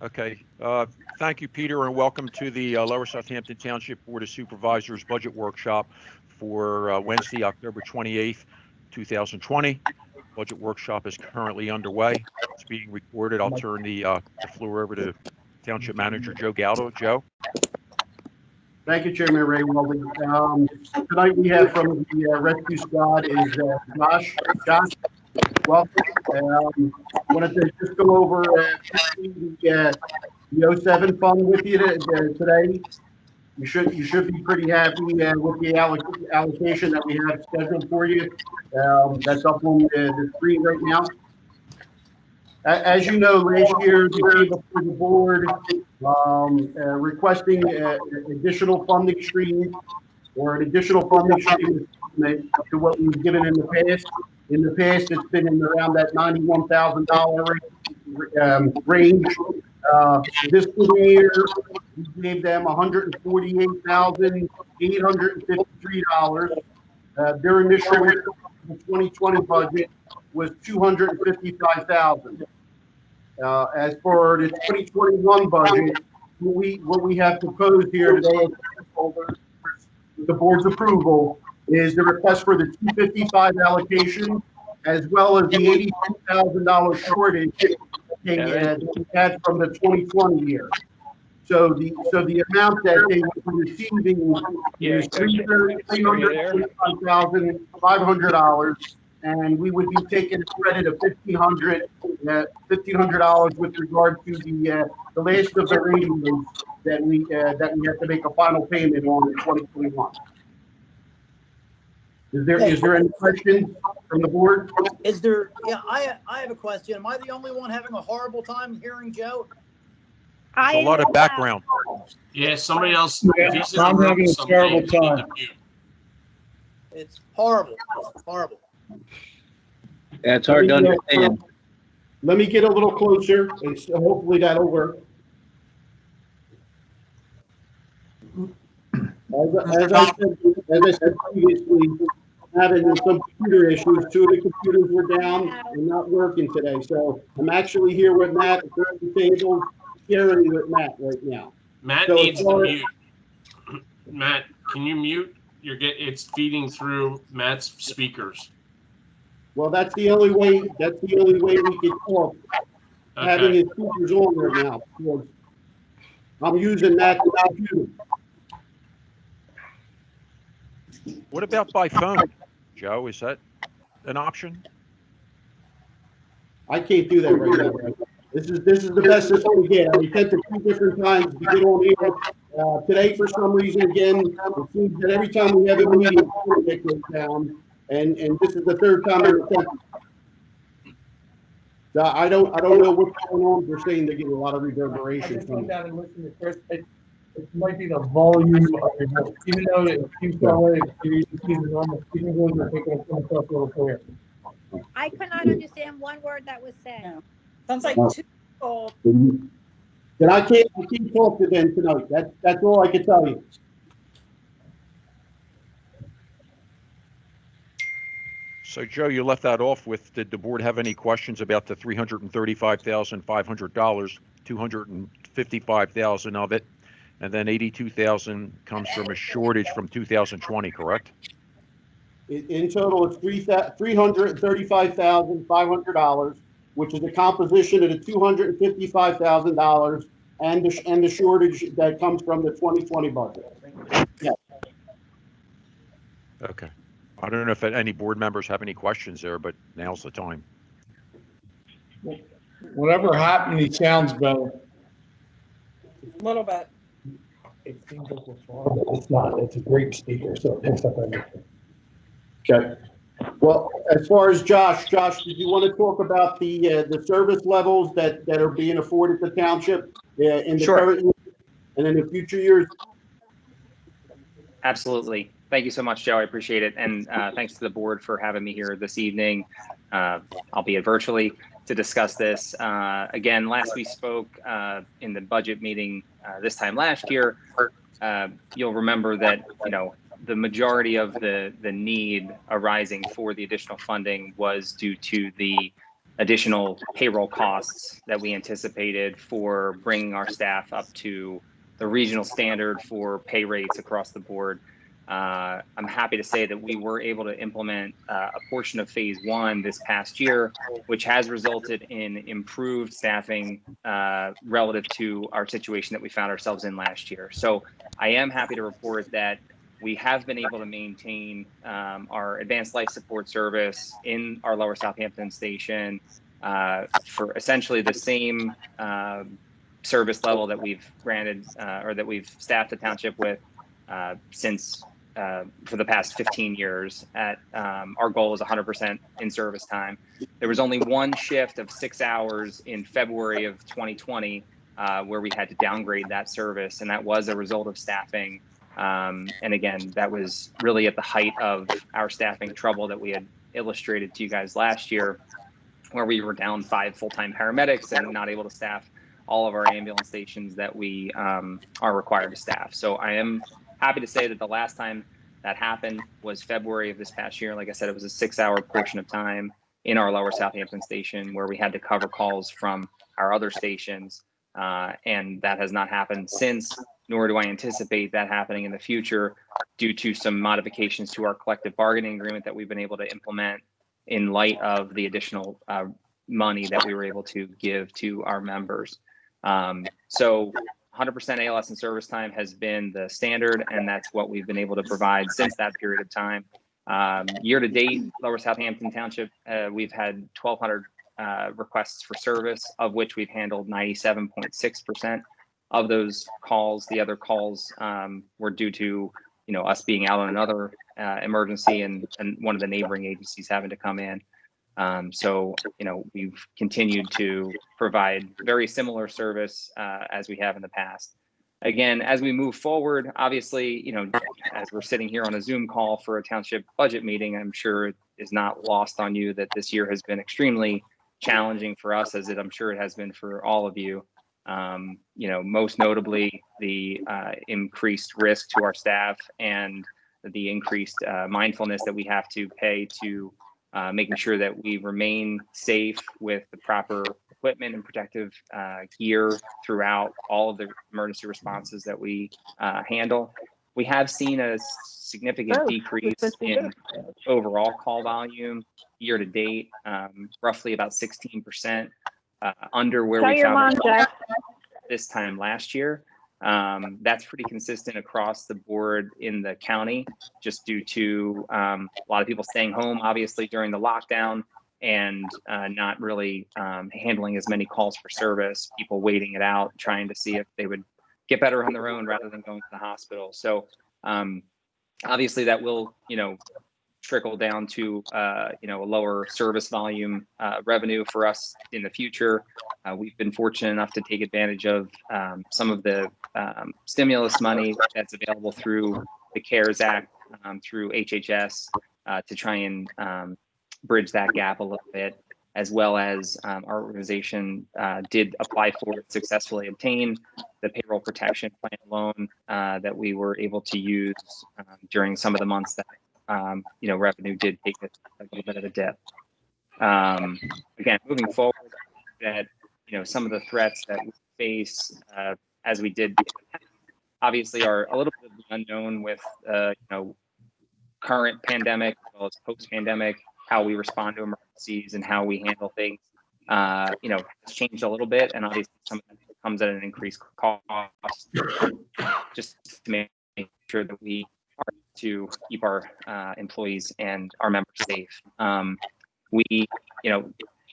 Okay. Thank you, Peter, and welcome to the Lower Southampton Township Board of Supervisors Budget Workshop for Wednesday, October 28th, 2020. Budget workshop is currently underway. It's being recorded. I'll turn the floor over to Township Manager Joe Galdo. Joe? Thank you, Chairman Ray Welding. Tonight we have from the rescue squad is Josh. Josh, welcome. Wanted to just go over the 07 fund with you today. You should be pretty happy with the allocation that we have scheduled for you. That's up on the screen right now. As you know, last year we came before the board requesting additional funding stream or an additional funding stream to what we've given in the past. In the past, it's been in around that $91,000 range. This year, we gave them $148,853. Their initial the 2020 budget was $255,000. As for the 2021 budget, what we have proposed here today, with the board's approval, is the request for the 255 allocation, as well as the $82,000 shortage that we had from the 2020 year. So the amount that they were receiving is $325,500, and we would be taking a credit of $1,500 with regard to the last of the ratings that we have to make a final payment on in 2021. Is there any questions from the board? Is there? Yeah, I have a question. Am I the only one having a horrible time hearing Joe? There's a lot of background. Yeah, somebody else. Yeah, I'm having a terrible time. It's horrible. It's horrible. Yeah, it's hard to understand. Let me get a little closer, and hopefully that'll work. As I said previously, having some computer issues. 2 of the computers were down and not working today. So I'm actually here with Matt at the table, sharing with Matt right now. Matt So needs to mute. Matt, can you mute? It's feeding through Matt's speakers. Well, that's the only way. That's the only way we can talk. Having Okay. his speakers on right now. So I'm using Matt's computer. What about by phone, Joe? Is that an option? I can't do that right now. Right? This is the best system we get. I attempted 2 different times to get on here. Today, for some reason, again, it seems that every time we have a meeting, it goes down, and this is the 3rd time I've attempted. I don't know what's going on. They're saying they get a lot of reverberation from it. Down and listen to first. It might be the volume of your voice, even though it keeps going. You're using normal speaking voice, you're picking up some stuff a little clear. I could not understand one word that was said. No. Sounds like 2 people. Then I can't talk to them tonight. That's all I can tell you. So, Joe, you left that off with, did the board have any questions about the $335,500, $255,000 of it, and then $82,000 comes from a shortage from 2020, correct? In total, it's $335,500, which is a composition of the $255,000 and the shortage that comes from the 2020 budget. Yeah. Okay. I don't know if any board members have any questions there, but now's the time. Whatever happened, he sounds better. A little bit. It seems like it's wrong, but it's not. It's a great speaker, so it picks up everything. Okay. Well, as far as Josh, did you want to talk about the service levels that are being afforded to township in the current year and in the future years? Absolutely. Thank you so much, Joe. I appreciate it. And thanks to the board for having me here this evening, albeit virtually, to discuss this. Again, last we spoke in the budget meeting this time last year. You'll remember that, the majority of the need arising for the additional funding was due to the additional payroll costs that we anticipated for bringing our staff up to the regional standard for pay rates across the board. I'm happy to say that we were able to implement a portion of phase one this past year, which has resulted in improved staffing relative to our situation that we found ourselves in last year. So I am happy to report that we have been able to maintain our advanced life support service in our Lower Southampton station for essentially the same service level that we've granted or that we've staffed the township with since for the past 15 years. Our goal is 100% in service time. There was only one shift of 6 hours in February of 2020 where we had to downgrade that service, and that was a result of staffing. And again, that was really at the height of our staffing trouble that we had illustrated to you guys last year, where we were down 5 full-time paramedics and not able to staff all of our ambulance stations that we are required to staff. So I am happy to say that the last time that happened was February of this past year. Like I said, it was a 6-hour portion of time in our Lower Southampton station where we had to cover calls from our other stations. And that has not happened since, nor do I anticipate that happening in the future due to some modifications to our collective bargaining agreement that we've been able to implement in light of the additional money that we were able to give to our members. So 100% ALS and service time has been the standard, and that's what we've been able to provide since that period of time. Year to date, Lower Southampton Township, we've had 1,200 requests for service, of which we've handled 97.6% of those calls. The other calls were due to us being out on another emergency and one of the neighboring agencies having to come in. So we've continued to provide very similar service as we have in the past. Again, as we move forward, obviously, as we're sitting here on a Zoom call for a township budget meeting, I'm sure it is not lost on you that this year has been extremely challenging for us, as I'm sure it has been for all of you. Most notably the increased risk to our staff and the increased mindfulness that we have to pay to making sure that we remain safe with the proper equipment and protective gear throughout all of the emergency responses that we handle. We have seen a significant decrease in overall call volume year to date, roughly about 16% under where we found ourselves this time last year. That's pretty consistent across the board in the county, just due to a lot of people staying home, obviously, during the lockdown, and not really handling as many calls for service, people waiting it out, trying to see if they would get better on their own rather than going to the hospital. So obviously that will, trickle down to, a lower service volume revenue for us in the future. We've been fortunate enough to take advantage of some of the stimulus money that's available through the CARES Act, through HHS, to try and bridge that gap a little bit, as well as our organization did apply for and successfully obtain the payroll protection plan loan that we were able to use during some of the months that revenue did take a little bit of a dip. Again, moving forward, that some of the threats that we face as we did obviously are a little bit of the unknown with current pandemic as well as post-pandemic. How we respond to emergencies and how we handle things, has changed a little bit, and obviously some of that comes at an increased cost, just to make sure that we are to keep our employees and our members safe.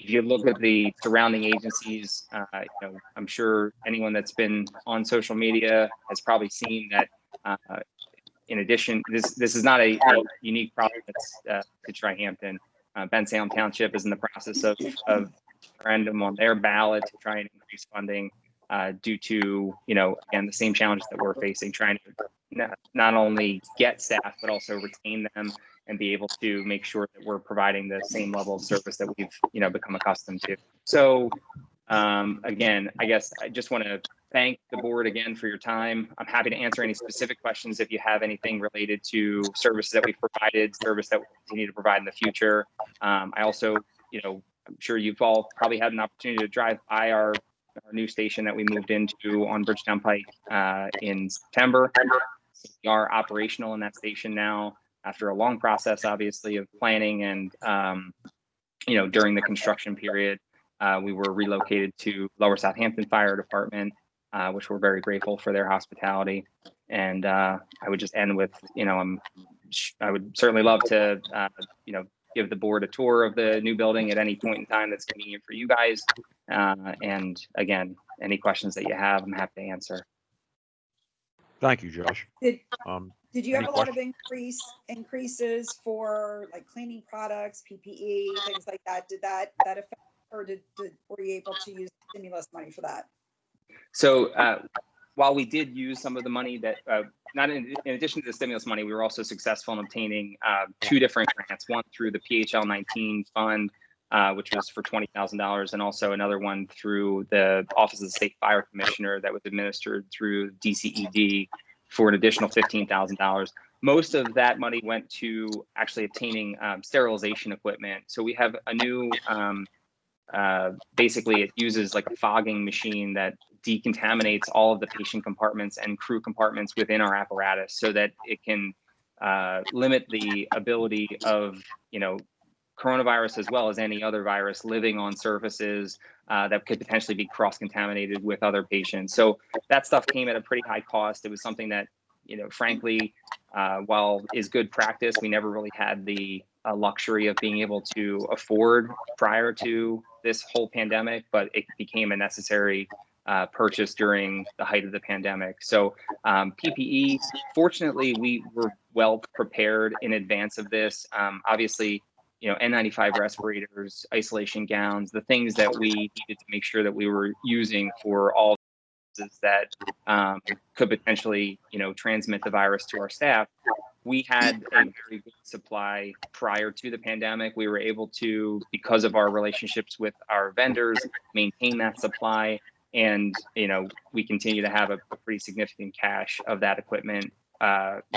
If you look at the surrounding agencies, I'm sure anyone that's been on social media has probably seen that. In addition, this is not a unique problem that's to Trihampton. Bensalem Township is in the process of referendum on their ballot to try and increase funding due to, again, the same challenges that we're facing, trying to not only get staff, but also retain them and be able to make sure that we're providing the same level of service that we've, become accustomed to. So, again, I guess I just want to thank the board again for your time. I'm happy to answer any specific questions if you have anything related to services that we've provided, service that we'll continue to provide in the future. I also, I'm sure you've all probably had an opportunity to drive by our new station that we moved into on Bridgetown Pike in September. We are operational in that station now after a long process, obviously, of planning and, during the construction period. We were relocated to Lower Southampton Fire Department, which we're very grateful for their hospitality. And I would just end with, I would certainly love to, give the board a tour of the new building at any point in time that's convenient for you guys. And again, any questions that you have, I'm happy to answer. Thank you, Josh. Did you Any have a lot of increases for like cleaning products, PPE, things like that? Did that affect, or were you able to use stimulus money for that? So while we did use some of the money that, not in addition to the stimulus money, we were also successful in obtaining 2 different grants, one through the PHL 19 fund, which was for $20,000, and also another one through the Office of the State Fire Commissioner that was administered through DCED for an additional $15,000. Most of that money went to actually obtaining sterilization equipment. So we have a new, basically it uses like a fogging machine that decontaminates all of the patient compartments and crew compartments within our apparatus so that it can limit the ability of, coronavirus as well as any other virus living on surfaces that could potentially be cross-contaminated with other patients. So that stuff came at a pretty high cost. It was something that, frankly, while is good practice, we never really had the luxury of being able to afford prior to this whole pandemic, but it became a necessary purchase during the height of the pandemic. So PPE, fortunately, we were well prepared in advance of this. Obviously, N95 respirators, isolation gowns, the things that we needed to make sure that we were using for all that could potentially, transmit the virus to our staff. We had a very good supply prior to the pandemic. We were able to, because of our relationships with our vendors, maintain that supply. And, we continue to have a pretty significant cache of that equipment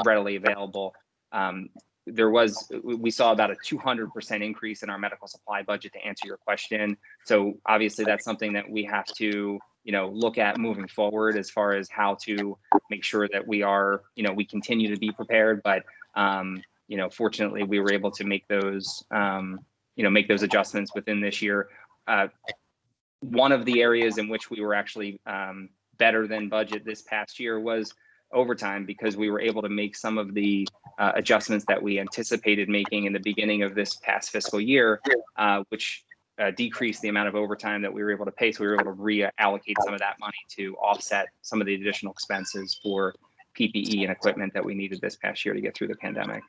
readily available. We saw about a 200% increase in our medical supply budget, to answer your question. So obviously that's something that we have to, look at moving forward as far as how to make sure that we are, we continue to be prepared. But, fortunately we were able to make those, make those adjustments within this year. One of the areas in which we were actually better than budget this past year was overtime, because we were able to make some of the adjustments that we anticipated making in the beginning of this past fiscal year, which decreased the amount of overtime that we were able to pay. So we were able to reallocate some of that money to offset some of the additional expenses for PPE and equipment that we needed this past year to get through the pandemic.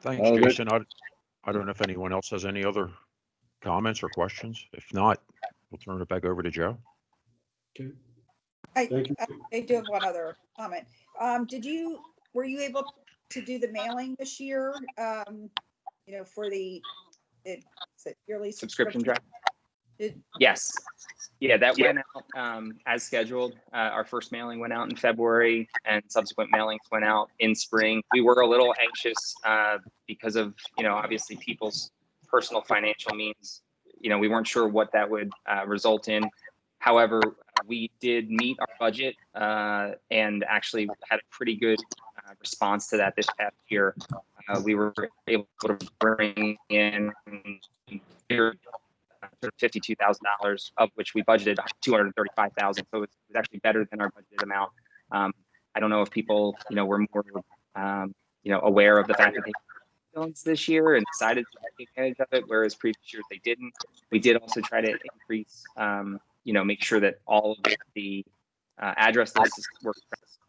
Thanks, Jason. I don't know if anyone else has any other comments or questions. If not, we'll turn it back over to Joe. Okay. I do have one other comment. Were you able to do the mailing this year? For the yearly subscription drive? Yes. Yeah, that went out as scheduled. Our first mailing went out in February, and subsequent mailings went out in spring. We were a little anxious because of, obviously people's personal financial means. We weren't sure what that would result in. However, we did meet our budget and actually had a pretty good response to that this past year. We were able to bring in $52,000, of which we budgeted $235,000. So it was actually better than our budgeted amount. I don't know if people, were more, aware of the fact that they this year and decided to take advantage of it, whereas previous years they didn't. We did also try to increase, make sure that all of the address lists were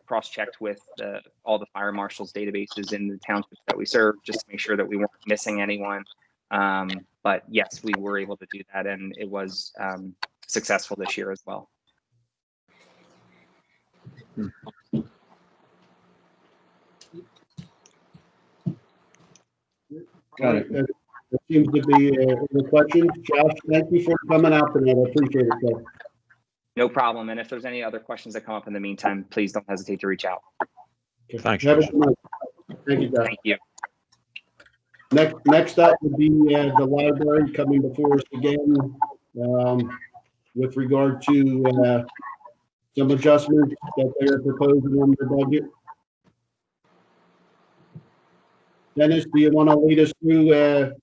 cross-checked with all the fire marshals databases in the townships that we serve, just to make sure that we weren't missing anyone. But yes, we were able to do that, and it was successful this year as well. Got it. There seems to be a question. Josh, thank you for coming out tonight. I appreciate it, sir. No problem. And if there's any other questions that come up in the meantime, please don't hesitate to reach out. Thanks, Have a Joseph. good night. Thank you, Jeff. Thank you. Next up would be the library coming before us again with regard to some adjustments that they are proposing on their budget. Dennis, do you want to lead us through?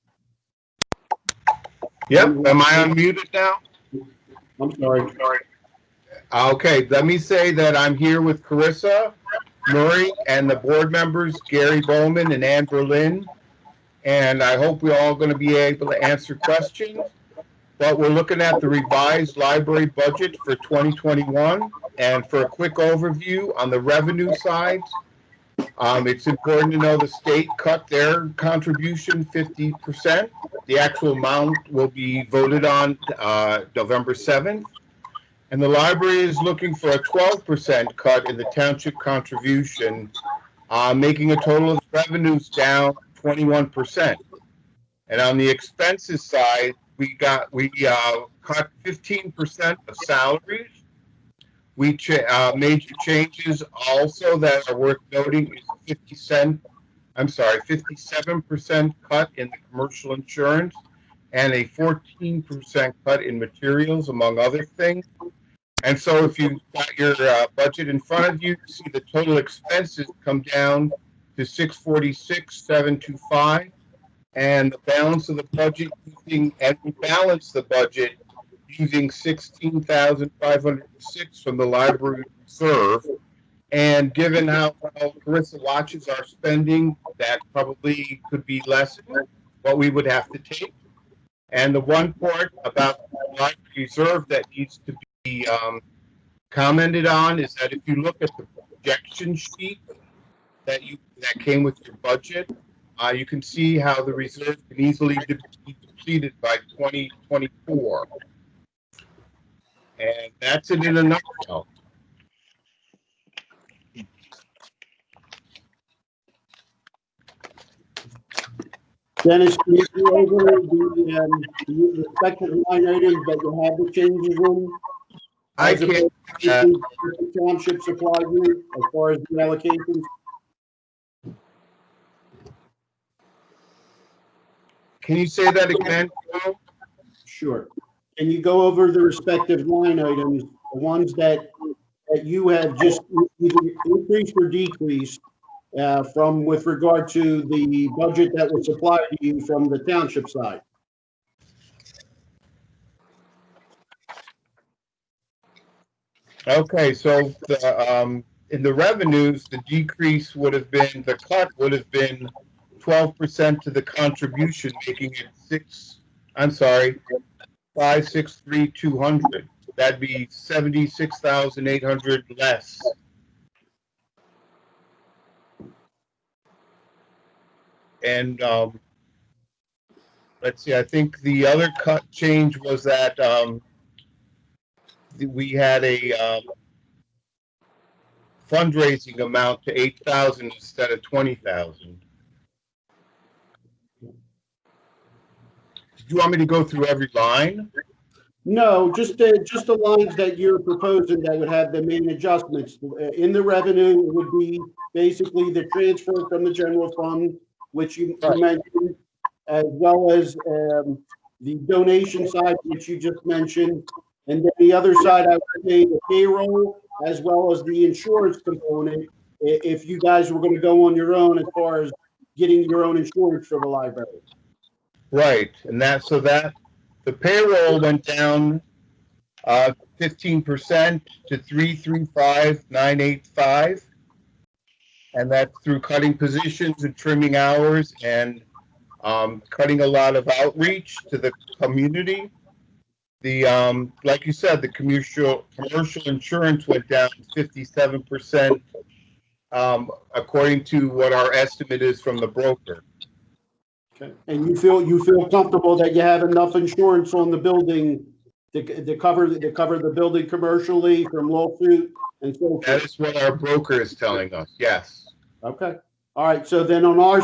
Yep. Am I unmuted now? I'm sorry. Okay. Let me say that I'm here with Carissa Murray and the board members, Gary Bowman and Ann Berlin. And I hope we're all going to be able to answer questions. But we're looking at the revised library budget for 2021. And for a quick overview on the revenue side, it's important to know the state cut their contribution 50%. The actual amount will be voted on November 7th. And the library is looking for a 12% cut in the township contribution, making a total of revenues down 21%. And on the expenses side, we cut 15% of salaries. Major changes also that are worth noting is 57% cut in the commercial insurance and a 14% cut in materials, among other things. And so if you've got your budget in front of you, you see the total expenses come down to 646,725, and the balance of the budget we balance the budget using 16,506 from the library reserve. And given how well Carissa watches our spending, that probably could be less than what we would have to take. And the one part about the library reserve that needs to be commented on is that if you look at the projection sheet that came with your budget, you can see how the reserve can easily be depleted by 2024. And that's it in a nutshell. Dennis, can you go over the respective line items that you have the changes in? I can't. The township supply unit as far as the allocations? Can you say that again? Sure. Can you go over the respective line items, the ones that you have just either increased or decreased from with regard to the budget that was supplied to you from the township side? Okay, so in the revenues, the decrease would have been, the cut would have been 12% to the contribution, making it 563,200. That'd be 76,800 less. And let's see, I think the other cut change was that we had a fundraising amount to 8,000 instead of 20,000. Do you want me to go through every line? No, just the lines that you're proposing that would have the main adjustments. In the revenue, it would be basically the transfer from the general fund, which you mentioned, as well as the donation side, which you just mentioned. And then the other side, I would say the payroll, as well as the insurance component, if you guys were going to go on your own as far as getting your own insurance for the library. Right, and the payroll went down 15% to 335,985, and that's through cutting positions and trimming hours and cutting a lot of outreach to the community. The like you said, the commercial insurance went down 57%, according to what our estimate is from the broker. Okay. And you feel comfortable that you have enough insurance on the building to cover the building commercially from lawsuit and so forth? That is what our broker is telling us. Yes. Okay. All right. So then on our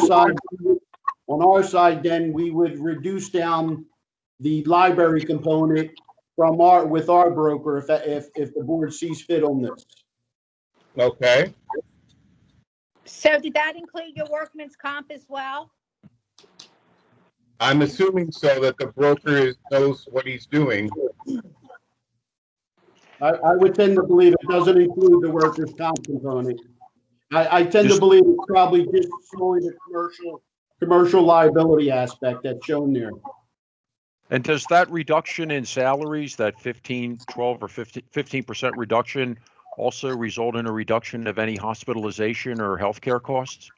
side, then we would reduce down the library component with our broker if the board sees fit on this. Okay, So did that include your workman's comp as well? I'm assuming so that the broker knows what he's doing. I would tend to believe it doesn't include the workers' comp component. I tend to Just- believe it's probably just solely the commercial liability aspect that's shown there. And does that reduction in salaries, that 15, 12, or 15% reduction, also result in a reduction of any hospitalization or healthcare costs?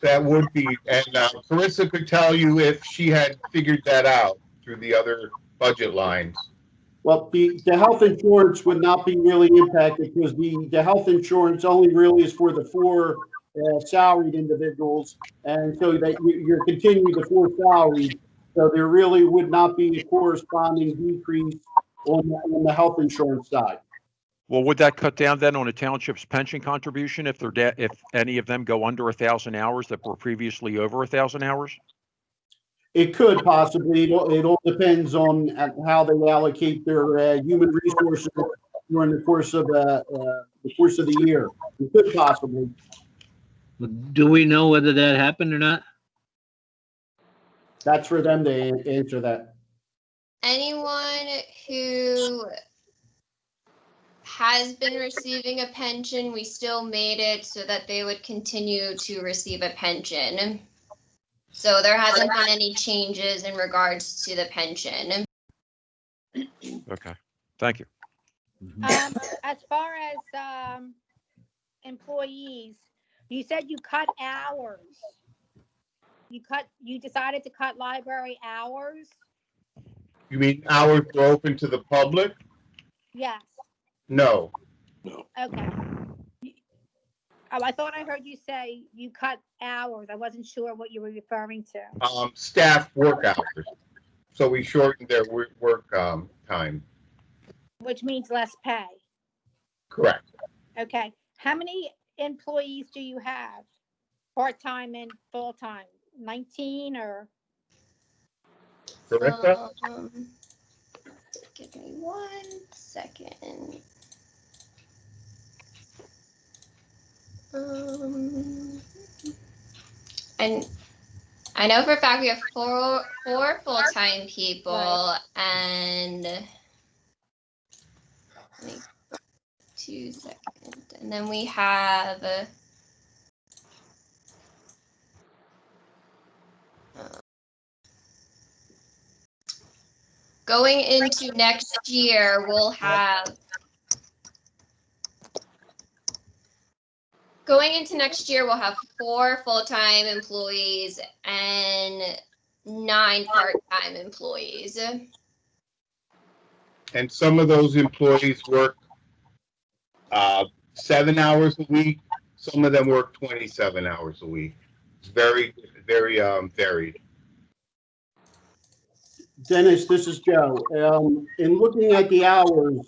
That would be, and Carissa could tell you if she had figured that out through the other budget lines. Well, the health insurance would not be really impacted because the health insurance only really is for the 4 salaried individuals. And so that you're continuing the 4 salaried. So there really would not be a corresponding decrease on the health insurance side. Well, would that cut down then on the township's pension contribution if if any of them go under 1,000 hours that were previously over 1,000 hours? It could possibly. It all depends on how they allocate their human resources during the course of the year. It could possibly. Do we know whether that happened or not? That's for them to answer that. Anyone who has been receiving a pension, we still made it so that they would continue to receive a pension. So there hasn't been any changes in regards to the pension. Okay, thank you. As far as employees, you said you cut hours. You decided to cut library hours? You mean hours are open to the public? Yes. No. Okay. Oh, I thought I heard you say you cut hours. I wasn't sure what you were referring to. Staff work hours. So we shortened their work time. Which means less pay. Correct. Okay. How many employees do you have? Part-time and full-time? 19 or? Carissa? Give me 1 second. And I know for a fact we have four full-time people, right. And 2 seconds, and then we have going into next year, we'll have 4 full-time employees and 9 part-time employees. And some of those employees work 7 hours a week. Some of them work 27 hours a week. It's very, very varied. Dennis, this is Joe. In looking at the hours,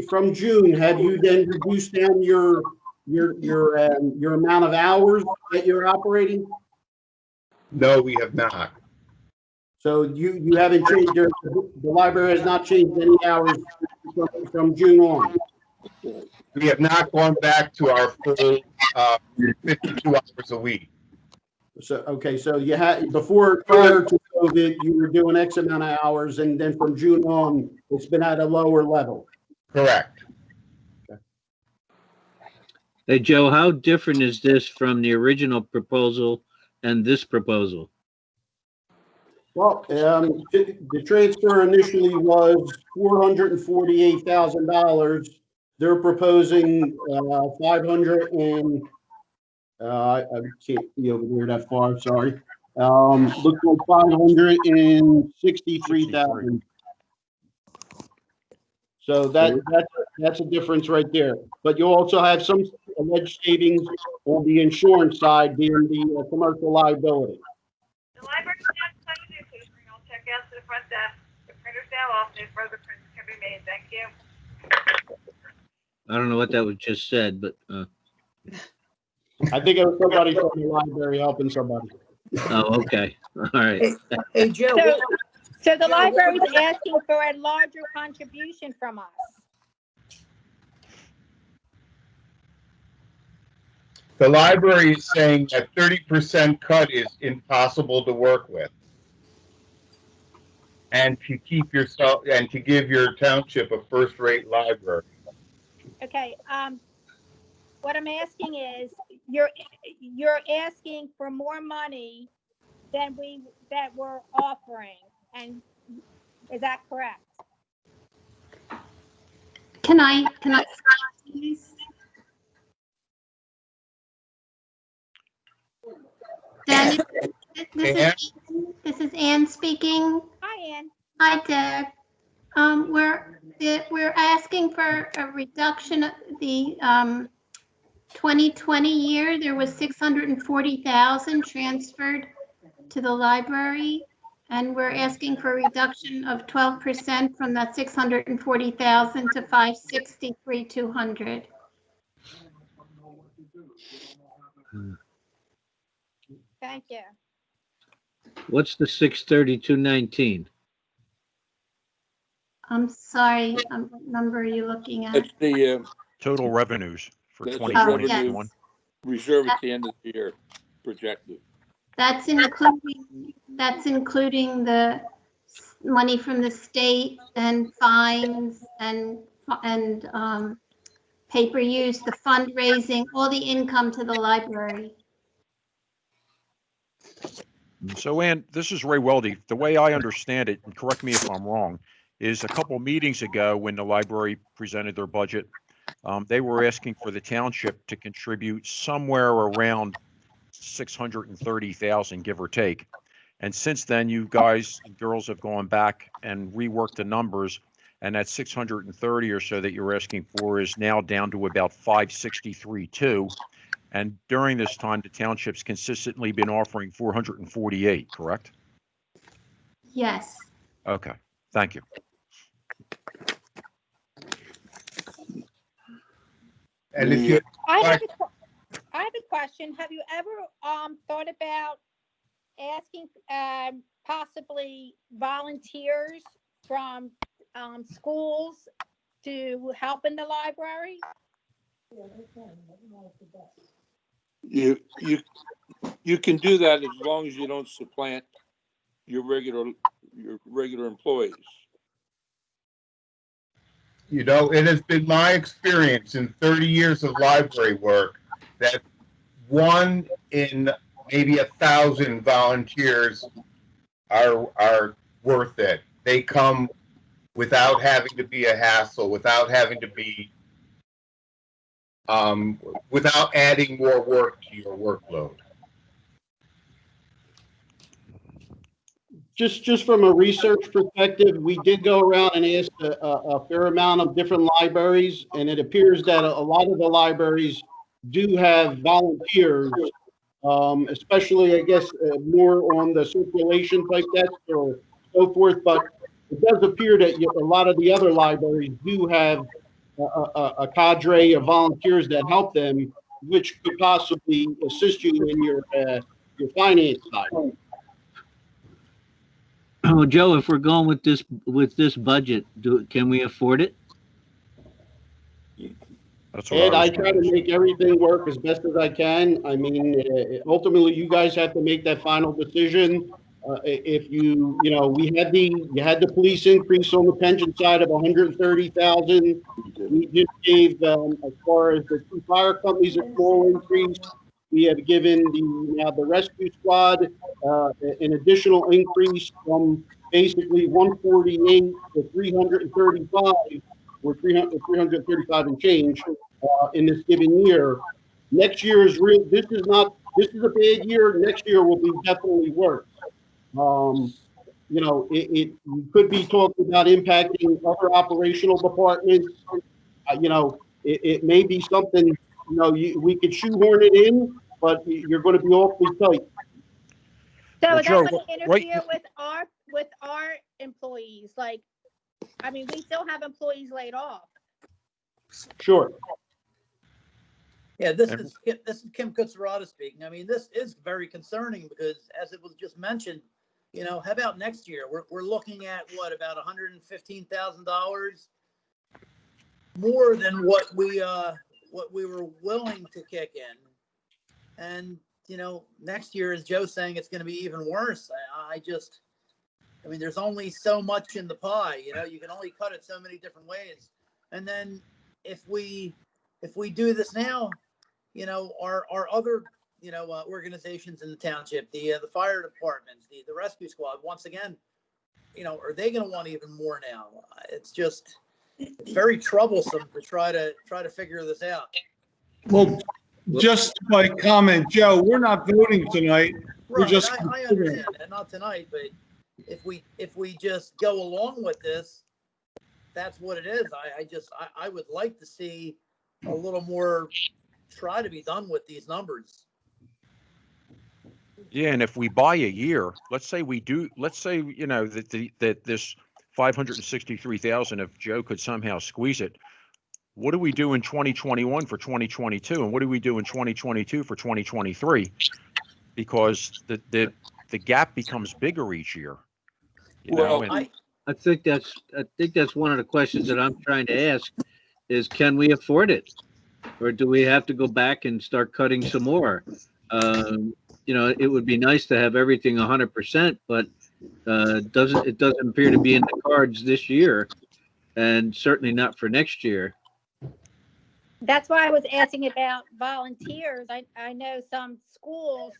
from June, have you then reduced down your amount of hours that you're operating? No, we have not. So you haven't changed the library has not changed any hours from June on. We have not gone back to our full 52 hours a week. So okay, so you had prior to COVID, you were doing X amount of hours, and then from June on, it's been at a lower level. Correct. Okay. Hey, Joe, how different is this from the original proposal and this proposal? Well, the transfer initially was $448,000. They're proposing 500 and I can't see over there that far. Sorry. Looks like 563,000. So that's a difference right there. But you also have some alleged savings on the insurance side, being the commercial liability. The library staff will check out to the front desk. The printers now off. No further prints can be made. Thank you. I don't know what that was just said, but I think it was somebody from the library helping somebody. oh, okay. All right. Hey, Joe, So the library's asking for a larger contribution from us. The library is saying that 30% cut is impossible to work with. And to keep yourself, and to give your township a first-rate library. Okay, what I'm asking is, you're asking for more money than that we're offering, and is that correct? Can I please? Daniel, this is Ann speaking. Hi, Ann. Hi, Deb. We're asking for a reduction of the 2020 year. There was 640,000 transferred to the library, and we're asking for a reduction of 12% from that 640,000 to 563,200. Thank you. What's the 632.19? I'm sorry, what number are you looking at? That's the Total revenues for that's the 2021. yes. reserve at the end of the year projected. That's including the money from the state and fines and paper use, the fundraising, all the income to the library. So, Ann, this is Ray Weldy. The way I understand it, and correct me if I'm wrong, is a couple meetings ago when the library presented their budget, they were asking for the township to contribute somewhere around 630,000, give or take. And since then, you guys and girls have gone back and reworked the numbers, and that 630 or so that you're asking for is now down to about 563.2. And during this time, the township's consistently been offering 448, correct? Yes. Okay, thank you. And if you, I have a question. Have you ever thought about asking possibly volunteers from schools to help in the library? You can do that as long as you don't supplant your regular employees. you know, it has been my experience in 30 years of library work that 1 in maybe 1,000 volunteers are worth it. They come without having to be a hassle, without having to be, without adding more work to your workload. Just from a research perspective, we did go around and ask a fair amount of different libraries, and it appears that a lot of the libraries do have volunteers, especially, I guess, more on the circulation type desk or so forth. But it does appear that a lot of the other libraries do have a cadre of volunteers that help them, which could possibly assist you in your finance side. Oh, Joe, if we're going with this budget, can we afford it? That's what Ed, I I was try to gonna make everything work as best as I can. I mean, ultimately, you guys have to make that final decision. If you know, you had the police increase on the pension side of 130,000. We just gave, as far as the 2 fire companies, a small increase. We have given the rescue squad an additional increase from basically 148 to 335, or 335 and change in this given year. Next year is real. This is a bad year. Next year will be definitely worse. You know, you could be talking about impacting other operational departments. You know, it may be something, you know, we could shoehorn it in, but you're going to be awfully tight. So Well, that's Joe, going to interfere with our employees. Like, I mean, we still have employees laid off. Sure. Yeah, this is Kim Kutsarada speaking. I mean, this is very concerning because, as it was just mentioned, how about next year? We're looking at what, about $115,000 more than what we were willing to kick in. And, next year, as Joe's saying, it's going to be even worse. I mean, there's only so much in the pie, you can only cut it so many different ways. And then if we do this now, our other, organizations in the township, the fire departments, the rescue squad, once again, are they going to want even more now? It's very troublesome to try to figure this out. Well, just by comment, Joe, we're not voting tonight. We're Right, just. I understand that, not tonight, but if we just go along with this, that's what it is. I would like to see a little more try to be done with these numbers. Yeah, and if we buy a year, let's say that this 563,000, if Joe could somehow squeeze it, what do we do in 2021 for 2022, and what do we do in 2022 for 2023? Because the gap becomes bigger each year. I think that's one of the questions that I'm trying to ask is, can we afford it, or do we have to go back and start cutting some more? It would be nice to have everything 100%, but it doesn't appear to be in the cards this year, and certainly not for next year. That's why I was asking about volunteers. I know some schools,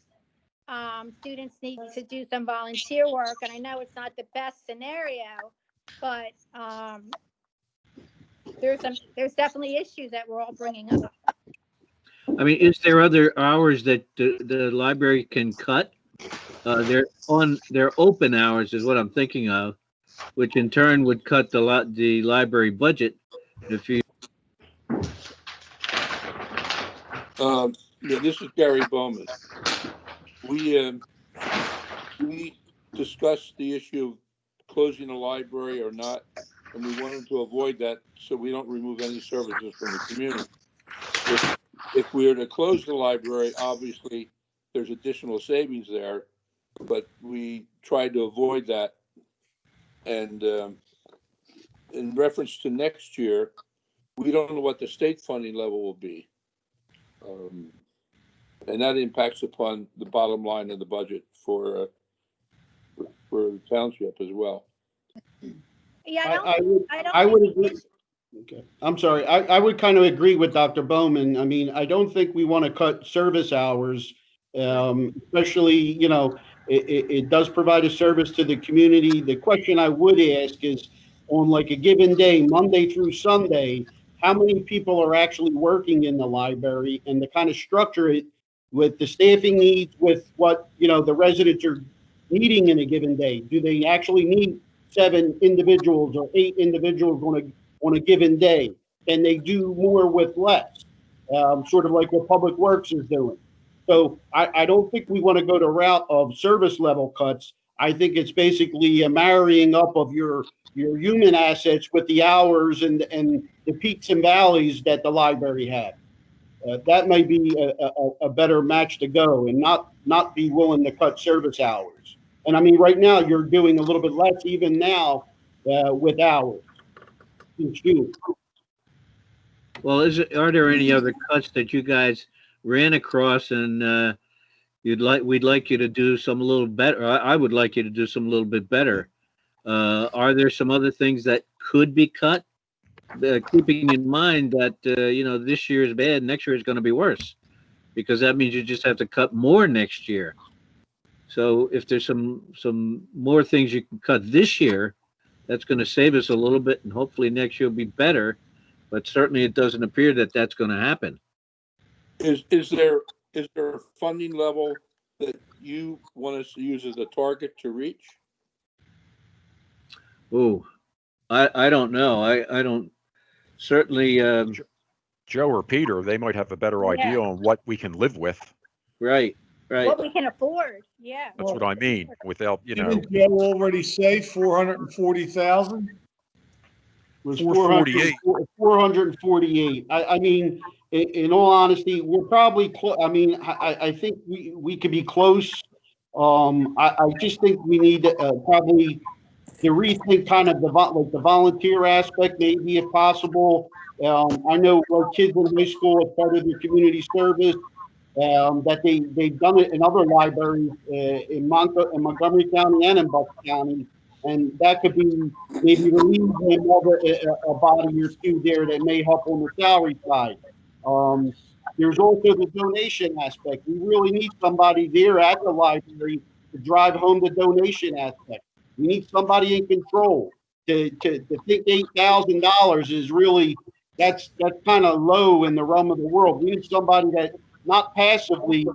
students need to do some volunteer work, and I know it's not the best scenario, but there's definitely issues that we're all bringing up. I mean, is there other hours that the library can cut? They're open hours is what I'm thinking of, which in turn would cut the library budget. If you. This is Gary Bowman. We discussed the issue of closing the library or not, and we wanted to avoid that so we don't remove any services from the community. If we were to close the library, obviously there's additional savings there, but we tried to avoid that. And in reference to next year, we don't know what the state funding level will be. And that impacts upon the bottom line of the budget for the township as well. Yeah, I would agree. Okay. I'm sorry. I would kind of agree with Dr. Bowman. I mean, I don't think we want to cut service hours, especially, it does provide a service to the community. The question I would ask is, on like a given day, Monday through Sunday, how many people are actually working in the library, and to kind of structure it with the staffing needs, with what, the residents are needing in a given day. Do they actually need 7 individuals or 8 individuals on a given day? Can they do more with less? Sort of like what Public Works is doing. So I don't think we want to go the route of service level cuts. I think it's basically a marrying up of your human assets with the hours and the peaks and valleys that the library had. That may be a better match to go, and not be willing to cut service hours. And I mean, right now you're doing a little bit less even now with hours. Well, are there any other cuts that you guys ran across and we'd like you to do some a little better? I would like you to do some a little bit better. Are there some other things that could be cut? Keeping in mind that this year is bad, next year is going to be worse, because that means you just have to cut more next year. So if there's some more things you can cut this year, that's going to save us a little bit, and hopefully next year will be better. But certainly it doesn't appear that that's going to happen. Is there a funding level that you want us to use as a target to reach? Oh, I don't know. I don't. Certainly, Joe or Peter, they might have a better idea on what we can live with. Right. What we can afford, yeah. That's what I mean. Without, Didn't Joe already say 440,000? Was 448. 448. I mean, in all honesty, we're probably I think we could be close I just think we need probably to rethink kind of like the volunteer aspect, maybe if possible. I know kids in high school as part of their community service, that they've done it in other libraries in Montgomery County and in Bucks County, and that could be maybe relieve them of a body or two there that may help on the salary side. There's also the donation aspect. We really need somebody there at the library to drive home the donation aspect. We need somebody in control. To think $8,000 is really that's kind of low in the realm of the world. We need somebody that not passively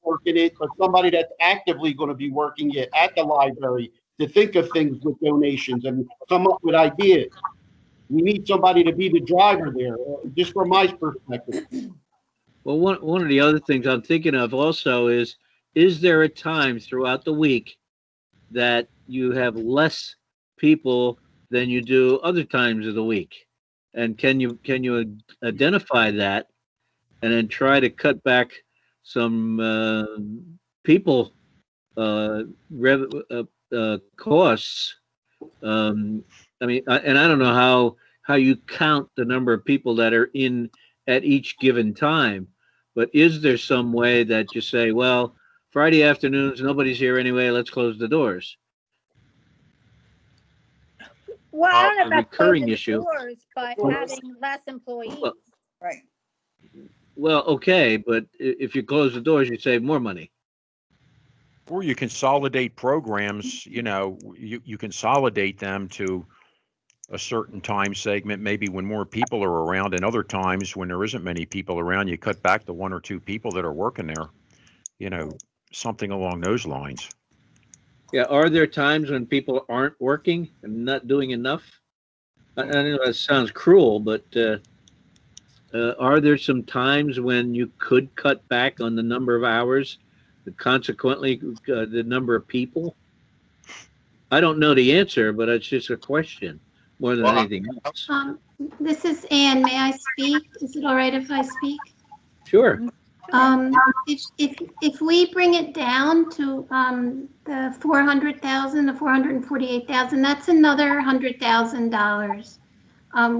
working it, but somebody that's actively going to be working it at the library to think of things with donations and come up with ideas. We need somebody to be the driver there, just from my perspective. Well, one of the other things I'm thinking of also is there a time throughout the week that you have less people than you do other times of the week? And can you identify that and then try to cut back some people costs? I mean, and I don't know how you count the number of people that are in at each given time, but is there some way that you say, well, Friday afternoons, nobody's here anyway, let's close the doors? Well, I don't know about recurring closing issue. doors, but having less employees. Well, Right. Well, okay, but if you close the doors, you save more money. Or you consolidate programs, you consolidate them to a certain time segment, maybe when more people are around, and other times when there isn't many people around, you cut back to 1 or 2 people that are working there, something along those lines. Yeah, are there times when people aren't working and not doing enough? I know that sounds cruel, but are there some times when you could cut back on the number of hours, consequently the number of people? I don't know the answer, but it's just a question more than anything else. This is Anne. May I speak? Is it all right if I speak? Sure. If we bring it down to the 400,000, the 448,000, that's another $100,000.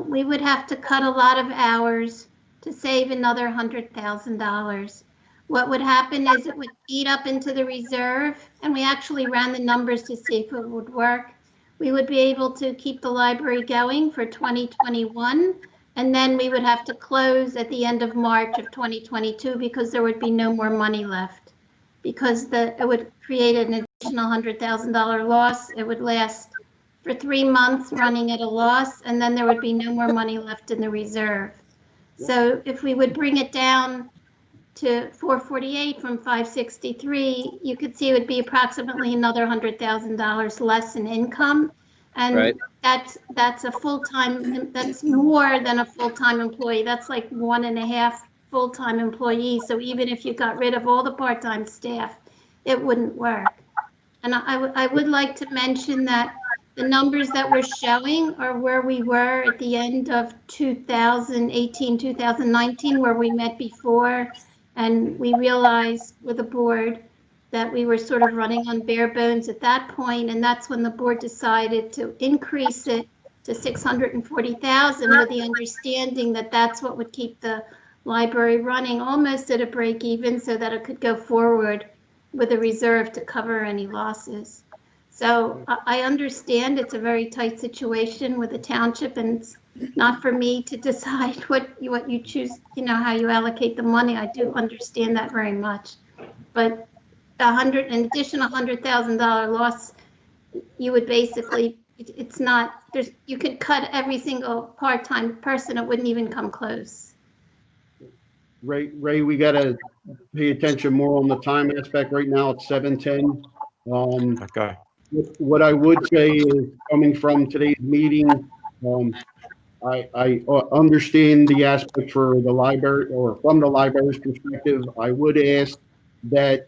We would have to cut a lot of hours to save another $100,000. What would happen is it would eat up into the reserve, and we actually ran the numbers to see if it would work. We would be able to keep the library going for 2021, and then we would have to close at the end of March of 2022 because there would be no more money left. Because it would create an additional $100,000 loss. It would last for 3 months running at a loss, and then there would be no more money left in the reserve. So if we would bring it down to 448 from 563, you could see it would be approximately another $100,000 less in income. And right. that's a full-time, that's more than a full-time employee. That's like 1.5 full-time employees. So even if you got rid of all the part-time staff, it wouldn't work. And I would like to mention that the numbers that we're showing are where we were at the end of 2018, 2019, where we met before. And we realized with the board that we were sort of running on bare bones at that point, and that's when the board decided to increase it to 640,000 with the understanding that that's what would keep the library running almost at a break even so that it could go forward with a reserve to cover any losses. So I understand it's a very tight situation with the township, and it's not for me to decide what you choose, how you allocate the money. I do understand that very much, but an additional $100,000 loss, you would basically, it's not, you could cut every single part-time person, it wouldn't even come close. Ray, we got to pay attention more on the time aspect. Right now it's 7:10. Okay. What I would say is, coming from today's meeting, I understand the aspect for the library, or from the library's perspective. I would ask that,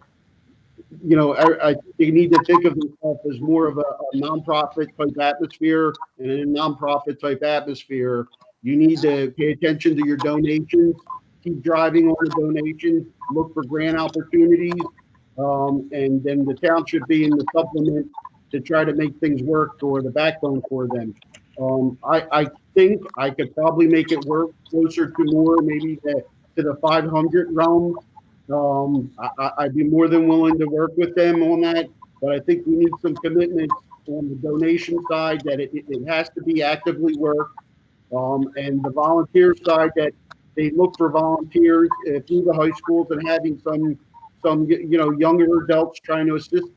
I think you need to think of yourself as more of a nonprofit type atmosphere, and in a nonprofit type atmosphere, you need to pay attention to your donations, keep driving on the donations, look for grant opportunities. and then the township being the supplement to try to make things work or the backbone for them. I think I could probably make it work closer to more, maybe to the 500 realm. I'd be more than willing to work with them on that, but I think we need some commitments on the donation side that it has to be actively worked. And the volunteer side that they look for volunteers through the high schools and having some younger adults trying to assist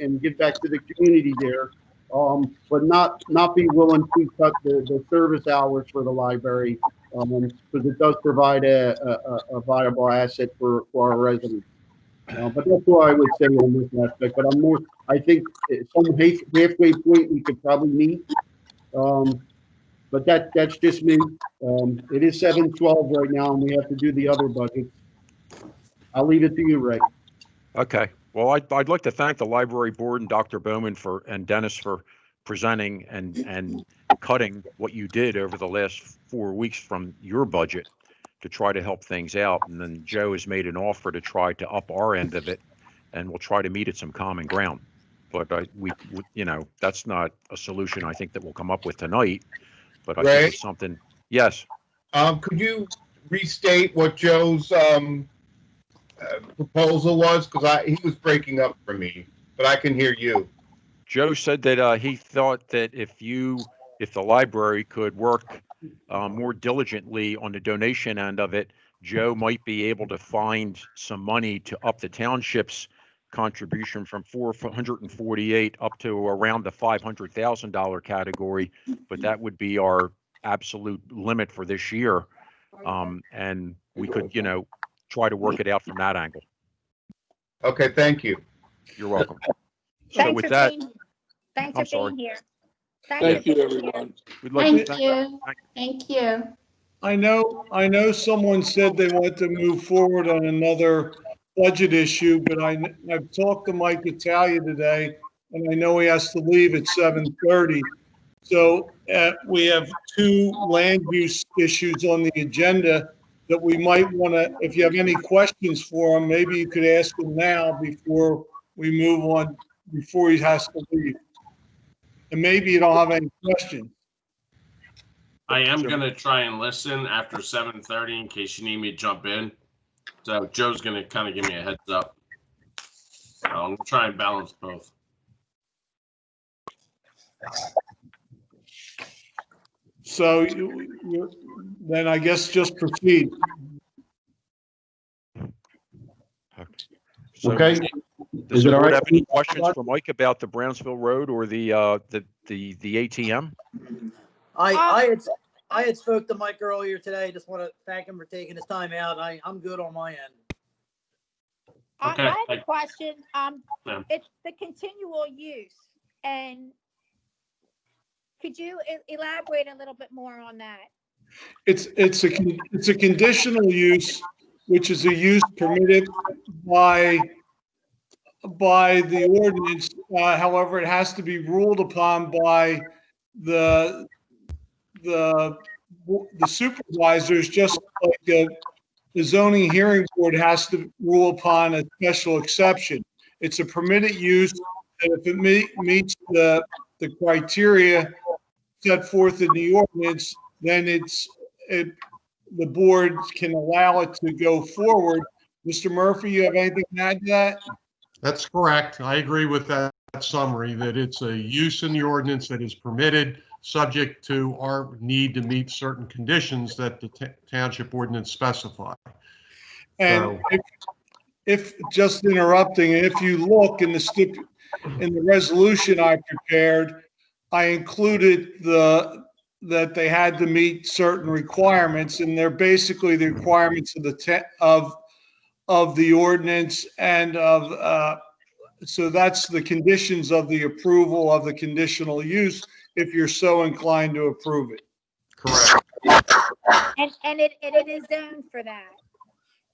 and give back to the community there. But not be willing to cut the service hours for the library, because it does provide a viable asset for our residents. But that's what I would say on this aspect. But I think some halfway point we could probably meet. But that's just me. It is 7:12 right now, and we have to do the other budgets. I'll leave it to you, Ray. Okay. Well, I'd like to thank the library board and Dr. Bowman and Dennis for presenting and cutting what you did over the last 4 weeks from your budget to try to help things out. And then Joe has made an offer to try to up our end of it, and we'll try to meet at some common ground. But that's not a solution I think that we'll come up with tonight. But I think it's something. Yes. Could you restate what Joe's proposal was? Because he was breaking up for me, but I can hear you. Joe said that he thought that if the library could work more diligently on the donation end of it, Joe might be able to find some money to up the township's contribution from 448 up to around the $500,000 category, but that would be our absolute limit for this year. And we could, try to work it out from that angle. Okay, thank you. You're welcome. Thanks for being here. Thank you, everyone. Thank you. I know someone said they want to move forward on another budget issue, but I've talked to Mike Italia today, and I know he has to leave at 7:30. So we have 2 land use issues on the agenda that we might want to, if you have any questions for him, maybe you could ask him now before we move on, before he has to leave. And maybe you don't have any questions. I am going to try and listen after 7:30 in case you need me to jump in. So Joe's going to kind of give me a heads up. I'm going to try and balance both. So then I guess just proceed. So Okay. Does the board have any questions for Mike about the Brownsville Road or the ATM? I had spoke to Mike earlier today. Just want to thank him for taking his time out. I'm good on my end. I have a question. It's the continual use, and could you elaborate a little bit more on that? It's a conditional use, which is a use permitted by the ordinance. However, it has to be ruled upon by the supervisors, just like the zoning hearing board has to rule upon a special exception. It's a permitted use, and if it meets the criteria set forth in the ordinance, then the board can allow it to go forward. Mr. Murphy, you have anything to add to that? That's correct. I agree with that summary, that it's a use in the ordinance that is permitted, subject to our need to meet certain conditions that the township ordinance specify. And if just interrupting, if you look in the resolution I prepared, I included that they had to meet certain requirements, and they're basically the requirements of the ordinance and so that's the conditions of the approval of the conditional use, if you're so inclined to approve it. Correct. And it is zoned for that.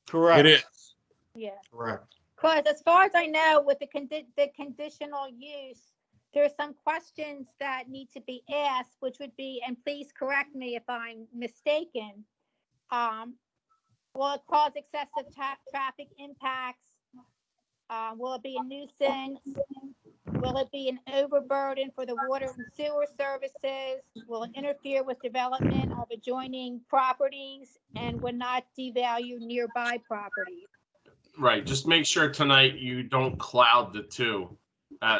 Correct. It is. Yeah. Correct. Because as far as I know, with the conditional use, there's some questions that need to be asked, which would be, and please correct me if I'm mistaken, will it cause excessive traffic impacts? Will it be a nuisance? Will it be an overburden for the water and sewer services? Will it interfere with development of adjoining properties and would not devalue nearby properties? Right, just make sure tonight you don't cloud the two.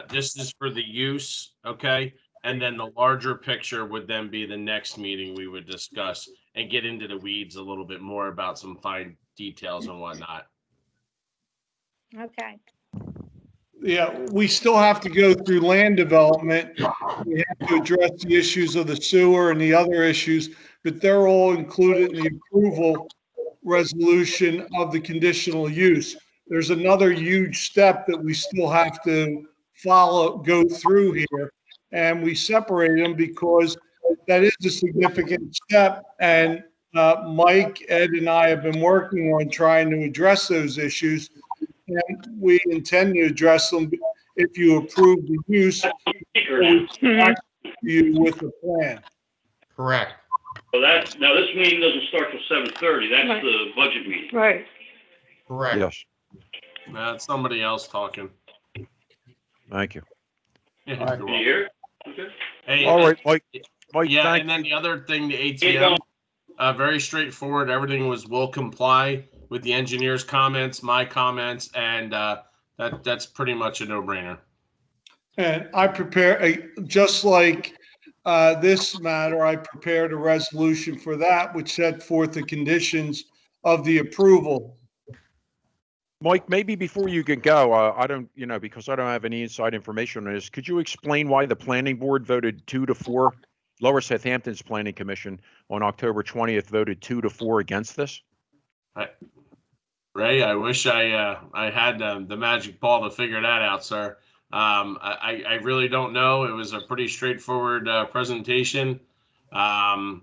This is for the use, okay? And then the larger picture would then be the next meeting we would discuss and get into the weeds a little bit more about some fine details and whatnot. Okay. Yeah, we still have to go through land development. We have to address the issues of the sewer and the other issues, but they're all included in the approval resolution of the conditional use. There's another huge step that we still have to go through here. And we separate them because that is a significant step. And Mike, Ed, and I have been working on trying to address those issues. And we intend to address them if you approve the use, or we come back to you with a plan. Correct. So now this meeting doesn't start till 7:30. That's the budget meeting. Right. Correct. Yes, That's somebody else talking. thank you. Yeah, All right. you're Can you welcome. hear? Okay. Hey, All right, Mike, yeah, thank and then you. the other thing, the ATM, very straightforward. Everything will comply with the engineer's comments, my comments, and that's pretty much a no-brainer. And I just like this matter, I prepared a resolution for that, which set forth the conditions of the approval. Mike, maybe before you can go, I don't, because I don't have any inside information on this, could you explain why the planning board voted 2-4? Lower Southampton's Planning Commission on October 20th voted 2-4 against this? Ray, I wish I had the magic ball to figure that out, sir. I really don't know. It was a pretty straightforward presentation. The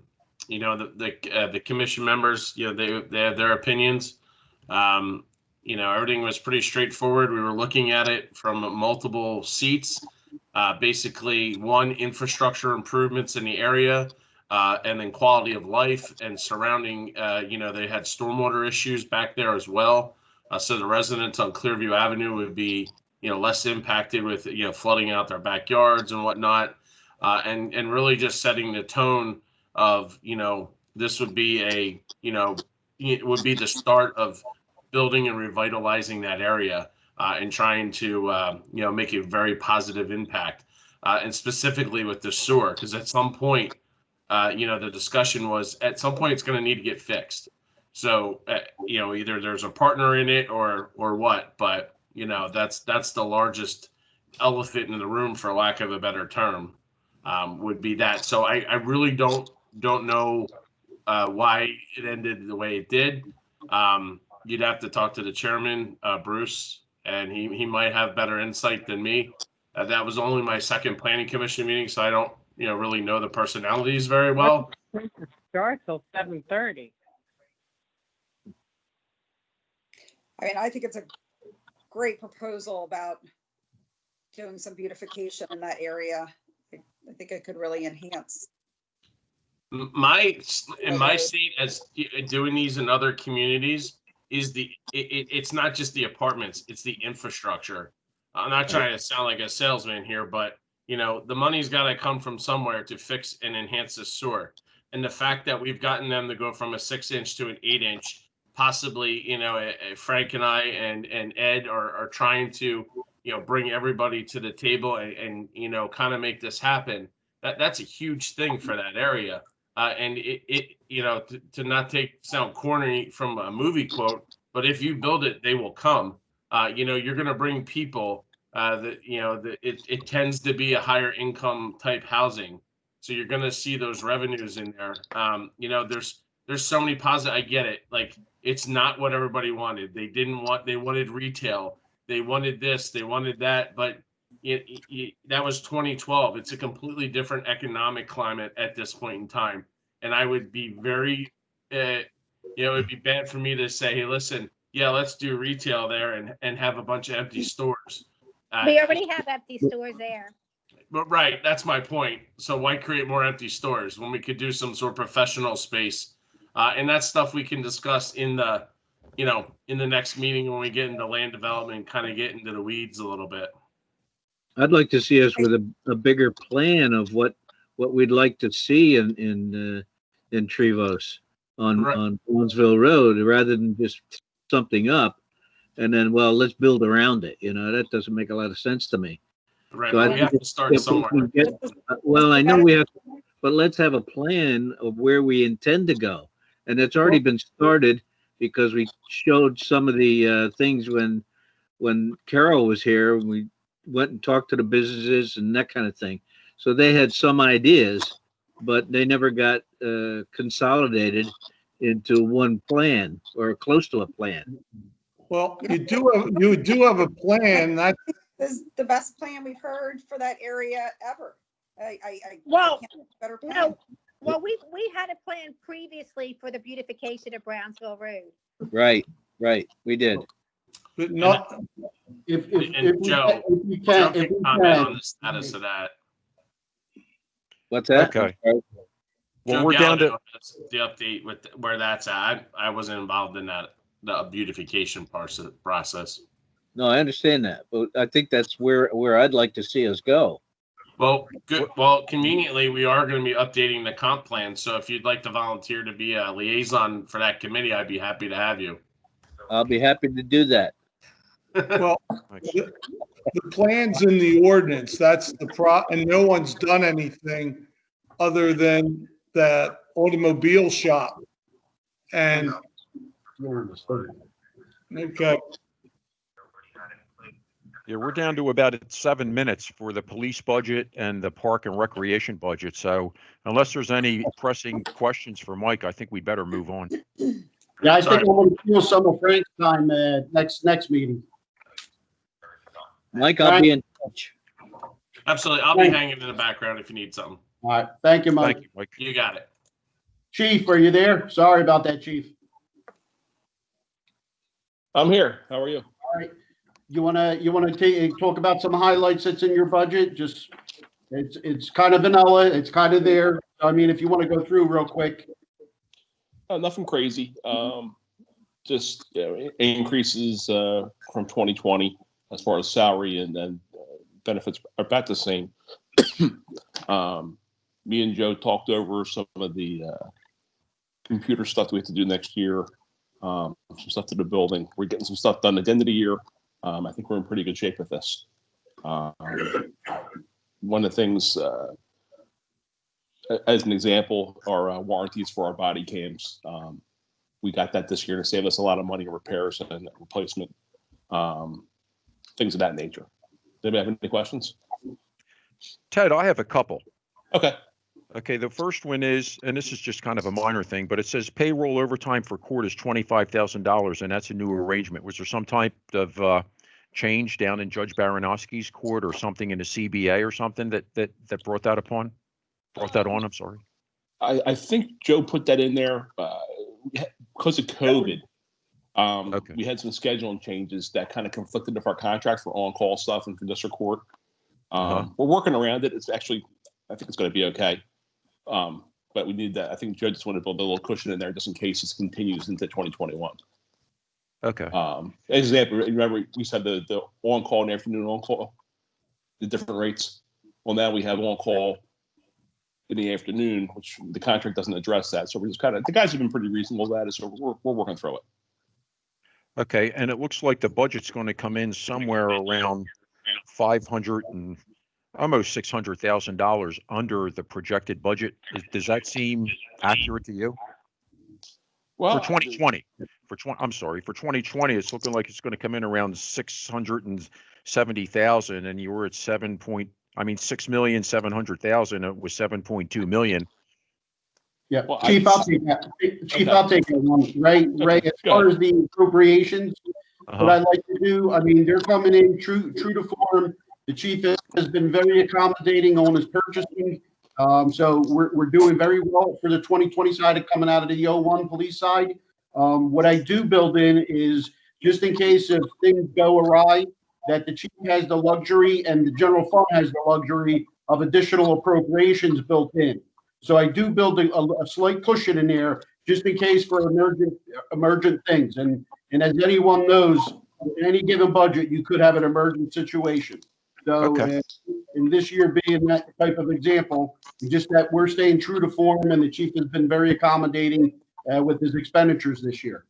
commission members, they have their opinions. Everything was pretty straightforward. We were looking at it from multiple seats. Basically, one, infrastructure improvements in the area, and then quality of life and surrounding, they had stormwater issues back there as well. So the residents on Clearview Avenue would be, less impacted with, flooding out their backyards and whatnot. And really just setting the tone of, this would be it would be the start of building and revitalizing that area, and trying to, make a very positive impact, and specifically with the sewer, because at some point, the discussion was at some point it's going to need to get fixed. So, either there's a partner in it or what, but that's the largest elephant in the room, for lack of a better term, would be that. So I really don't know why it ended the way it did. You'd have to talk to the chairman, Bruce, and he might have better insight than me. That was only my second planning commission meeting, so I don't really know the personalities very well. Start till 7:30. I mean, I think it's a great proposal about doing some beautification in that area. I think it could really enhance. In my seat, as doing these in other communities, is it's not just the apartments, it's the infrastructure. I'm not trying to sound like a salesman here, but the money's got to come from somewhere to fix and enhance the sewer. And the fact that we've gotten them to go from a 6-inch to an 8-inch, possibly, Frank and I and Ed are trying to, bring everybody to the table and kind of make this happen. That's a huge thing for that area. And to not sound corny from a movie quote, but if you build it, they will come. You're going to bring people. It tends to be a higher income type housing, so you're going to see those revenues in there. There's so many positive. I get it. Like, it's not what everybody wanted. They wanted retail. They wanted this. They wanted that. But that was 2012. It's a completely different economic climate at this point in time. And I would be very, it'd be bad for me to say, hey, listen, yeah, let's do retail there and have a bunch of empty stores. We already have empty stores there. But right, that's my point. So why create more empty stores when we could do some sort of professional space? And that's stuff we can discuss in the in the next meeting when we get into land development, kind of get into the weeds a little bit. I'd like to see us with a bigger plan of what we'd like to see in Trevos on Bonesville Road, rather than just something up and then, well, let's build around it. That doesn't make a lot of sense to me. Right. So We have to start somewhere. Well, I know we have, but let's have a plan of where we intend to go. And it's already been started because we showed some of the things when Carol was here. We went and talked to the businesses and that kind of thing. So they had some ideas, but they never got consolidated into one plan or close to a plan. Well, you do have a plan. That is the best plan we've heard for that area ever. I Well, can't think of a better plan. No, well, we had a plan previously for the beautification of Brownsville Road. Right, we did. But not if Joe you can can, comment on the status of that. What's that? Okay. Well, Joe we're down to the update with where that's at. I wasn't involved in that, the beautification process. No, I understand that, but I think that's where I'd like to see us go. Well, good. Well, conveniently, we are going to be updating the comp plan. So if you'd like to volunteer to be a liaison for that committee, I'd be happy to have you. I'll be happy to do that. well. The plan's in the ordinance. That's the and no one's done anything other than that automobile shop. And okay. Yeah, we're down to about 7 minutes for the police budget and the park and recreation budget. So unless there's any pressing questions for Mike, I think we better move on. Yeah, I think I'm going to steal some of Frank's time next meeting. Mike, I'll be in touch. Absolutely. I'll be hanging in the background if you need something. All right. Thank you, Mike. Thank you, Mike. You got it. Chief, are you there? Sorry about that, Chief. I'm here. How are you? All right. You wanna talk about some highlights that's in your budget? Just it's kind of vanilla. It's kind of there. I mean, if you want to go through real quick. Nothing crazy. Just increases from 2020 as far as salary and then benefits are about the same. Me and Joe talked over some of the computer stuff that we have to do next year. Some stuff to the building. We're getting some stuff done at the end of the year. I think we're in pretty good shape with this. One of the things, as an example, are warranties for our body cams. We got that this year to save us a lot of money in repairs and replacement, things of that nature. Does anybody have any questions? Ted, I have a couple. Okay, the first one is, and this is just kind of a minor thing, but it says payroll overtime for court is $25,000, and that's a new arrangement. Was there some type of change down in Judge Baranowski's court or something in the CBA or something that brought that on? I'm sorry. I think Joe put that in there because of COVID. We had some scheduling changes that kind of conflicted with our contract for on-call stuff and for district court. We're working around it. It's actually, I think it's going to be okay. But we need that. I think Joe just wanted to build a little cushion in there just in case this continues into 2021. Okay. Example, remember we said the on-call and afternoon on-call, the different rates. Well, now we have on-call in the afternoon, which the contract doesn't address that. So we're just the guys have been pretty reasonable at it. So we're working through it. Okay. And it looks like the budget's going to come in somewhere around $500 and almost $600,000 under the projected budget. Does that seem accurate to you? Well, for 2020, for 2020, it's looking like it's going to come in around 670,000, and you were at 6,700,000. It was 7.2 million. Yeah, well, Chief, I'll take that. Chief, I'll take that one. Ray, as far as the appropriations, what I like to do, I mean, they're coming in true to form. The chief has been very accommodating on his purchasing. So we're doing very well for the 2020 side of coming out of the 01 police side. What I do build in is just in case if things go awry, that the chief has the luxury and the general fund has the luxury of additional appropriations built in. So I do build a slight cushion in there just in case for emergent things. And And as anyone knows, in any given budget, you could have an emergent situation. So in this year being that type of example, just that we're staying true to form, and the chief has been very accommodating with his expenditures this year.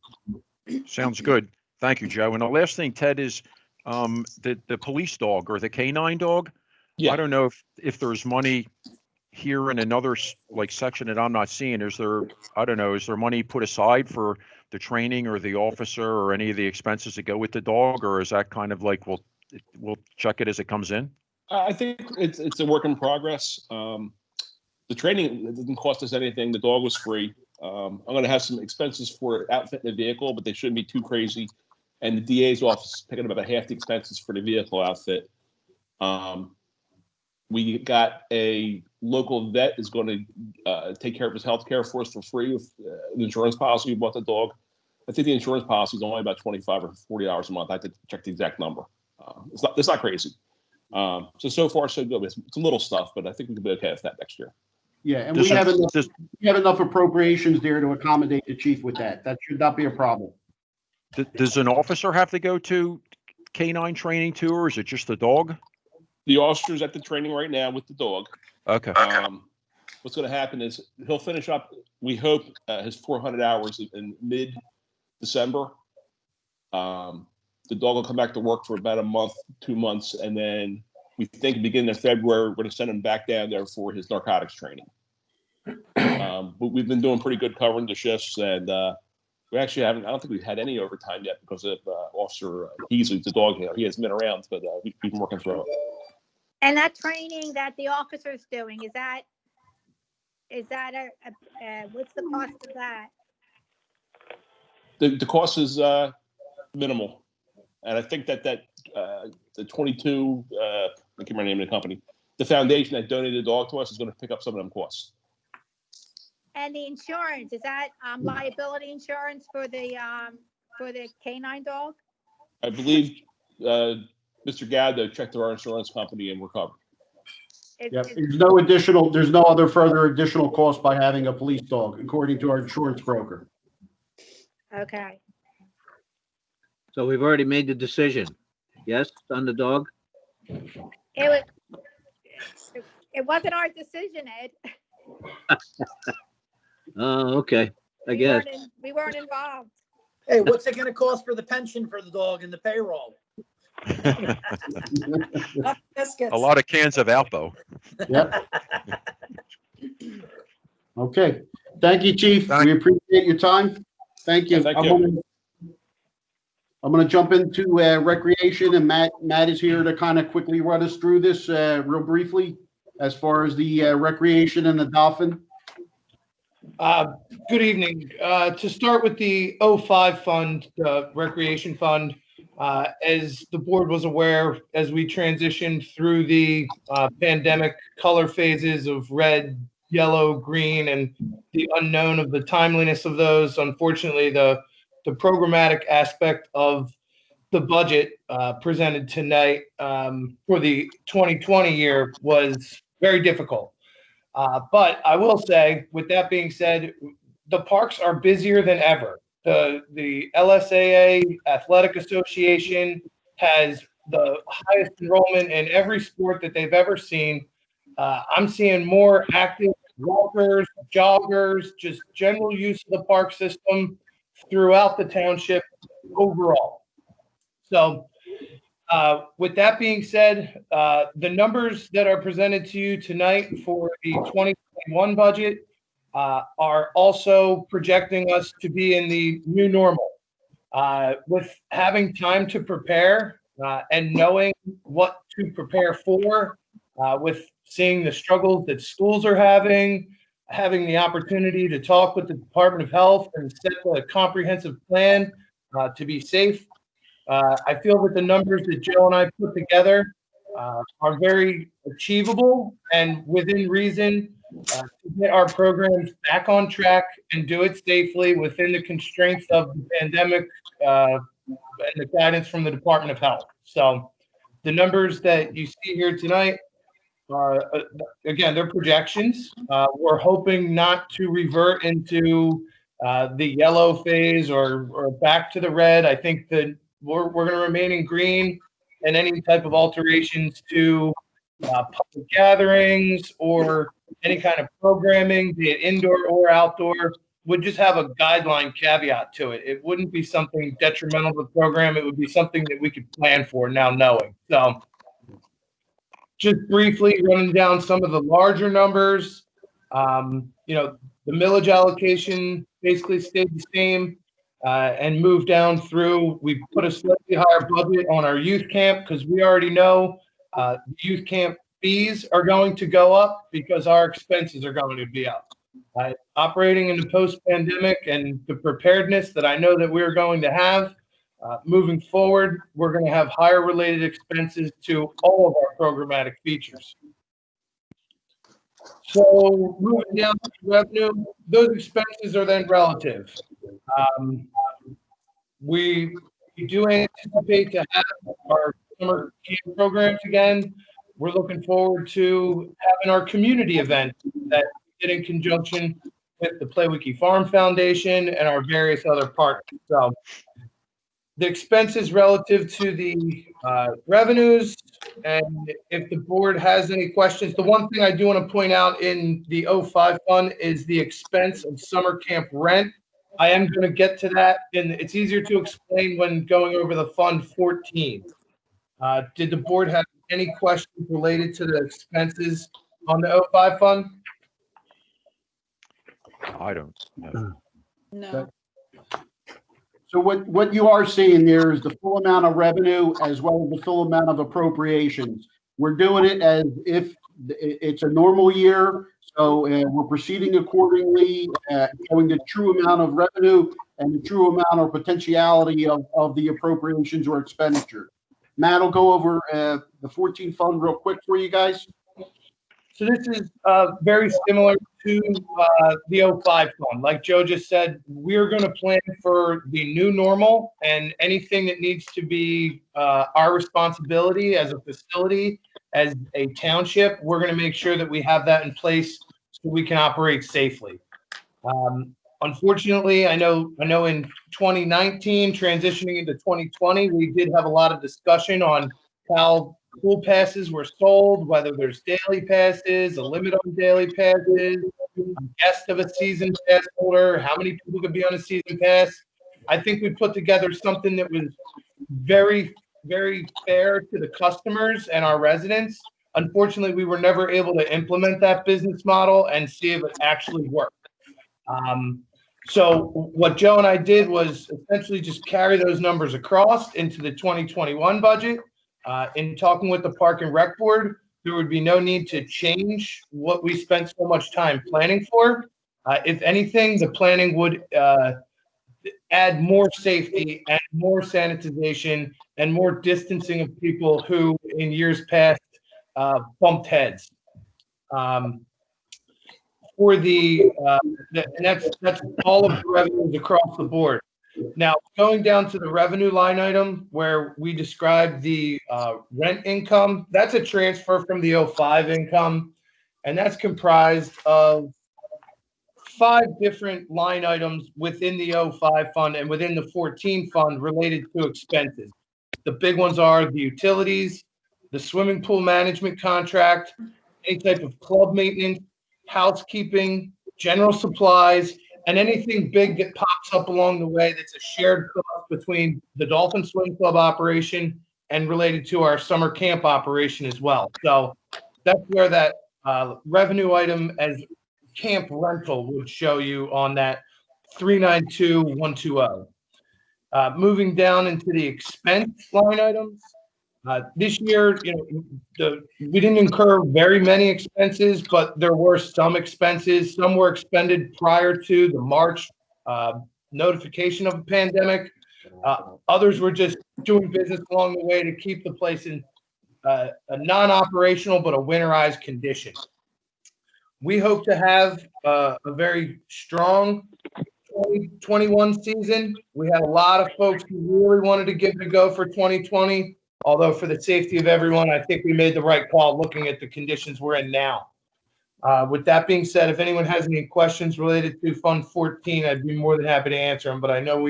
Sounds good. Thank you, Joe. And the last thing, Ted, is the police dog or the canine dog. Yeah. I don't know if there's money here in another section that I'm not seeing. Is there money put aside for the training or the officer or any of the expenses that go with the dog, or is that kind of like we'll check it as it comes in? I think it's a work in progress. The training didn't cost us anything. The dog was free. I'm going to have some expenses for outfit in the vehicle, but they shouldn't be too crazy. And the DA's office is picking up about half the expenses for the vehicle outfit. We got a local vet is going to take care of his health care for us for free with the insurance policy. We bought the dog. I think the insurance policy is only about $25 or $40 a month. I have to check the exact number. It's not crazy. So far so good. It's a little stuff, but I think we can be okay with that next year. Yeah, and we have enough appropriations there to accommodate the chief with that. That should not be a problem. Does an officer have to go to canine training too, or is it just the dog? The officer's at the training right now with the dog. Okay. What's going to happen is he'll finish up, we hope, his 400 hours in mid-December. The dog will come back to work for about a month, 2 months, and then we think beginning of February, we're going to send him back down there for his narcotics training. But we've been doing pretty good covering the shifts, and we actually haven't, I don't think we've had any overtime yet because of Officer Heasley, the dog handler. He hasn't been around, but we've been working through it. And that training that the officer's doing, is that what's the cost of that? The cost is minimal. And I think that the 22, I can't remember the name of the company, the foundation that donated the dog to us is going to pick up some of them costs. And the insurance, is that liability insurance for the canine dog? I believe Mr. Gaddo checked our insurance company and we're covered. Yep. There's no other further additional cost by having a police dog, according to our insurance broker. Okay. So we've already made the decision. Yes, on the dog? It wasn't our decision, Ed. Oh, okay. I guess. We weren't involved. Hey, what's it gonna cost for the pension for the dog and the payroll? A lot of cans of Alpo. Yep. Okay. Thank you, Chief. We appreciate your time. Thank you. Thank you. I'm going to jump into recreation, and Matt is here to kind of quickly run us through this real briefly as far as the recreation and the Dolphin. Good evening. To start with the 05 fund, the recreation fund, as the board was aware, as we transitioned through the pandemic color phases of red, yellow, green, and the unknown of the timeliness of those, unfortunately, the programmatic aspect of the budget presented tonight for the 2020 year was very difficult. But I will say, with that being said, the parks are busier than ever. The LSAA Athletic Association has the highest enrollment in every sport that they've ever seen. I'm seeing more active walkers, joggers, just general use of the park system throughout the township overall. So with that being said, the numbers that are presented to you tonight for the 2021 budget are also projecting us to be in the new normal. With having time to prepare and knowing what to prepare for, with seeing the struggles that schools are having the opportunity to talk with the Department of Health and set a comprehensive plan to be safe. I feel that the numbers that Joe and I put together are very achievable and within reason to get our programs back on track and do it safely within the constraints of the pandemic and the guidance from the Department of Health. So the numbers that you see here tonight are, again, they're projections. We're hoping not to revert into the yellow phase or back to the red. I think that we're going to remain in green, and any type of alterations to public gatherings or any kind of programming, be it indoor or outdoor, would just have a guideline caveat to it. It wouldn't be something detrimental to the program. It would be something that we could plan for now knowing. So just briefly running down some of the larger numbers, the millage allocation basically stayed the same and moved down through. We put a slightly higher budget on our youth camp because we already know youth camp fees are going to go up because our expenses are going to be up. Operating in the post-pandemic and the preparedness that I know that we're going to have moving forward, we're going to have higher related expenses to all of our programmatic features. So moving down to revenue, those expenses are then relative. We do anticipate to have our summer camp programs again. We're looking forward to having our community event that we did in conjunction with the Playwiki Farm Foundation and our various other partners. So the expenses relative to the revenues, and if the board has any questions, the one thing I do want to point out in the 05 fund is the expense of summer camp rent. I am going to get to that, and it's easier to explain when going over the Fund 14. Did the board have any questions related to the expenses on the 05 fund? I don't know. No. So what you are seeing there is the full amount of revenue as well as the full amount of appropriations. We're doing it as if it's a normal year. So we're proceeding accordingly, showing the true amount of revenue and the true amount or potentiality of the appropriations or expenditure. Matt will go over the 14 fund real quick for you guys. So this is very similar to the 05 fund. Like Joe just said, we're going to plan for the new normal, and anything that needs to be our responsibility as a facility, as a township, we're going to make sure that we have that in place so we can operate safely. Unfortunately, I know in 2019, transitioning into 2020, we did have a lot of discussion on how pool passes were sold, whether there's daily passes, a limit on daily passes, a guest of a season pass holder, how many people could be on a season pass. I think we put together something that was very, very fair to the customers and our residents. Unfortunately, we were never able to implement that business model and see if it actually worked. So what Joe and I did was essentially just carry those numbers across into the 2021 budget. In talking with the Park and Rec Board, there would be no need to change what we spent so much time planning for. If anything, the planning would add more safety and more sanitization and more distancing of people who in years past bumped heads. For that's all of the revenues across the board. Now, going down to the revenue line item where we describe the rent income, that's a transfer from the 05 income, and that's comprised of 5 different line items within the 05 fund and within the 14 fund related to expenses. The big ones are the utilities, the swimming pool management contract, any type of club maintenance, housekeeping, general supplies, and anything big that pops up along the way that's a shared cost between the Dolphin Swim Club operation and related to our summer camp operation as well. So that's where that revenue item as camp rental would show you on that 392,120. Moving down into the expense line items. This year, we didn't incur very many expenses, but there were some expenses. Some were expended prior to the March notification of the pandemic. Others were just doing business along the way to keep the place in a non-operational but a winterized condition. We hope to have a very strong 2021 season. We had a lot of folks who really wanted to give it a go for 2020. Although for the safety of everyone, I think we made the right call looking at the conditions we're in now. With that being said, if anyone has any questions related to Fund 14, I'd be more than happy to answer them, but I know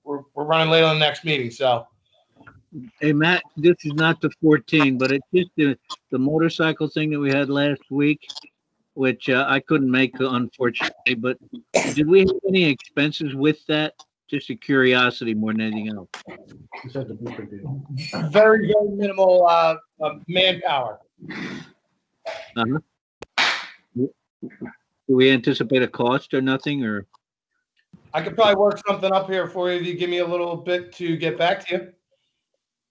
we're running late on the next meeting, so. Hey, Matt, this is not the 14, but it's just the motorcycle thing that we had last week, which I couldn't make, unfortunately, but did we have any expenses with that? Just a curiosity more than anything else. Very, very minimal manpower. Uh-huh. Do we anticipate a cost or nothing, or? I could probably work something up here for you if you give me a little bit to get back to you.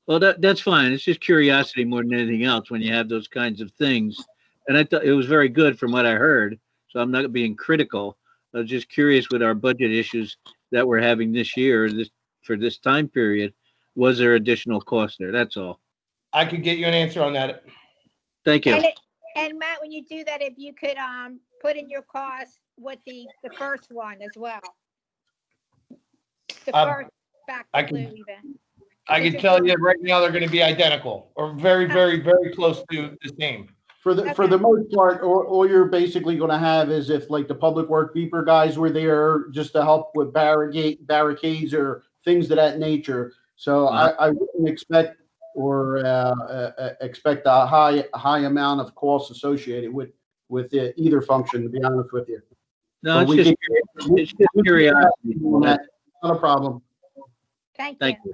Well, that's fine. It's just curiosity more than anything else when you have those kinds of things. And I thought it was very good from what I heard. So I'm not being critical. I was just curious with our budget issues that we're having this year, for this time period, was there additional cost there? That's all. I could get you an answer on that. Thank you. And Matt, when you do that, if you could put in your cost with the first one as well. The first back to blue even. I can tell you right now they're going to be identical or very, very, very close to the same. For the most part, all you're basically going to have is if like the public work beeper guys were there just to help with barricades or things of that nature. So I wouldn't expect expect a high amount of costs associated with either function, to be honest with you. No, it's just curiosity. Not a problem. Thank you.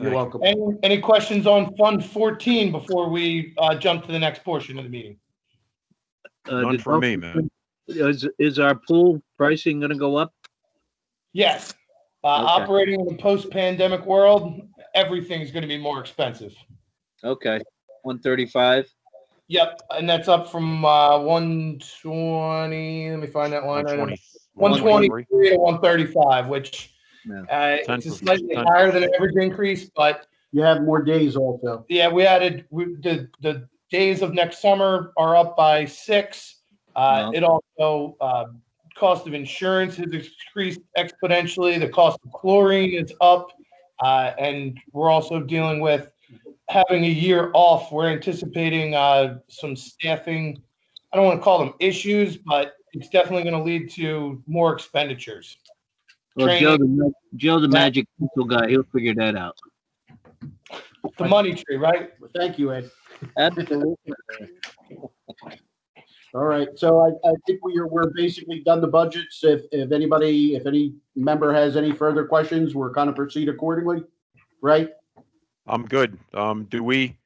You're welcome. Any questions on Fund 14 before we jump to the next portion of the meeting? None for me, man. Is our pool pricing going to go up? Yes. Okay. Operating in a post-pandemic world, everything's going to be more expensive. Okay. 135. Yep, and that's up from 120. Let me find that line item. 123 to 135, which it's a slightly higher than average increase, but you have more days also. Yeah, we added the days of next summer are up by 6. It also cost of insurance has increased exponentially. The cost of chlorine is up, and we're also dealing with having a year off. We're anticipating some staffing. I don't want to call them issues, but it's definitely going to lead to more expenditures. Well, Joe, the magic pencil guy, he'll figure that out. The money tree, right? Well, thank you, Ed. Absolutely. All right, so I think we're basically done the budgets. If any member has any further questions, we're kind of proceed accordingly, right? I'm good. Do we,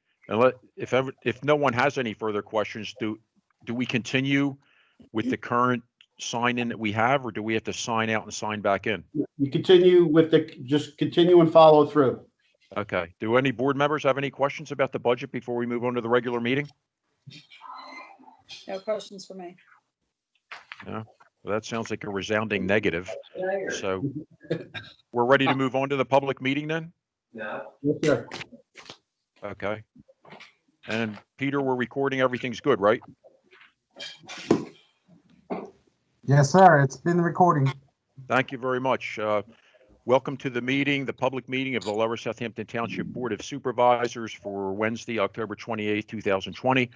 if no one has any further questions, do we continue with the current sign in that we have, or do we have to sign out and sign back in? You continue with just continue and follow through. Okay. Do any board members have any questions about the budget before we move on to the regular meeting? No questions for me. No. Well, that sounds like a resounding negative. So we're ready to move on to the public meeting then? Yes, sir. Okay. And Peter, we're recording. Everything's good, right? Yes, sir. It's been recording. Thank you very much. Welcome to the meeting, the public meeting of the Lower Southampton Township Board of Supervisors for Wednesday, October 28th, 2020.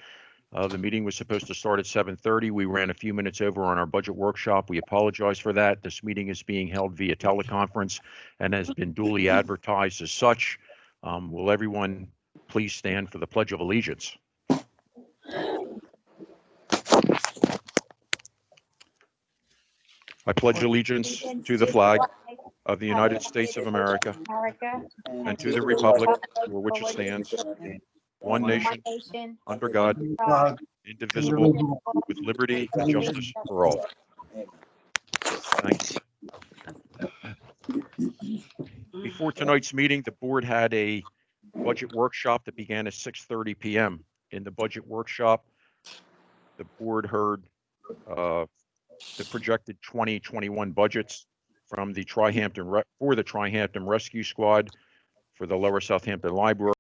The meeting was supposed to start at 7:30. We ran a few minutes over on our budget workshop. We apologize for that. This meeting is being held via teleconference and has been duly advertised as such. Will everyone please stand for the Pledge of Allegiance? I pledge allegiance to the flag of the United States of America and to the republic for which it stands, one nation, under God, indivisible, with liberty and justice for all. Thank you. Before tonight's meeting, the board had a budget workshop that began at 6:30 p.m. In the budget workshop, the board heard the projected 2021 budgets from the Trihampton Rescue Squad, for the Lower Southampton Library,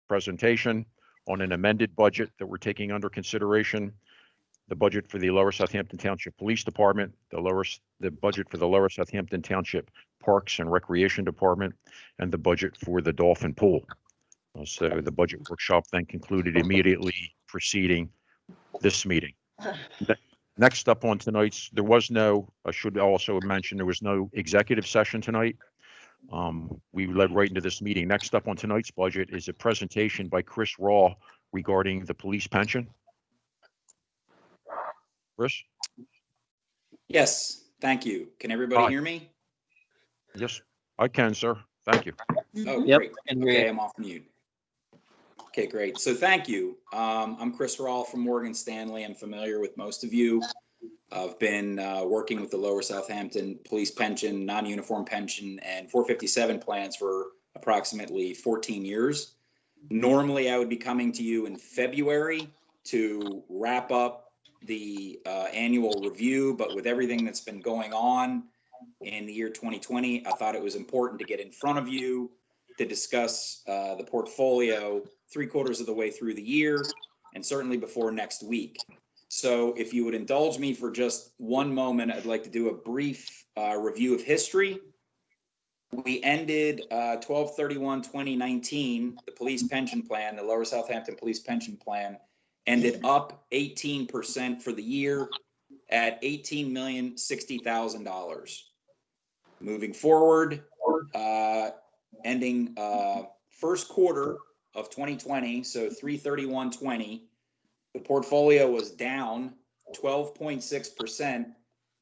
presentation on an amended budget that we're taking under consideration, the budget for the Lower Southampton Township Police Department, the budget for the Lower Southampton Township Parks and Recreation Department, and the budget for the Dolphin Pool. So the budget workshop then concluded immediately preceding this meeting. Next up on tonight's, there was no, I should also mention, there was no executive session tonight. We led right into this meeting. Next up on tonight's budget is a presentation by Chris Raw regarding the police pension. Chris? Yes, thank you. Can everybody Hi. hear me? Yes, I can, sir. Thank you. Oh, Yep, great. can hear Okay, you. I'm off mute. Okay, great. So thank you. I'm Chris Rawl from Morgan Stanley. I'm familiar with most of you. I've been working with the Lower Southampton Police Pension, non-uniform pension, and 457 plans for approximately 14 years. Normally, I would be coming to you in February to wrap up the annual review, but with everything that's been going on in the year 2020, I thought it was important to get in front of you to discuss the portfolio 3/4 of the way through the year, and certainly before next week. So if you would indulge me for just one moment, I'd like to do a brief review of history. We ended 12/31/2019, the police pension plan, the Lower Southampton Police Pension Plan, ended up 18% for the year at $18,060,000. Moving forward, ending first quarter of 2020, so 3/31/20, the portfolio was down 12.6%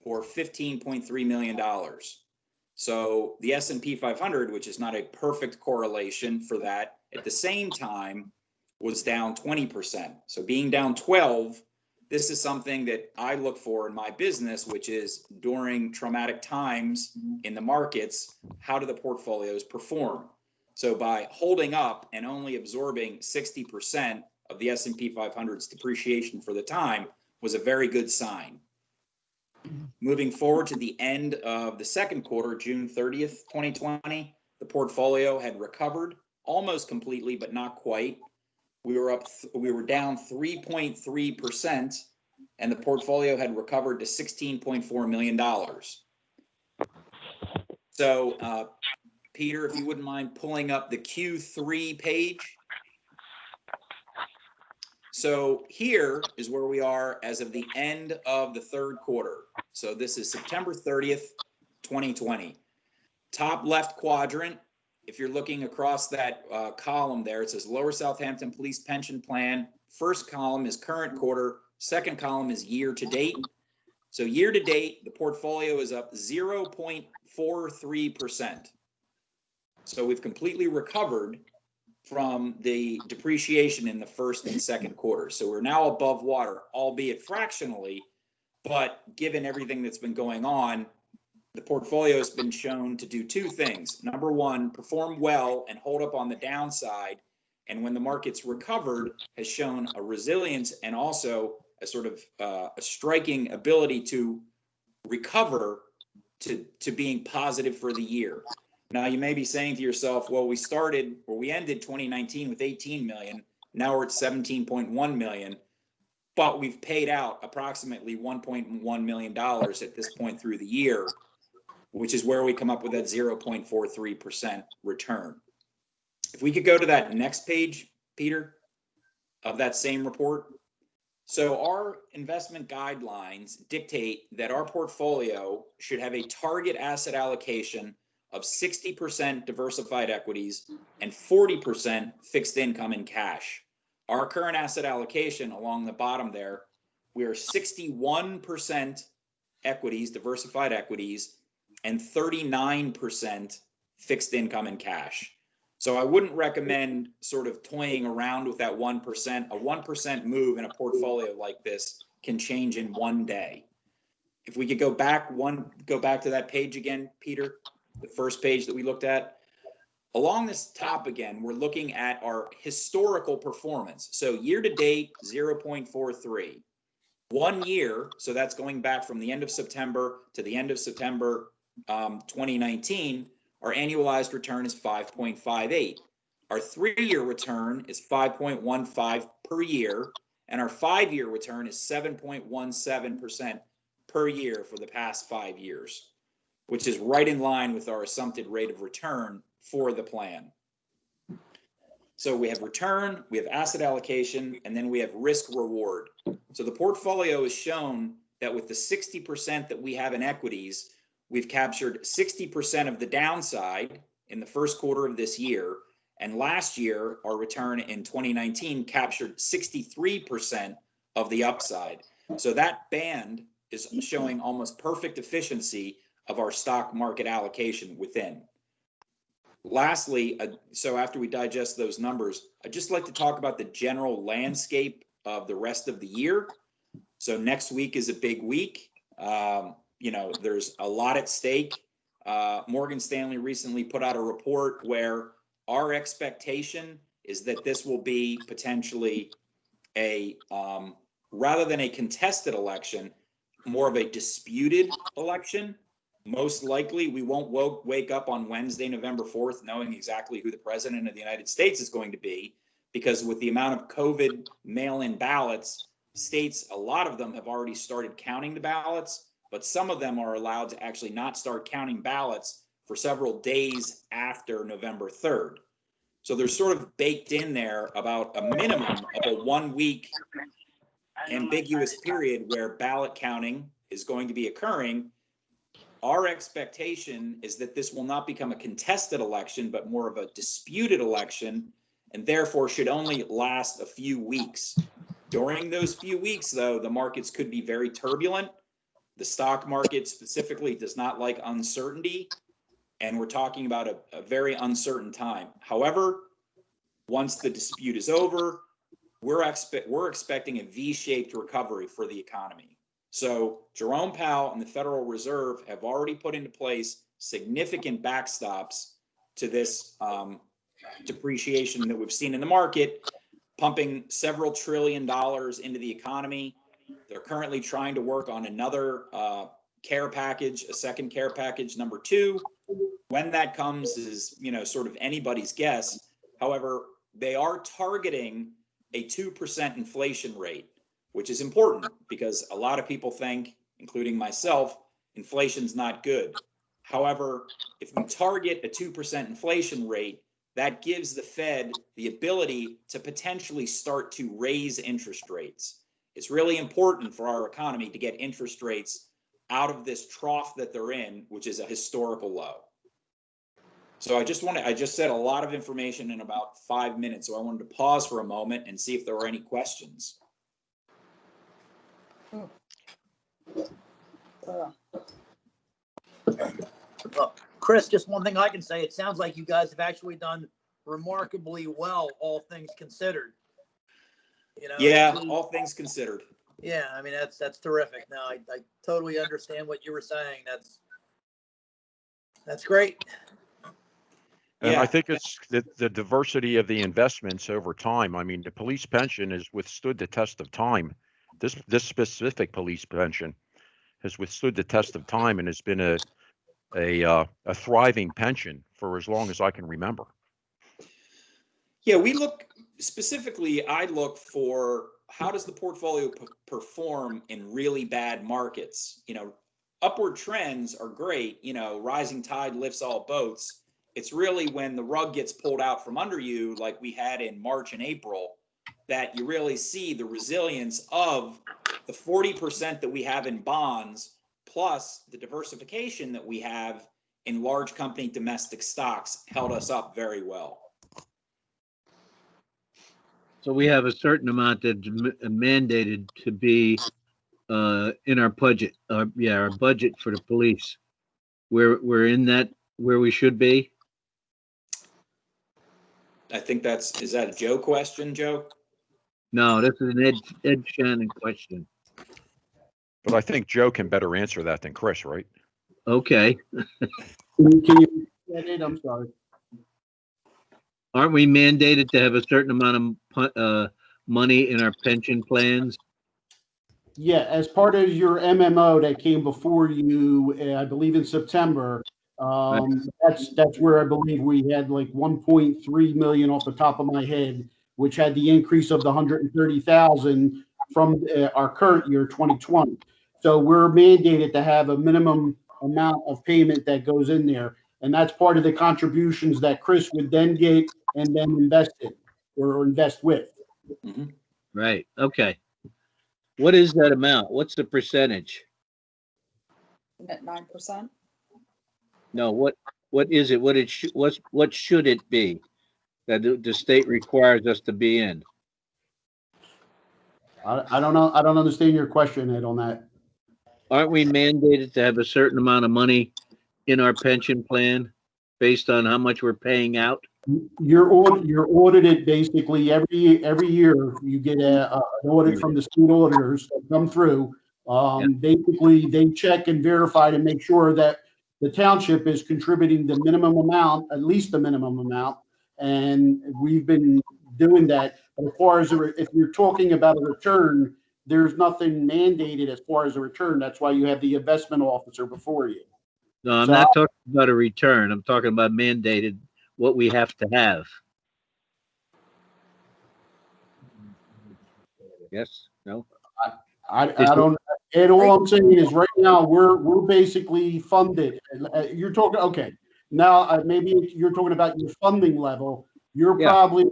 or $15.3 million. So the S&P 500, which is not a perfect correlation for that, at the same time was down 20%. So being down 12, this is something that I look for in my business, which is during traumatic times in the markets, how do the portfolios perform? So by holding up and only absorbing 60% of the S&P 500's depreciation for the time was a very good sign. Moving forward to the end of the second quarter, June 30th, 2020, the portfolio had recovered almost completely, but not quite. We were down 3.3%, and the portfolio had recovered to $16.4 million. So, Peter, if you wouldn't mind pulling up the Q3 page. So here is where we are as of the end of the third quarter. So this is September 30th, 2020. Top left quadrant, if you're looking across that column there, it says Lower Southampton Police Pension Plan. First column is current quarter. Second column is year to date. So year to date, the portfolio is up 0.43%. So we've completely recovered from the depreciation in the first and second quarter. So we're now above water, albeit fractionally, but given everything that's been going on, the portfolio has been shown to do two things. Number one, perform well and hold up on the downside. And when the market's recovered, has shown a resilience and also a sort of a striking ability to recover to being positive for the year. Now, you may be saying to yourself, well, we ended 2019 with 18 million. Now we're at 17.1 million, but we've paid out approximately $1.1 million at this point through the year, which is where we come up with that 0.43% return. If we could go to that next page, Peter, of that same report. So our investment guidelines dictate that our portfolio should have a target asset allocation of 60% diversified equities and 40% fixed income and cash. Our current asset allocation along the bottom there, we are 61% equities, diversified equities, and 39% fixed income and cash. So I wouldn't recommend sort of toying around with that 1%. A 1% move in a portfolio like this can change in one day. If we could go back to that page again, Peter, the first page that we looked at. Along this top again, we're looking at our historical performance. So year to date, 0.43. 1 year, so that's going back from the end of September to the end of September 2019, our annualized return is 5.58. Our 3-year return is 5.15 per year, and our 5-year return is 7.17% per year for the past 5 years, which is right in line with our assumpted rate of return for the plan. So we have return, we have asset allocation, and then we have risk reward. So the portfolio has shown that with the 60% that we have in equities, we've captured 60% of the downside in the first quarter of this year. And last year, our return in 2019 captured 63% of the upside. So that band is showing almost perfect efficiency of our stock market allocation within. Lastly, so after we digest those numbers, I'd just like to talk about the general landscape of the rest of the year. So next week is a big week. There's a lot at stake. Morgan Stanley recently put out a report where our expectation is that this will be potentially a, rather than a contested election, more of a disputed election. Most likely, we won't wake up on Wednesday, November 4th, knowing exactly who the president of the United States is going to be, because with the amount of COVID mail-in ballots, states, a lot of them have already started counting the ballots, but some of them are allowed to actually not start counting ballots for several days after November 3rd. So there's sort of baked in there about a minimum of a 1 week ambiguous period where ballot counting is going to be occurring. Our expectation is that this will not become a contested election, but more of a disputed election, and therefore should only last a few weeks. During those few weeks, though, the markets could be very turbulent. The stock market specifically does not like uncertainty, and we're talking about a very uncertain time. However, once the dispute is over, we're expecting a V-shaped recovery for the economy. So Jerome Powell and the Federal Reserve have already put into place significant backstops to this depreciation that we've seen in the market, pumping several $1 trillion into the economy. They're currently trying to work on another care package, a second care package, number 2. When that comes is, sort of anybody's guess. However, they are targeting a 2% inflation rate, which is important because a lot of people think, including myself, inflation's not good. However, if we target a 2% inflation rate, that gives the Fed the ability to potentially start to raise interest rates. It's really important for our economy to get interest rates out of this trough that they're in, which is a historical low. So I just said a lot of information in about 5 minutes. So I wanted to pause for a moment and see if there were any questions. Look, Chris, just one thing I can say, it sounds like you guys have actually done remarkably well, all things considered. Yeah, all things considered. Yeah, I mean, that's terrific. No, I totally understand what you were saying. That's great. And I think it's the diversity of the investments over time. I mean, the police pension has withstood the test of time. This specific police pension has withstood the test of time and has been a thriving pension for as long as I can remember. Yeah, we look specifically, I look for how does the portfolio perform in really bad markets? Upward trends are great, rising tide lifts all boats. It's really when the rug gets pulled out from under you, like we had in March and April, that you really see the resilience of the 40% that we have in bonds, plus the diversification that we have in large company domestic stocks held us up very well. So we have a certain amount that's mandated to be in our budget. Our budget for the police. We're in that where we should be. I think is that a Joe question, Joe? No, this is an Ed Shannon question. But I think Joe can better answer that than Chris, right? Okay. Can you get it? I'm sorry. Aren't we mandated to have a certain amount of money in our pension plans? Yeah, as part of your MMO that came before you, I believe in September, that's where I believe we had like 1.3 million off the top of my head, which had the increase of the 130,000 from our current year, 2020. So we're mandated to have a minimum amount of payment that goes in there. And that's part of the contributions that Chris would then get and then invest in or invest with. Mm-hmm. Right. Okay. What is that amount? What's the percentage? At 9%. No, what is it? What should it be that the state requires us to be in? I don't know. I don't understand your question, Ed, on that. Aren't we mandated to have a certain amount of money in our pension plan based on how much we're paying out? You're audited basically every year. You get an audit from the state auditors that come through. Basically, they check and verify to make sure that the township is contributing the minimum amount, at least the minimum amount, and we've been doing that. But as far as if you're talking about a return, there's nothing mandated as far as a return. That's why you have the investment officer before you. No, I'm not talking about a return. I'm talking about mandated, what we have to have. Yes? No? I don't, and all I'm saying is right now, we're basically funded. You're talking, okay. Now, maybe you're talking about your funding level. You're probably,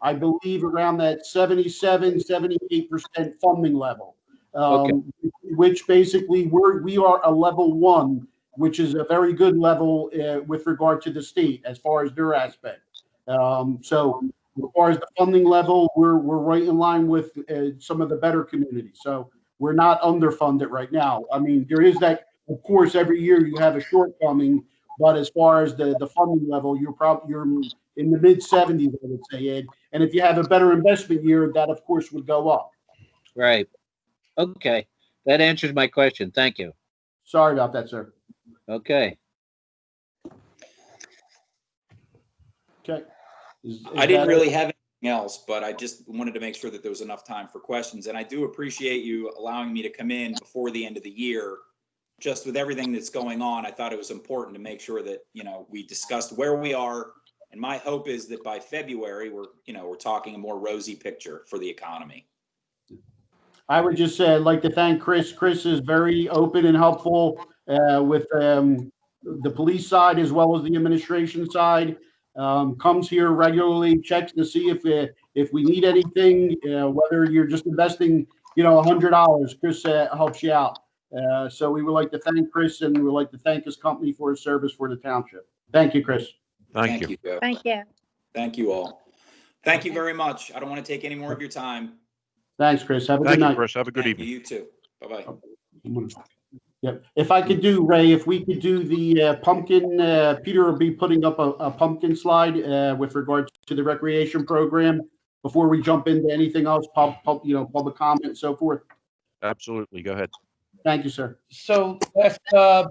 I believe, around that 77, 78% funding level. Which basically we are a level 1, which is a very good level with regard to the state as far as their aspect. So as far as the funding level, we're right in line with some of the better communities. So we're not underfunded right now. I mean, there is that, of course, every year you have a shortcoming, but as far as the funding level, you're in the mid 70s, I would say, Ed. And if you have a better investment year, that of course would go up. Right. Okay. That answers my question. Thank you. Sorry about that, sir. Okay. Okay. I didn't really have anything else, but I just wanted to make sure that there was enough time for questions. And I do appreciate you allowing me to come in before the end of the year. Just with everything that's going on, I thought it was important to make sure that, we discussed where we are. And my hope is that by February, we're talking a more rosy picture for the economy. I would just say I'd like to thank Chris. Chris is very open and helpful with the police side as well as the administration side. Comes here regularly, checks to see if we need anything, whether you're just investing, $100. Chris helps you out. So we would like to thank Chris, and we would like to thank his company for his service for the township. Thank you, Chris. Thank you. Joe. Thank you. Thank you all. Thank you very much. I don't want to take any more of your time. Thanks, Chris. Have a good night. Chris. Have a good evening. You too. Bye-bye. Yep. If I could do, Ray, if we could do the pumpkin, Peter will be putting up a pumpkin slide with regard to the recreation program before we jump into anything else, public comment and so forth. Absolutely. Go ahead. Thank you, sir. So last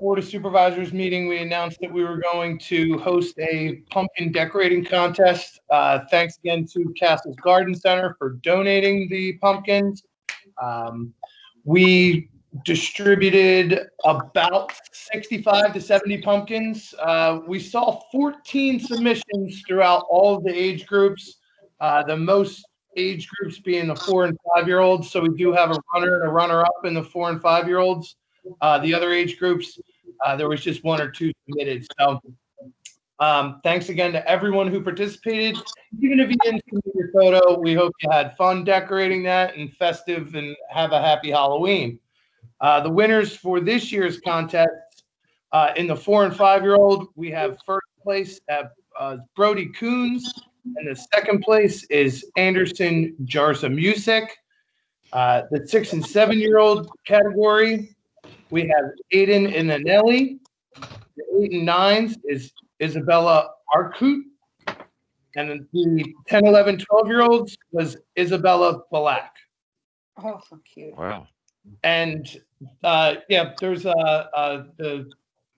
Board of Supervisors meeting, we announced that we were going to host a pumpkin decorating contest. Thanks again to Castle's Garden Center for donating the pumpkins. We distributed about 65 to 70 pumpkins. We saw 14 submissions throughout all of the age groups, the most age groups being the 4 and 5 year olds. So we do have a runner and a runner up in the 4 and 5 year olds. The other age groups, there was just 1 or 2 submitted. So thanks again to everyone who participated. Even if you didn't submit your photo, we hope you had fun decorating that and festive and have a happy Halloween. The winners for this year's contest in the 4 and 5 year old, we have first place at Brody Coons. And the second place is Anderson Jarza Music. The 6 and 7 year old category, we have Aiden Inanelli. The 8 and 9s is Isabella Arcute. And the 10, 11, 12 year olds was Isabella Black. Oh, so cute. Wow. And there's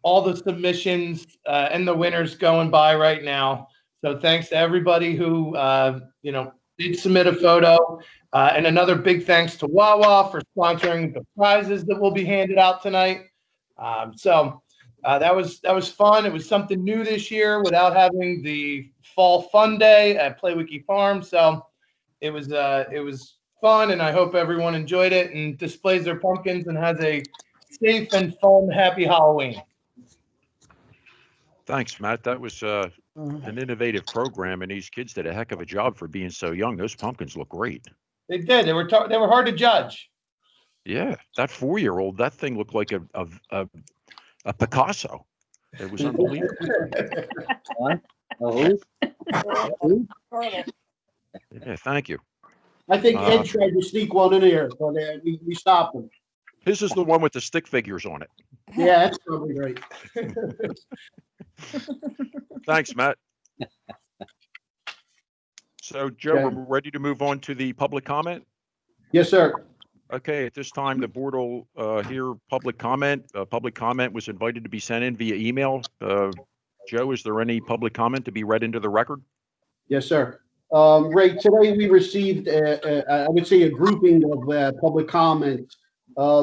all the submissions and the winners going by right now. So thanks to everybody who, did submit a photo. And another big thanks to Wawa for sponsoring the prizes that will be handed out tonight. That was fun. It was something new this year without having the fall fun day at Playwiki Farm. So it was fun, and I hope everyone enjoyed it and displays their pumpkins and has a safe and fun, happy Halloween. Thanks, Matt. That was an innovative program, and these kids did a heck of a job for being so young. Those pumpkins look great. They did. They were hard to judge. Yeah, that 4-year-old, that thing looked like a Picasso. It was unbelievable. What? Oh, Horrible. Yeah, thank you. I think Ed tried to sneak one in here, but we stopped him. His is the one with the stick figures on it. Yeah, that's probably right. Thanks, Matt. So, Joe, Okay. we're ready to move on to the public comment? Yes, sir. Okay, at this time, the board will hear public comment. Public comment was invited to be sent in via email. Joe, is there any public comment to be read into the record? Yes, sir. Ray, today we received, I would say, a grouping of public comments. A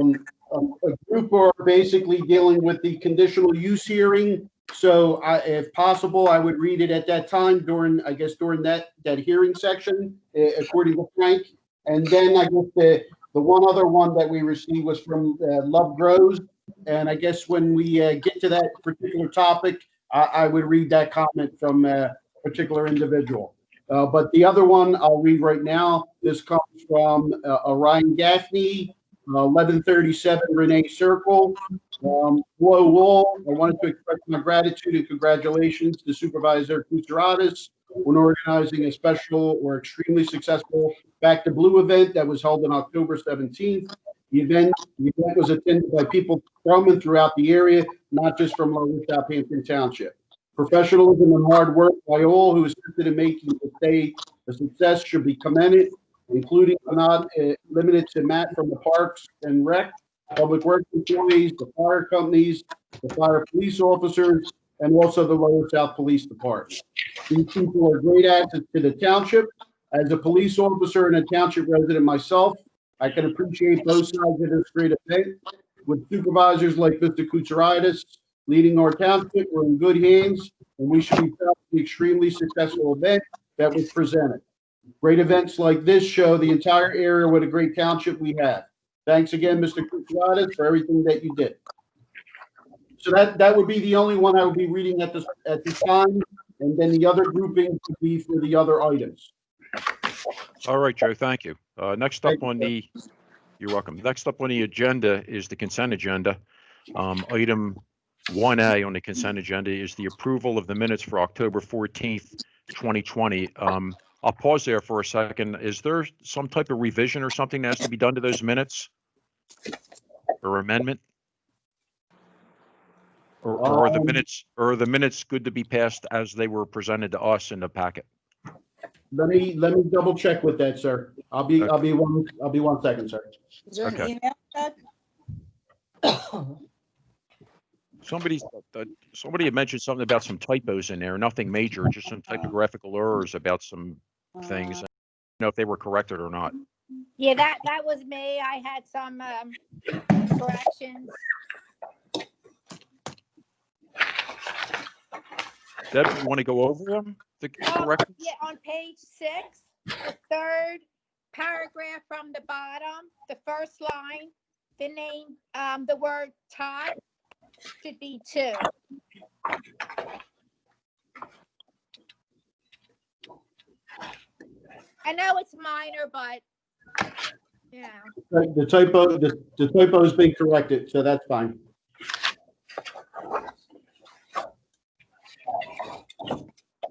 group are basically dealing with the conditional use hearing. So if possible, I would read it at that time during that hearing section, according to Frank. And then I guess the one other one that we received was from Love Grows. And I guess when we get to that particular topic, I would read that comment from a particular individual. But the other one I'll read right now. This comes from Orion Gaffney, 1137 Renee Circle. Hello, all. I wanted to express my gratitude and congratulations to Supervisor Kutsaratis when organizing a special or extremely successful Back to Blue event that was held on October 17th. The event was attended by people from and throughout the area, not just from Lower Southampton Township. Professionalism and hard work by all who assisted in making the day a success should be commended, including but not limited to Matt from the Parks and Rec, Public Works employees, the fire companies, the fire police officers, and also the Lower South Police Department. These people are great assets to the township. As a police officer and a township resident myself, I can appreciate both sides of this great event. With supervisors like Mr. Kutsaratis leading our township, we're in good hands, and we should be proud of the extremely successful event that was presented. Great events like this show the entire area what a great township we have. Thanks again, Mr. Kutsaratis, for everything that you did. So that would be the only one I would be reading at this time, and then the other grouping would be for the other items. All right, Joe, thank you. Next up on the, you're welcome. Next up on the agenda is the consent agenda. Item 1A on the consent agenda is the approval of the minutes for October 14th, 2020. I'll pause there for a second. Is there some type of revision or something that has to be done to those minutes or amendment? Or are the minutes good to be passed as they were presented to us in the packet? Let me double check with that, sir. I'll be 1 second, sir. Is there an Okay. email, Ed? Somebody had mentioned something about some typos in there, nothing major, just some typographical errors about some things. I don't know if they were corrected or not. Yeah, that was me. I had some corrections. Deb, you want to go over them? The corrections? Yeah, on page 6, the third paragraph from the bottom, the first line, the name, the word Todd should be 2. I know it's minor, but yeah. The typo has been corrected, so that's fine.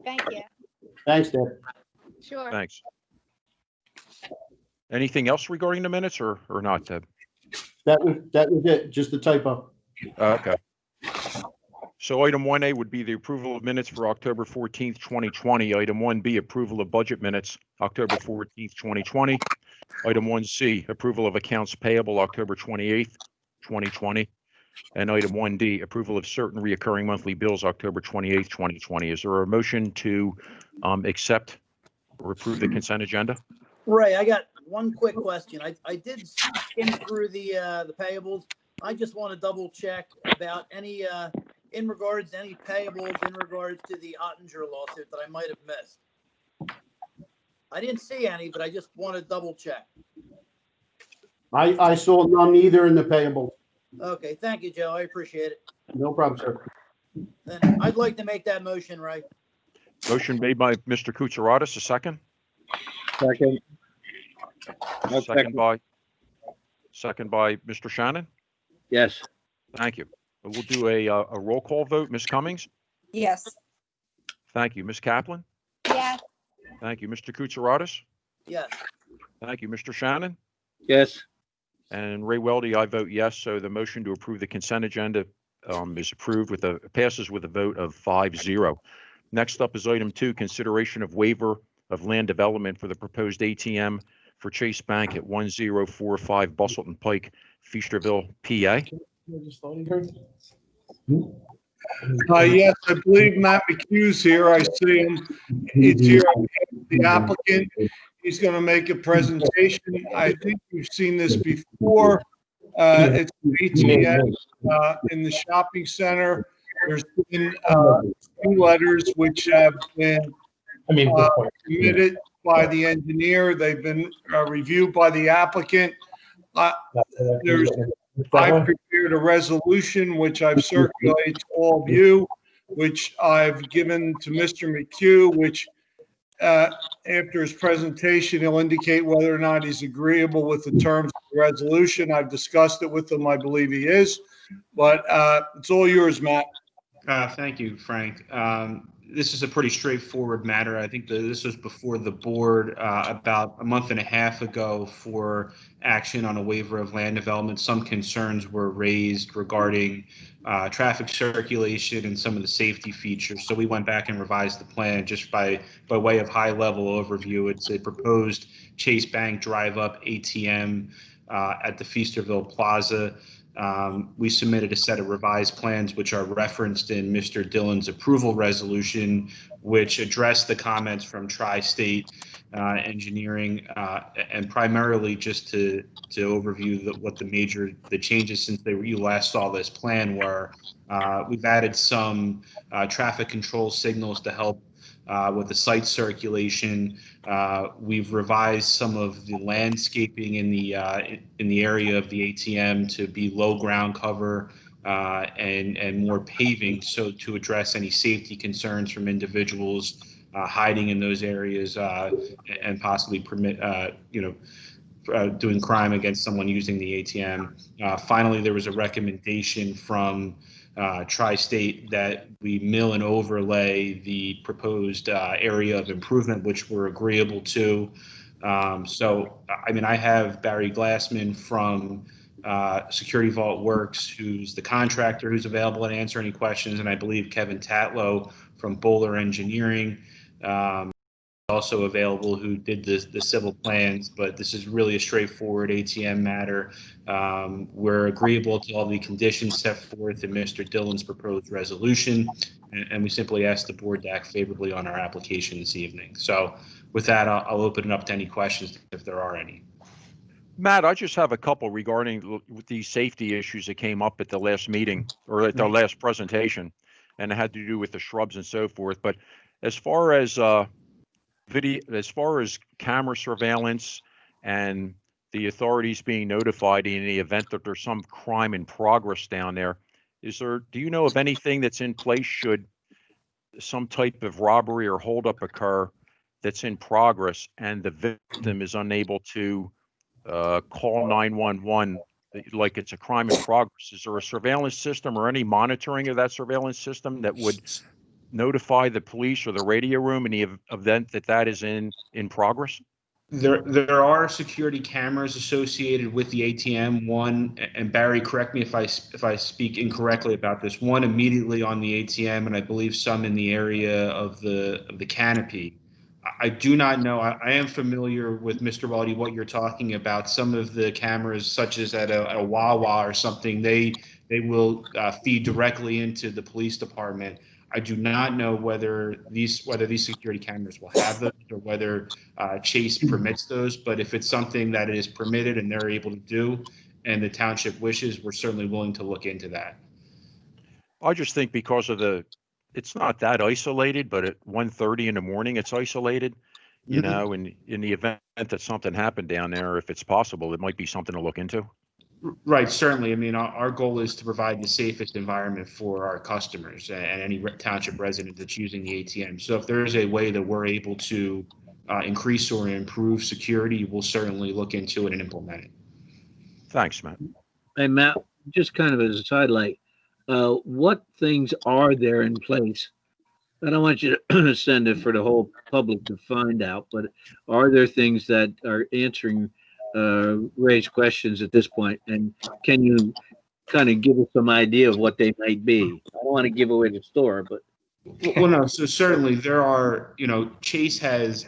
Thank you. Thanks, Deb. Sure. Thanks. Anything else regarding the minutes or not, Deb? That was it, just the typo. Okay. So item 1A would be the approval of minutes for October 14th, 2020. Item 1B, approval of budget minutes, October 14th, 2020. Item 1C, approval of accounts payable, October 28th, 2020. And item 1D, approval of certain reoccurring monthly bills, October 28th, 2020. Is there a motion to accept or approve the consent agenda? Ray, I got one quick question. I did skim through the payables. I just want to double check about any in regards to any payables in regards to the Ottinger lawsuit that I might have missed. I didn't see any, but I just want to double check. I saw none either in the payables. Okay, thank you, Joe. I appreciate it. No problem, sir. Then I'd like to make that motion, Ray. Motion made by Mr. Kutsaratis, a second. second. Second by second by Mr. Shannon. Yes. Thank you. We'll do a roll call vote. Ms. Cummings? Yes. Thank you. Ms. Kaplan? Yes. Thank you. Mr. Kutsaratus? Yes. Thank you. Mr. Shannon? Yes. And Ray Weldy, I vote yes. So the motion to approve the consent agenda is approved passes with a vote of 5-0. Next up is item 2, consideration of waiver of land development for the proposed ATM for Chase Bank at 1045 Bustleton Pike, Feasterville, PA. Yes, I believe Matt McHugh's here. I see him. He's here. The applicant. He's going to make a presentation. I think you've seen this before. It's ATM in the shopping center. There's been 2 letters which have been submitted by the engineer. They've been reviewed by the applicant. I've prepared a resolution which I've circulated to all of you, which I've given to Mr. McHugh, which after his presentation, he'll indicate whether or not he's agreeable with the terms of the resolution. I've discussed it with him. I believe he is, but it's all yours, Matt. Thank you, Frank. This is a pretty straightforward matter. I think this was before the board about a month and a half ago for action on a waiver of land development. Some concerns were raised regarding traffic circulation and some of the safety features. So we went back and revised the plan just by way of high-level overview. It's a proposed Chase Bank drive-up ATM at the Feasterville Plaza. We submitted a set of revised plans which are referenced in Mr. Dillon's approval resolution, which addressed the comments from Tri-State Engineering, and primarily just to overview what the changes since you last saw this plan were. We've added some traffic control signals to help with the site circulation. We've revised some of the landscaping in the area of the ATM to be low ground cover and more paving, so to address any safety concerns from individuals hiding in those areas and possibly permit doing crime against someone using the ATM. Finally, there was a recommendation from Tri-State that we mill and overlay the proposed area of improvement, which we're agreeable to. So, I mean, I have Barry Glassman from Security Vault Works, who's the contractor, who's available to answer any questions, and I believe Kevin Tatlow from Bowler Engineering also available, who did the civil plans. But this is really a straightforward ATM matter. We're agreeable to all the conditions set forth in Mr. Dillon's proposed resolution, and we simply ask the board to act favorably on our application this evening. So with that, I'll open it up to any questions if there are any. Matt, I just have a couple regarding these safety issues that came up at the last meeting or at the last presentation, and it had to do with the shrubs and so forth. But as far as camera surveillance and the authorities being notified in the event that there's some crime in progress down there, do you know of anything that's in place should some type of robbery or holdup occur that's in progress and the victim is unable to call 911 like it's a crime in progress? Is there a surveillance system or any monitoring of that surveillance system that would notify the police or the radio room in the event that is in progress? There are security cameras associated with the ATM. One, and Barry, correct me if I speak incorrectly about this. One immediately on the ATM, and I believe some in the area of the canopy. I do not know. I am familiar with Mr. Waldy, what you're talking about. Some of the cameras, such as at a Wawa or something, they will feed directly into the police department. I do not know whether these security cameras will have those or whether Chase permits those. But if it's something that is permitted and they're able to do, and the township wishes, we're certainly willing to look into that. I just think because of it's not that isolated, but at 1:30 in the morning, it's isolated, you know, and in the event that something happened down there, if it's possible, it might be something to look into. Right, certainly. I mean, our goal is to provide the safest environment for our customers and any township resident that's using the ATM. So if there is a way that we're able to increase or improve security, we'll certainly look into it and implement it. Thanks, Matt. Hey, Matt, just kind of as a sidelight, what things are there in place? I don't want you to send it for the whole public to find out, but are there things that are answering raised questions at this point? And can you kind of give us some idea of what they might be? I don't want to give away the store, but. Well, no. So certainly there are. Chase has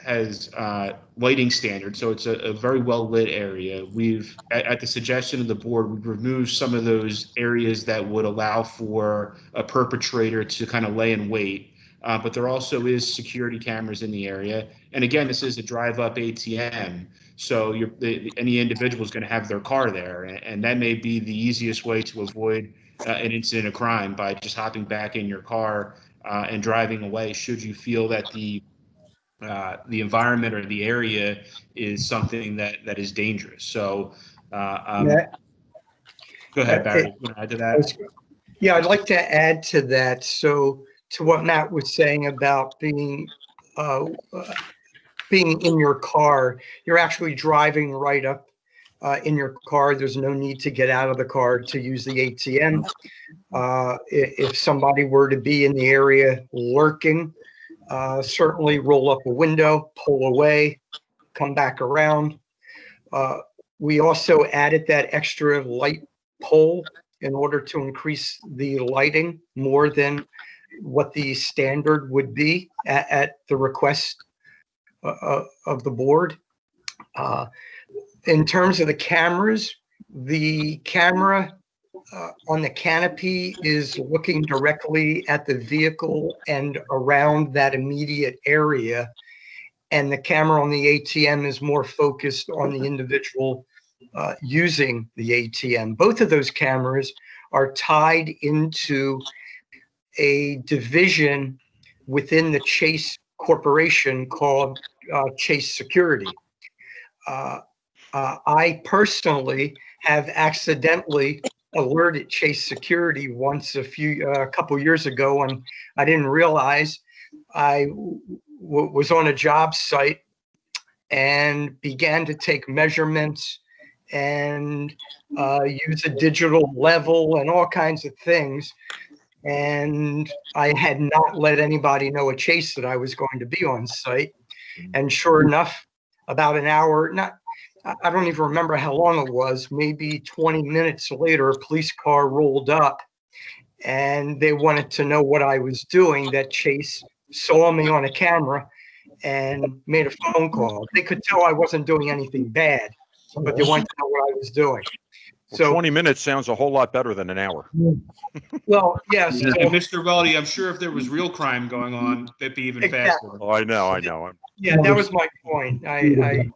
lighting standards, so it's a very well lit area. We've at the suggestion of the board, we've removed some of those areas that would allow for a perpetrator to kind of lay in wait. But there also is security cameras in the area, and again, this is a drive-up ATM, so any individual is going to have their car there, and that may be the easiest way to avoid an incident of crime by just hopping back in your car. And driving away, should you feel that the environment or the area is something that is dangerous. So, go ahead, Barry. You want to add to that? Yeah, I'd like to add to that. So, to what Matt was saying about being in your car, you're actually driving right up in your car. There's no need to get out of the car to use the ATM. If somebody were to be in the area lurking, certainly roll up a window, pull away, come back around. We also added that extra light pole in order to increase the lighting more than what the standard would be at the request of the board. In terms of the cameras, the camera on the canopy is looking directly at the vehicle and around that immediate area. And the camera on the ATM is more focused on the individual using the ATM. Both of those cameras are tied into a division within the Chase Corporation called Chase Security. I personally have accidentally alerted Chase Security once a couple years ago, and I didn't realize I was on a job site and began to take measurements and use a digital level and all kinds of things. And I had not let anybody know at Chase that I was going to be on site. And sure enough, about an hour, I don't even remember how long it was, maybe 20 minutes later, a police car rolled up and they wanted to know what I was doing. That Chase saw me on a camera and made a phone call. They could tell I wasn't doing anything bad, but they wanted to know what I was doing. Well, So 20 minutes sounds a whole lot better than an hour. Well, yes. And Mr. Weldy, I'm sure if there was real crime going on, that'd be even faster. Oh, I know. Yeah, that was my point. I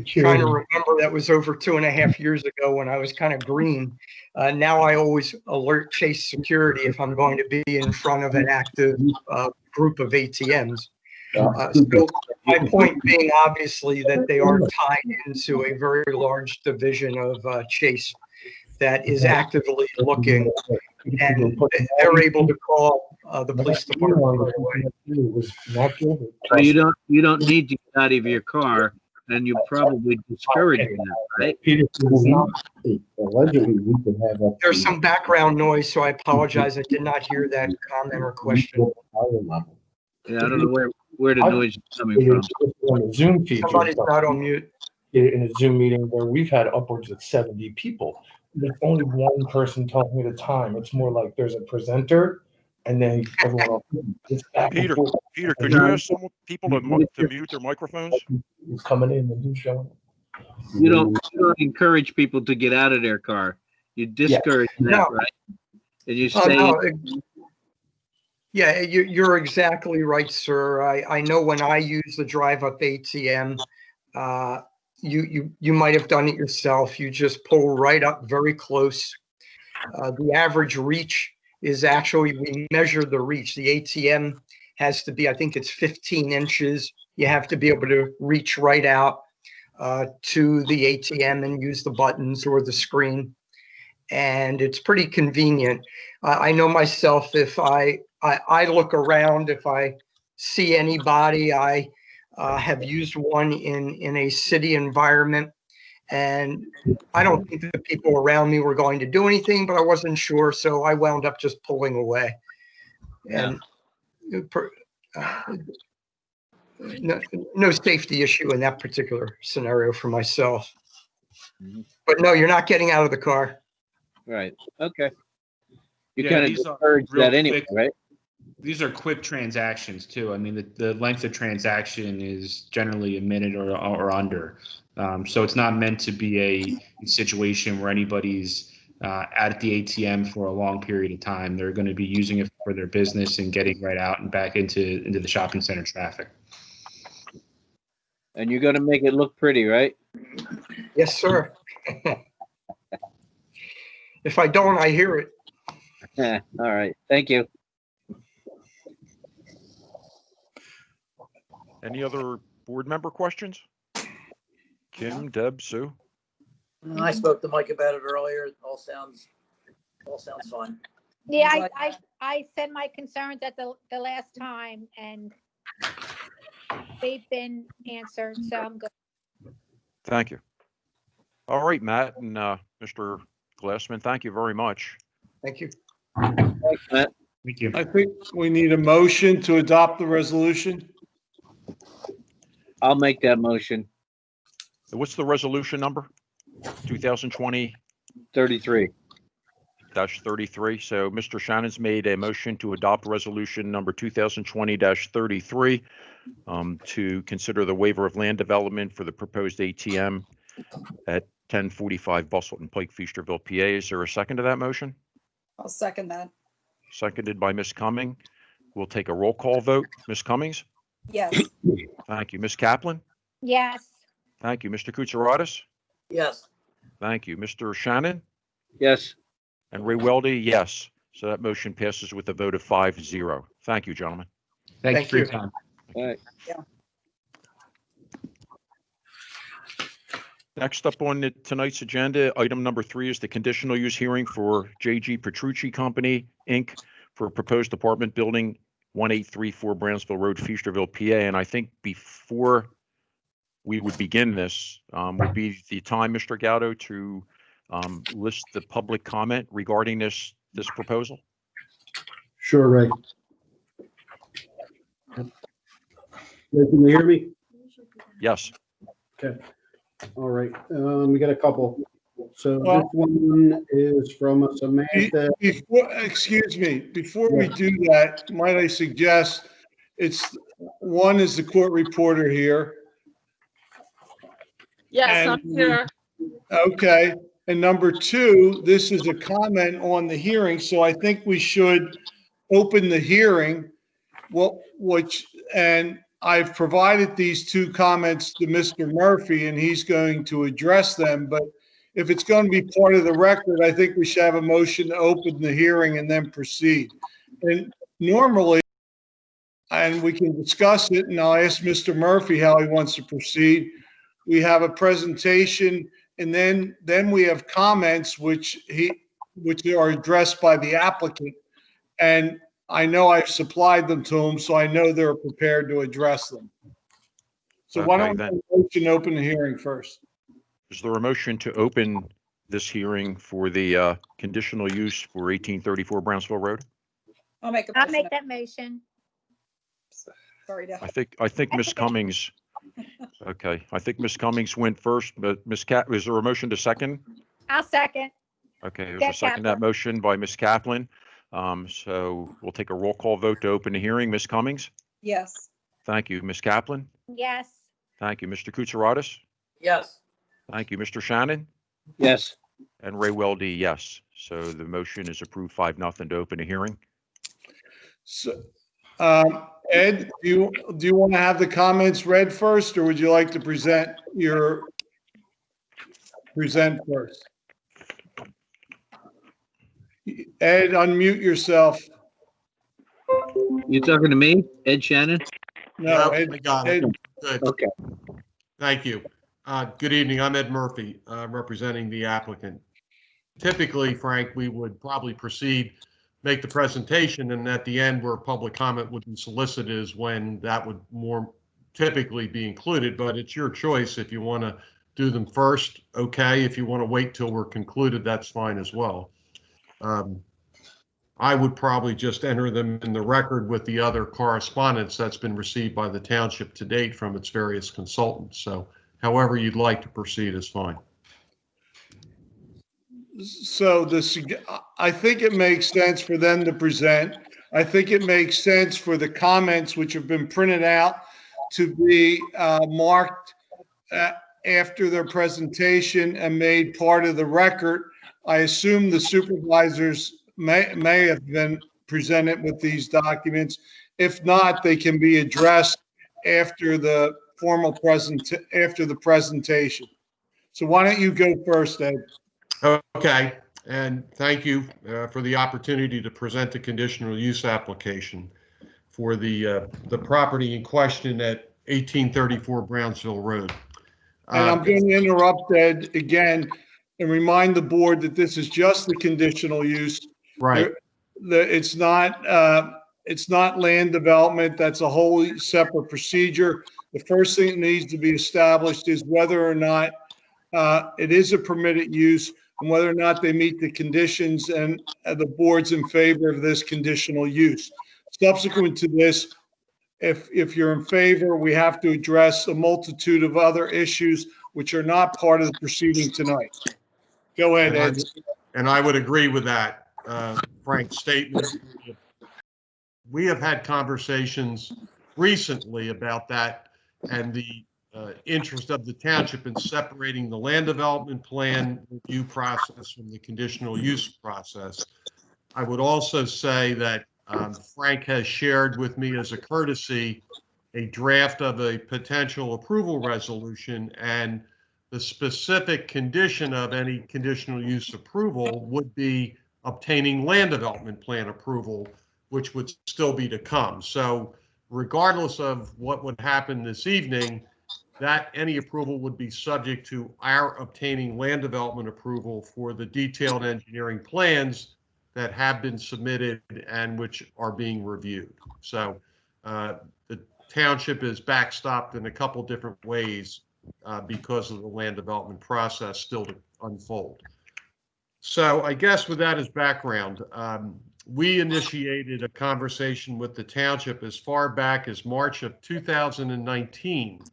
trying to remember that was over 2.5 years ago when I was kind of green. Now I always alert Chase Security if I'm going to be in front of an active group of ATMs. So my point being obviously that they are tied into a very large division of Chase that is actively looking, and they're able to call the police department right away. So you don't need to get out of your car, and you're probably discouraging that, right? Allegedly, we can have up. There's some background noise, so I apologize. I did not hear that comment or question. Yeah, I don't know where the noise is coming from. On a Zoom feature. Somebody's not on mute. In a Zoom meeting where we've had upwards of 70 people. There's only one person telling me the time. It's more like there's a presenter and then everyone else. Peter, could you ask some people to mute their microphones? Who's coming in and who's showing up? You don't encourage people to get out of their car. You discourage that, right? And you say. Yeah, you're exactly right, sir. I know when I use the drive-up ATM, you might have done it yourself. You just pull right up very close. The average reach is actually, we measure the reach. The ATM has to be, I think it's 15 inches. You have to be able to reach right out to the ATM and use the buttons or the screen. And it's pretty convenient. I know myself, if I look around, if I see anybody, I have used one in a city environment, And I don't think the people around me were going to do anything, but I wasn't sure, so I wound up just pulling away. And no safety issue in that particular scenario for myself. But no, you're not getting out of the car. Right. Okay. You Yeah, kind of these are discourage real that anyway, quick- right? These are quick transactions too. I mean, the length of transaction is generally a minute or under. So it's not meant to be a situation where anybody's at the ATM for a long period of time. They're going to be using it for their business and getting right out and back into the shopping center traffic. And you're going to make it look pretty, right? Yes, sir. If I don't, I hear it. All right. Thank you. Any other board member questions? Kim, Deb, Sue? I spoke to Mike about it earlier. It all sounds fine. Yeah, I said my concerns at the last time and they've been answered, so I'm good. Thank you. All right, Matt and Mr. Glassman, thank you very much. Thank you. Thanks, Matt. Thank you. I think we need a motion to adopt the resolution. I'll make that motion. What's the resolution number? 2020-33. 33. So Mr. Shannon's made a motion to adopt resolution number 2020-33 to consider the waiver of land development for the proposed ATM at 1045 Bustleton Pike, Feasterville, PA. Is there a second to that motion? I'll second that. Seconded by Ms. Cumming. We'll take a roll call vote. Ms. Cummings? Yes. Thank you. Ms. Kaplan? Yes. Thank you. Mr. Kutsaratus? Yes. Thank you. Mr. Shannon? Yes. And Ray Weldy? Yes. So that motion passes with a vote of 5-0. Thank you, gentlemen. Thank you for your time. All right. Yeah. Next up on tonight's agenda, item number 3 is the conditional use hearing for J.G. Petrucci Company, Inc. for proposed apartment building 1834 Brownsville Road, Feasterville, PA. And I think before we would begin this, would be the time, Mr. Gaudo, to list the public comment regarding this proposal. Sure, Ray. Can you hear me? Yes. Okay. All right. We got a couple. So Well, this one is from Samantha. Excuse me, before we do that, might I suggest one is the court reporter here. Yes, I'm here. Okay. And number 2, this is a comment on the hearing, so I think we should open the hearing. And I've provided these 2 comments to Mr. Murphy, and he's going to address them. But if it's going to be part of the record, I think we should have a motion to open the hearing and then proceed. And normally, and we can discuss it, and I'll ask Mr. Murphy how he wants to proceed. We have a presentation, and then we have comments which are addressed by the applicant. And I know I've supplied them to them, so I know they're prepared to address them. So why don't we have a motion open the hearing first? Is there a motion to open this hearing for the conditional use for 1834 Brownsville Road? I'll make that motion. Sorry, I think Ms. Cummings. Okay, I think Ms. Cummings went first, but Ms. is there a motion to second? I'll second. Okay, there's Yeah, a second to that motion by Ms. Kaplan. So we'll take a roll call vote to open the hearing. Ms. Cummings? Yes. Thank you. Ms. Kaplan? Yes. Thank you. Mr. Kutsaratus? Yes. Thank you. Mr. Shannon? Yes. And Ray Weldy, yes. So the motion is approved 5-0 to open a hearing. So, Ed, do you want to have the comments read first, or would you like to present first? Ed, unmute yourself. You talking to me, Ed Shannon? No, Ed, I got it. Good. Okay. Thank you. Good evening. I'm Ed Murphy, representing the applicant. Typically, Frank, we would probably proceed, make the presentation, and at the end where public comment would be solicited is when that would more typically be included, but it's your choice if you want to do them first, okay. If you want to wait till we're concluded, that's fine as well. I would probably just enter them in the record with the other correspondence that's been received by the township to date from its various consultants. So however you'd like to proceed is fine. So I think it makes sense for them to present. I think it makes sense for the comments which have been printed out to be marked after their presentation and made part of the record. I assume the supervisors may have been presented with these documents. If not, they can be addressed after the presentation. So why don't you go first, Ed? Okay, and thank you for the opportunity to present the conditional use application for the property in question at 1834 Brownsville Road. And I'm going to interrupt Ed again and remind the board that this is just the conditional use. Right. It's not land development. That's a wholly separate procedure. The first thing that needs to be established is whether or not it is a permitted use and whether or not they meet the conditions, and the board's in favor of this conditional use. Subsequent to this, if you're in favor, we have to address a multitude of other issues which are not part of the proceeding tonight. Go ahead, Ed. And I would agree with that, Frank's statement. We have had conversations recently about that and the interest of the township in separating the land development plan review process from the conditional use process. I would also say that Frank has shared with me as a courtesy a draft of a potential approval resolution, and the specific condition of any conditional use approval would be obtaining land development plan approval, which would still be to come. So regardless of what would happen this evening, that any approval would be subject to our obtaining land development approval for the detailed engineering plans that have been submitted and which are being reviewed. So the township is backstopped in a couple different ways because of the land development process still to unfold. So I guess with that as background, we initiated a conversation with the township as far back as March of 2019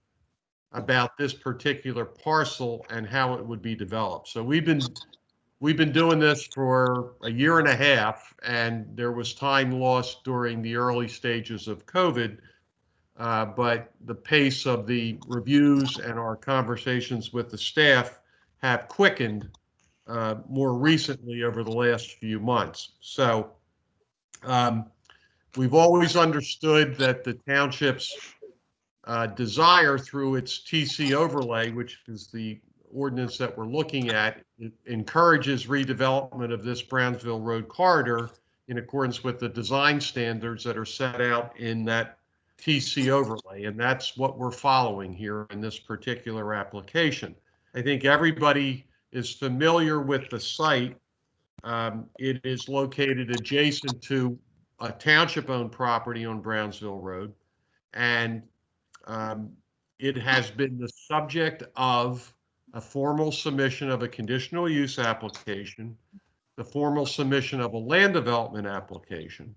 about this particular parcel and how it would be developed. So we've been doing this for a year and a half, and there was time lost during the early stages of COVID, but the pace of the reviews and our conversations with the staff have quickened more recently over the last few months. So we've always understood that the township's desire through its TC overlay, which is the ordinance that we're looking at, it encourages redevelopment of this Brownsville Road corridor in accordance with the design standards that are set out in that TC overlay. And that's what we're following here in this particular application. I think everybody is familiar with the site. It is located adjacent to a township-owned property on Brownsville Road. And it has been the subject of a formal submission of a conditional use application, the formal submission of a land development application,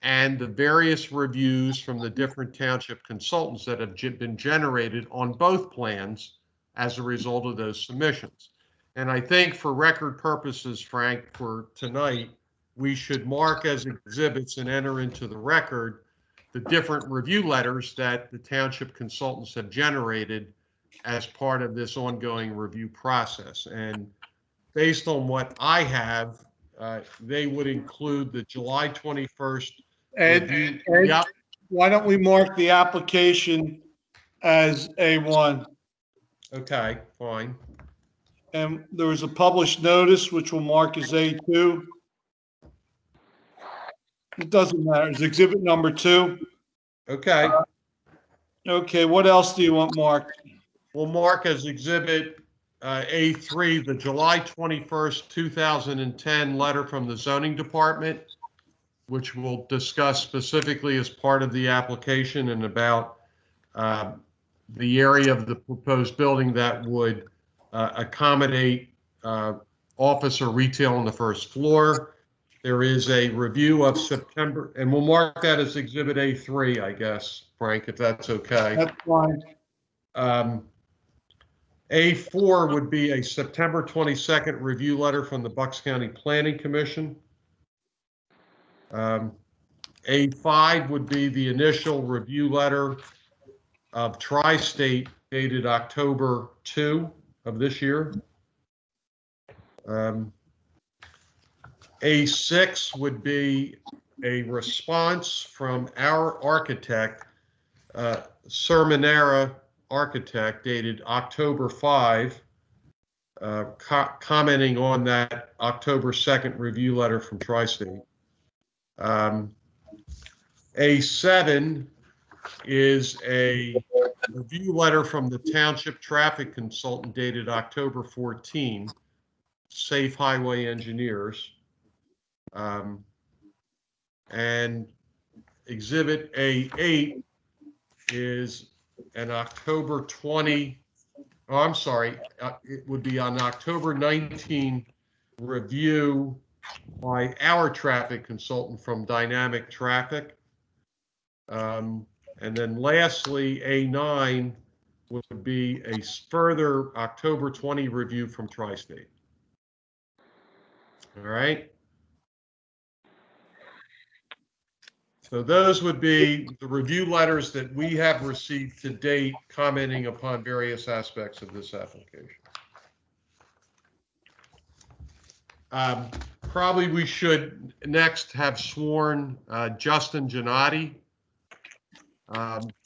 and the various reviews from the different township consultants that have been generated on both plans as a result of those submissions. And I think for record purposes, Frank, for tonight, we should mark as exhibits and enter into the record the different review letters that the township consultants have generated as part of this ongoing review process. And based on what I have, they would include the July 21st review. Ed, Yep. why don't we mark the application as A1? Okay, fine. And there was a published notice, which will mark as A2. It doesn't matter. It's exhibit number 2. Okay. Okay, what else do you want marked? We'll mark as exhibit A3, the July 21st, 2010 letter from the zoning department, which we'll discuss specifically as part of the application and about the area of the proposed building that would accommodate office or retail on the first floor. There is a review of September, and we'll mark that as Exhibit A3, I guess, Frank, if that's okay. That's fine. A4 would be a September 22nd review letter from the Bucks County Planning Commission. A5 would be the initial review letter of Tri-State dated October 2 of this year. A6 would be a response from our architect, Sermonera Architect, dated October 5, commenting on that October 2nd review letter from Tri-State. A7 is a review letter from the Township Traffic Consultant dated October 14, Safe Highway Engineers. And Exhibit A8 is an October 20, oh, I'm sorry, it would be on October 19 review by our traffic consultant from Dynamic Traffic. And then lastly, A9 would be a further October 20 review from Tri-State. All right. So those would be the review letters that we have received to date commenting upon various aspects of this application. Probably we should next have sworn Justin Gennady.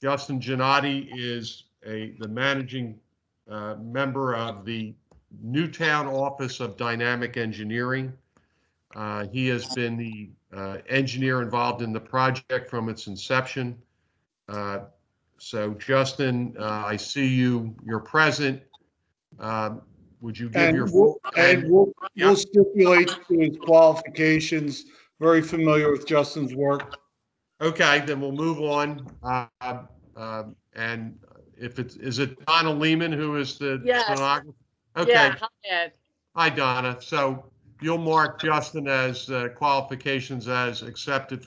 Justin Gennady is the managing member of the Newtown Office of Dynamic Engineering. He has been the engineer involved in the project from its inception. So Justin, I see you're present. Would you give your full? We'll stipulate to his qualifications. Very familiar with Justin's work. Okay, then we'll move on. And if is it Donna Lehman who is the stenographer? Okay. Yeah, hi, Ed. Hi, Donna. So you'll mark Justin as qualifications as accepted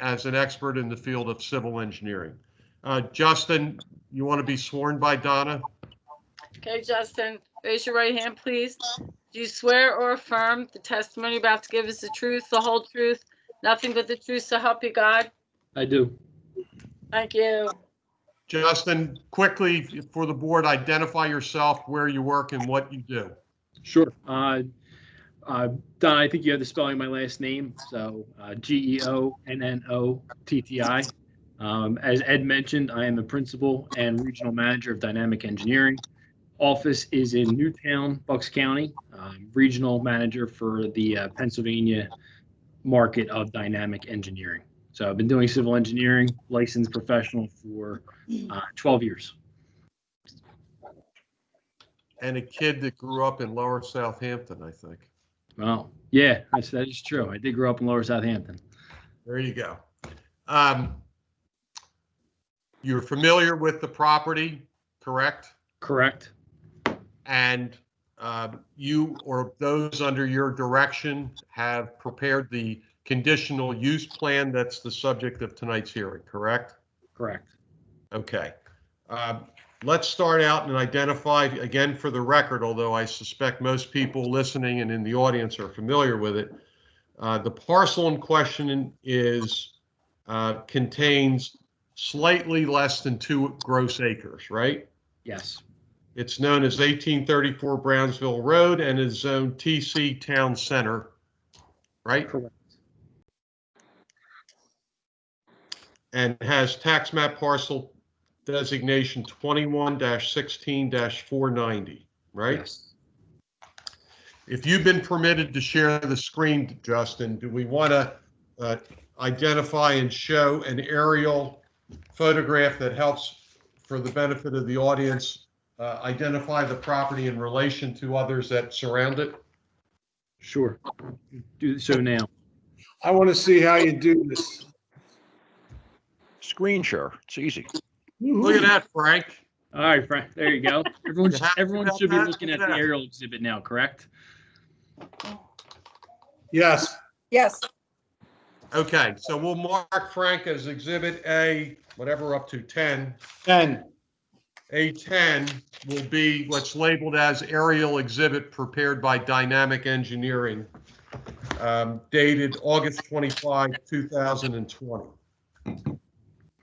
as an expert in the field of civil engineering. Justin, you want to be sworn by Donna? Okay, Justin, raise your right hand, please. Do you swear or affirm the testimony you're about to give is the truth, the whole truth, nothing but the truth, so help you God? I do. Thank you. Justin, quickly for the board, identify yourself, where you work, and what you do. Sure. Don, I think you have the spelling of my last name. So Geonnotti. As Ed mentioned, I am the principal and regional manager of Dynamic Engineering. Office is in Newtown, Bucks County. Regional manager for the Pennsylvania market of Dynamic Engineering. So I've been doing civil engineering, licensed professional for 12 years. And a kid that grew up in Lower Southampton, I think. Well, yeah, that is true. I did grow up in Lower Southampton. There you go. You're familiar with the property, correct? Correct. And you or those under your direction have prepared the conditional use plan that's the subject of tonight's hearing, correct? Correct. Okay. Let's start out and identify, again for the record, although I suspect most people listening and in the audience are familiar with it. The parcel in question contains slightly less than 2 gross acres, right? Yes. It's known as 1834 Brownsville Road and is zoned TC Town Center, right? Correct. And has tax map parcel designation 21-16-490, right? Yes. If you've been permitted to share the screen, Justin, do we want to identify and show an aerial photograph that helps, for the benefit of the audience, identify the property in relation to others that surround it? Sure. Do so now. I want to see how you do this. Screen share. It's easy. Look at that, Frank. All right, Frank, there you go. Everyone, You happy everyone about should be that? looking at the aerial exhibit now, correct? Yes. Yes. Okay, so we'll mark Frank as Exhibit A, whatever up to 10. 10. A10 will be what's labeled as aerial exhibit prepared by Dynamic Engineering, dated August 25, 2020.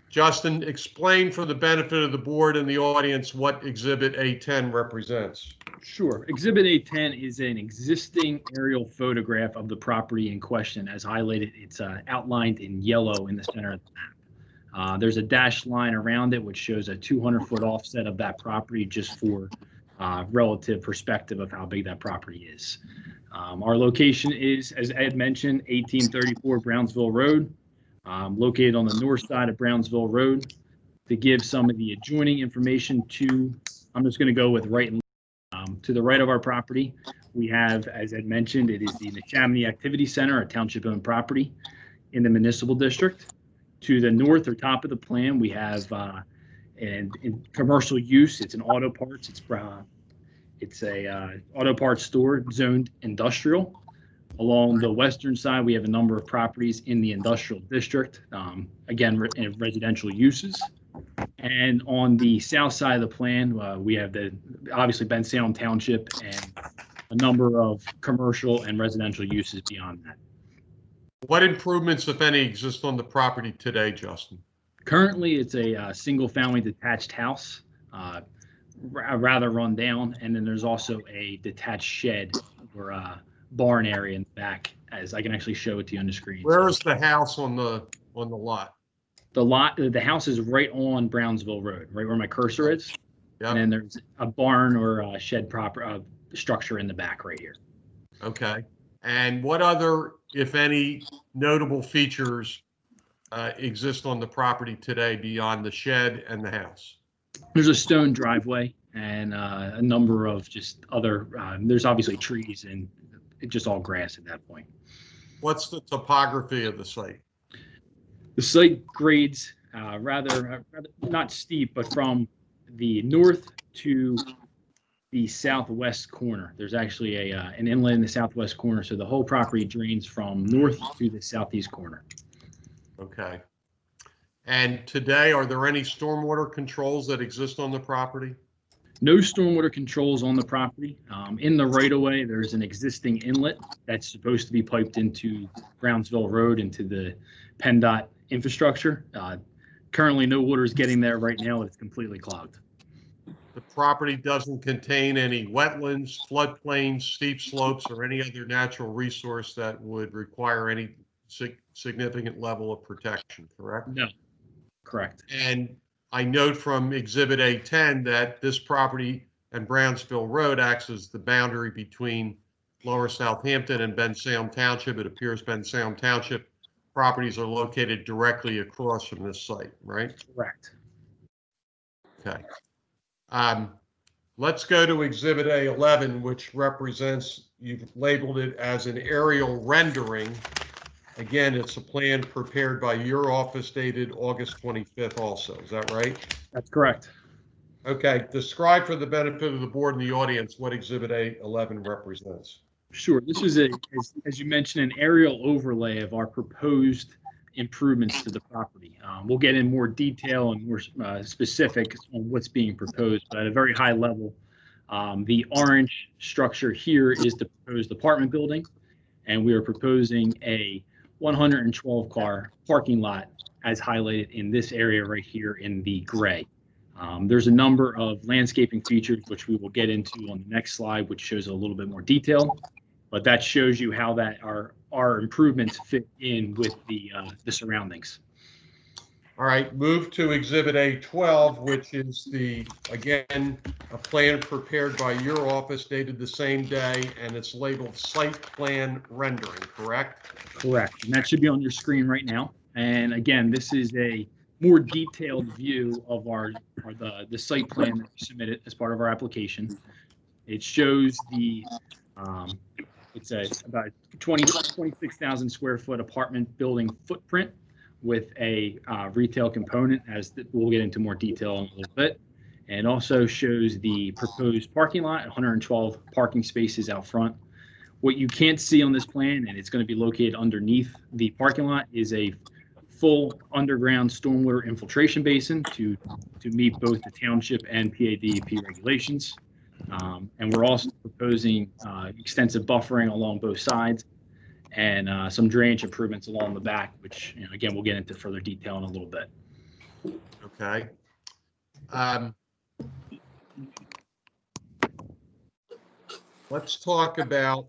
Justin, explain for the benefit of the board and the audience what Exhibit A10 represents. Sure. Exhibit A10 is an existing aerial photograph of the property in question. As highlighted, it's outlined in yellow in the center of the map. There's a dashed line around it, which shows a 200-foot offset of that property just for relative perspective of how big that property is. Our location is, as Ed mentioned, 1834 Brownsville Road, located on the north side of Brownsville Road. To give some of the adjoining information to, I'm just going to go with right and left. To the right of our property, we have, as Ed mentioned, it is the Neshaminy Activity Center, a township-owned property in the municipal district. To the north or top of the plan, we have in commercial use, it's an auto parts. It's a auto parts store zoned industrial. Along the western side, we have a number of properties in the industrial district, again, in residential uses. And on the south side of the plan, we have obviously Bensalem Township and a number of commercial and residential uses beyond that. What improvements, if any, exist on the property today, Justin? Currently, it's a single-family detached house, rather run down, and then there's also a detached shed or barn area in the back, as I can actually show it to you on the screen. Where is the house on the lot? The house is right on Brownsville Road, right where my cursor is. Yep. And then there's a barn or a shed structure in the back right here. Okay. And what other, if any, notable features exist on the property today beyond the shed and the house? There's a stone driveway and a number of just other, there's obviously trees and it's just all grass at that point. What's the topography of the site? The site grades rather not steep, but from the north to the southwest corner. There's actually an inlet in the southwest corner, so the whole property drains from north to the southeast corner. Okay. And today, are there any stormwater controls that exist on the property? No stormwater controls on the property. In the right-of-way, there's an existing inlet that's supposed to be piped into Brownsville Road into the PennDOT infrastructure. Currently, no water is getting there right now. It's completely clogged. The property doesn't contain any wetlands, floodplains, steep slopes, or any other natural resource that would require any significant level of protection, correct? No, correct. And I note from Exhibit A10 that this property and Brownsville Road acts as the boundary between Lower Southampton and Bensalem Township. It appears Bensalem Township properties are located directly across from this site, right? Correct. Okay. Let's go to Exhibit A11, which represents, you've labeled it as an aerial rendering. Again, it's a plan prepared by your office dated August 25th also. Is that right? That's correct. Okay. Describe for the benefit of the board and the audience what Exhibit A11 represents. Sure. This is, as you mentioned, an aerial overlay of our proposed improvements to the property. We'll get in more detail and more specifics on what's being proposed, but at a very high level, the orange structure here is the proposed apartment building, and we are proposing a 112-car parking lot as highlighted in this area right here in the gray. There's a number of landscaping features which we will get into on the next slide, which shows a little bit more detail, but that shows you how that our improvements fit in with the surroundings. All right, move to Exhibit A12, which is again, a plan prepared by your office dated the same day, and it's labeled Site Plan Rendering, correct? Correct, and that should be on your screen right now. And again, this is a more detailed view of the site plan that we submitted as part of our application. It shows it's about 26,000 square foot apartment building footprint with a retail component, we'll get into more detail in a little bit. And it also shows the proposed parking lot, 112 parking spaces out front. What you can't see on this plan, and it's going to be located underneath the parking lot, is a full underground stormwater infiltration basin to meet both the township and PADEP regulations. And we're also proposing extensive buffering along both sides and some drainage improvements along the back, which, again, we'll get into further detail in a little bit. Okay. Let's talk about,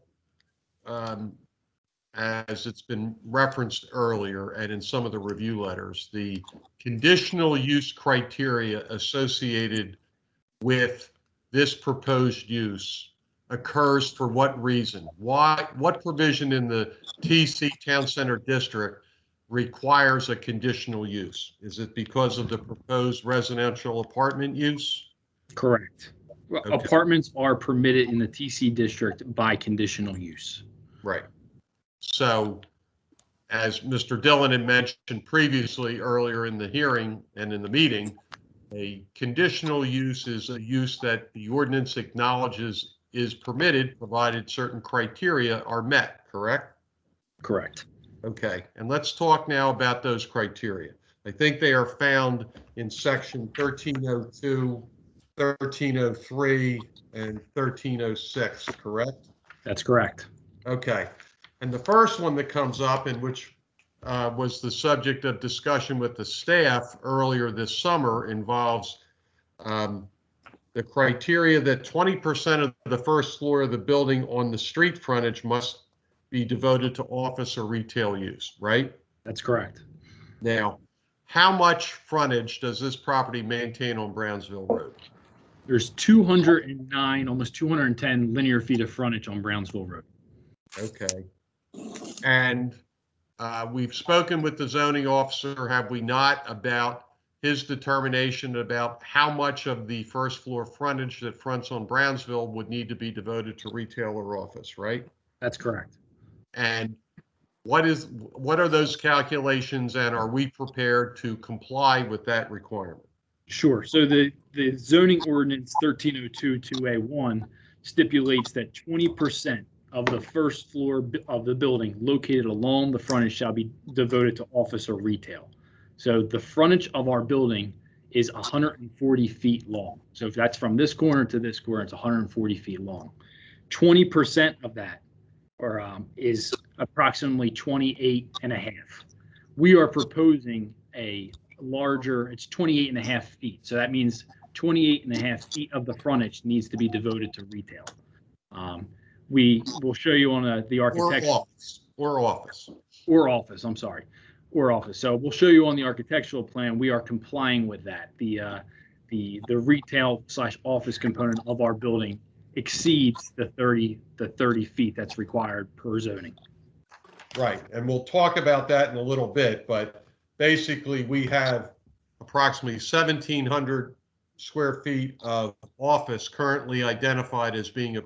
as it's been referenced earlier and in some of the review letters, the conditional use criteria associated with this proposed use occurs for what reason? What provision in the TC Town Center District requires a conditional use? Is it because of the proposed residential apartment use? Correct. Okay. Apartments are permitted in the TC district by conditional use. Right. So, as Mr. Dillon had mentioned previously earlier in the hearing and in the meeting, a conditional use is a use that the ordinance acknowledges is permitted provided certain criteria are met, correct? Correct. Okay, and let's talk now about those criteria. I think they are found in section 1302, 1303, and 1306, correct? That's correct. Okay, and the first one that comes up, and which was the subject of discussion with the staff earlier this summer, involves the criteria that 20% of the first floor of the building on the street frontage must be devoted to office or retail use, right? That's correct. Now, how much frontage does this property maintain on Brownsville Road? There's 209, almost 210 linear feet of frontage on Brownsville Road. Okay. And we've spoken with the zoning officer, have we not, about his determination about how much of the first floor frontage that fronts on Brownsville would need to be devoted to retail or office, right? That's correct. And what are those calculations, and are we prepared to comply with that requirement? Sure. So the zoning ordinance 1302-2A1 stipulates that 20% of the first floor of the building located along the frontage shall be devoted to office or retail. So the frontage of our building is 140 feet long. So if that's from this corner to this corner, it's 140 feet long. 20% of that is approximately 28 and a half. We are proposing a larger, it's 28 and a half feet. So that means 28 and a half feet of the frontage needs to be devoted to retail. We will show you on the architecture. Or office. I'm sorry. Or office. So we'll show you on the architectural plan, we are complying with that. The retail / office component of our building exceeds the 30 feet that's required per zoning. Right, and we'll talk about that in a little bit, but basically we have approximately 1,700 square feet of office currently identified as being a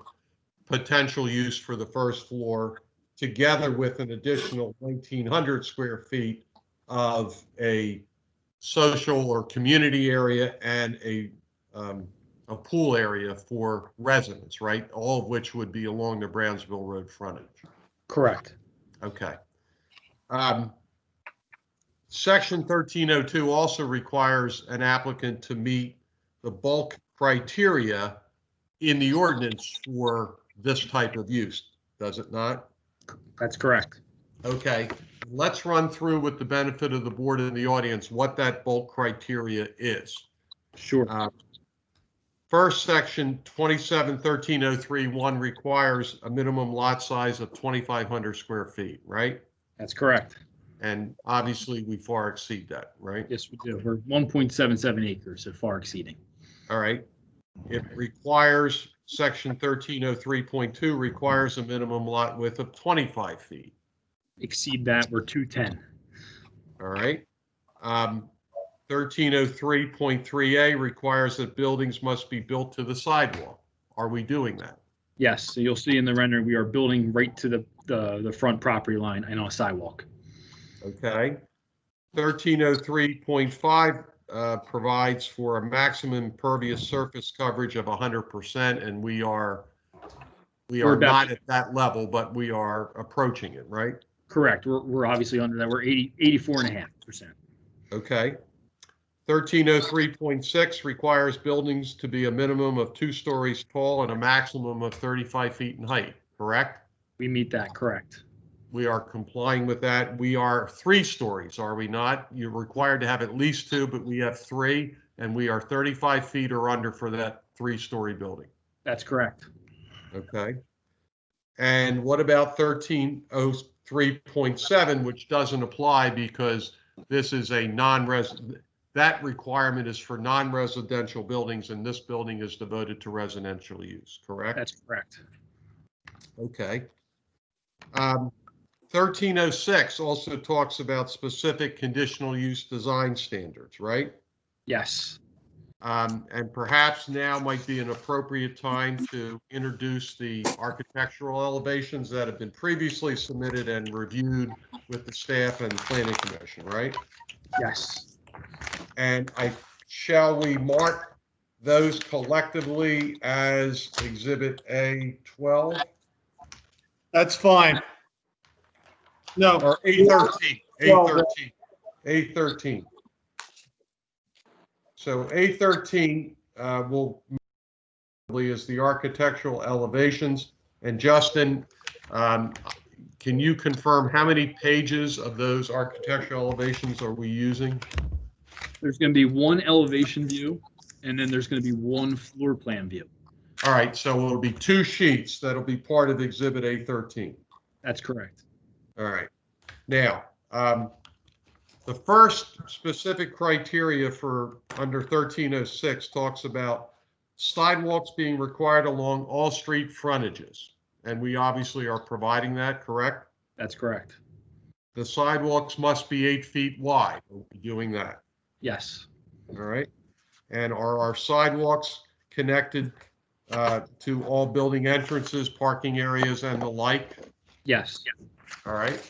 potential use for the first floor, together with an additional 1,900 square feet of a social or community area and a pool area for residents, right? All of which would be along the Brownsville Road frontage. Correct. Okay. Section 1302 also requires an applicant to meet the bulk criteria in the ordinance for this type of use, does it not? That's correct. Okay, let's run through with the benefit of the board and the audience what that bulk criteria is. Sure. First, section 27-1303-1 requires a minimum lot size of 2,500 square feet, right? That's correct. And obviously we far exceed that, right? Yes, we do. We're 1.77 acres, so far exceeding. All right. It requires, section 1303.2 requires a minimum lot width of 25 feet. Exceed that, we're 210. All right. 1303.3A requires that buildings must be built to the sidewalk. Are we doing that? Yes, so you'll see in the render, we are building right to the front property line and on a sidewalk. Okay. 1303.5 provides for a maximum impervious surface coverage of 100%, and we are not at that level, but we are approaching it, right? Correct. We're obviously under that. We're 84.5%. Okay. 1303.6 requires buildings to be a minimum of 2 stories tall and a maximum of 35 feet in height, correct? We meet that, correct. We are complying with that. We are 3 stories, are we not? You're required to have at least 2, but we have 3, and we are 35 feet or under for that 3-story building. That's correct. Okay. And what about 1303.7, which doesn't apply because this is a non-resident, that requirement is for non-residential buildings, and this building is devoted to residential use, correct? That's correct. Okay. 1306 also talks about specific conditional use design standards, right? Yes. And perhaps now might be an appropriate time to introduce the architectural elevations that have been previously submitted and reviewed with the staff and planning commission, right? Yes. And shall we mark those collectively as Exhibit A12? That's fine. No. Or A13, A13, A13. So A13 will is the architectural elevations. And Justin, can you confirm how many pages of those architectural elevations are we using? There's going to be one elevation view, and then there's going to be one floor plan view. All right, so it'll be 2 sheets that'll be part of Exhibit A13. That's correct. All right. Now, the first specific criteria for under 1306 talks about sidewalks being required along all street frontages. And we obviously are providing that, correct? That's correct. The sidewalks must be 8 feet wide. We'll be doing that. Yes. All right. And are our sidewalks connected to all building entrances, parking areas, and the like? Yes. All right.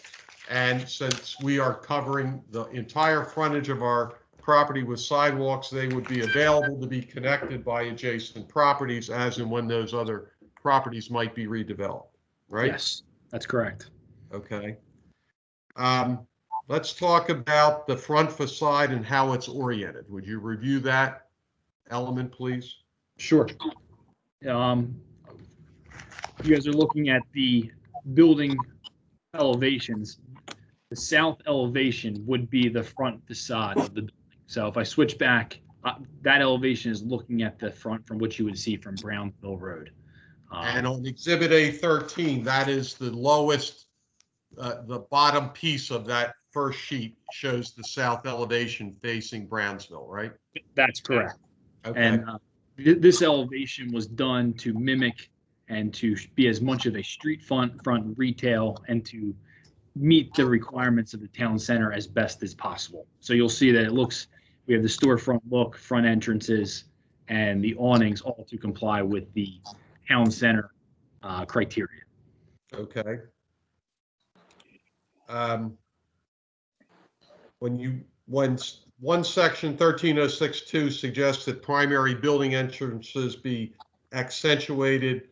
And since we are covering the entire frontage of our property with sidewalks, they would be available to be connected by adjacent properties as and when those other properties might be redeveloped, right? Yes, that's correct. Okay. Let's talk about the front facade and how it's oriented. Would you review that element, please? Sure. You guys are looking at the building elevations. The south elevation would be the front facade of the building. So if I switch back, that elevation is looking at the front from what you would see from Brownsville Road. And on Exhibit A13, that is the lowest, the bottom piece of that first sheet shows the south elevation facing Brownsville, right? That's correct. Okay. And this elevation was done to mimic and to be as much of a street front retail and to meet the requirements of the town center as best as possible. So you'll see that it looks, we have the storefront look, front entrances, and the awnings all to comply with the town center criteria. Okay. When one section 13062 suggests that primary building entrances be accentuated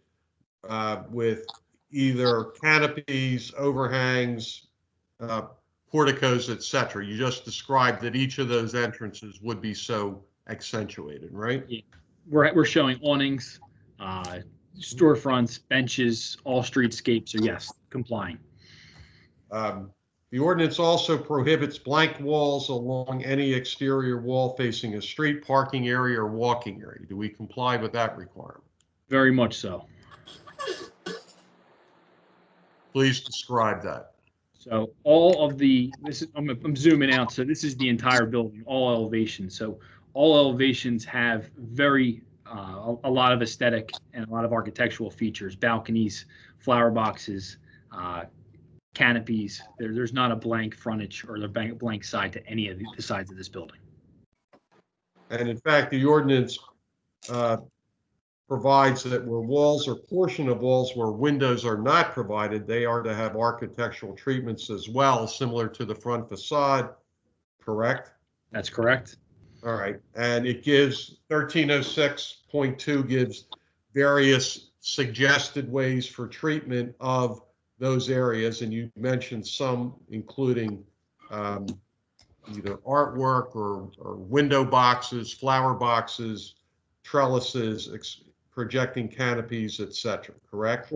with either canopies, overhangs, porticos, etc. You just described that each of those entrances would be so accentuated, right? Yeah. We're showing awnings, storefronts, benches, all streetscapes are, yes, complying. The ordinance also prohibits blank walls along any exterior wall facing a street, parking area, or walking area. Do we comply with that requirement? Very much so. Please describe that. So all of the, this is, I'm zooming out. So this is the entire building, all elevations. So all elevations have very, a lot of aesthetic and a lot of architectural features, balconies, flower boxes, canopies. There's not a blank frontage or a blank side to any of the sides of this building. And in fact, the ordinance provides that where walls or portion of walls where windows are not provided, they are to have architectural treatments as well, similar to the front facade, correct? That's correct. All right, and it gives 1306.2 gives various suggested ways for treatment of those areas, and you mentioned some, including either artwork or window boxes, flower boxes, trellises, projecting canopies, etc. Correct?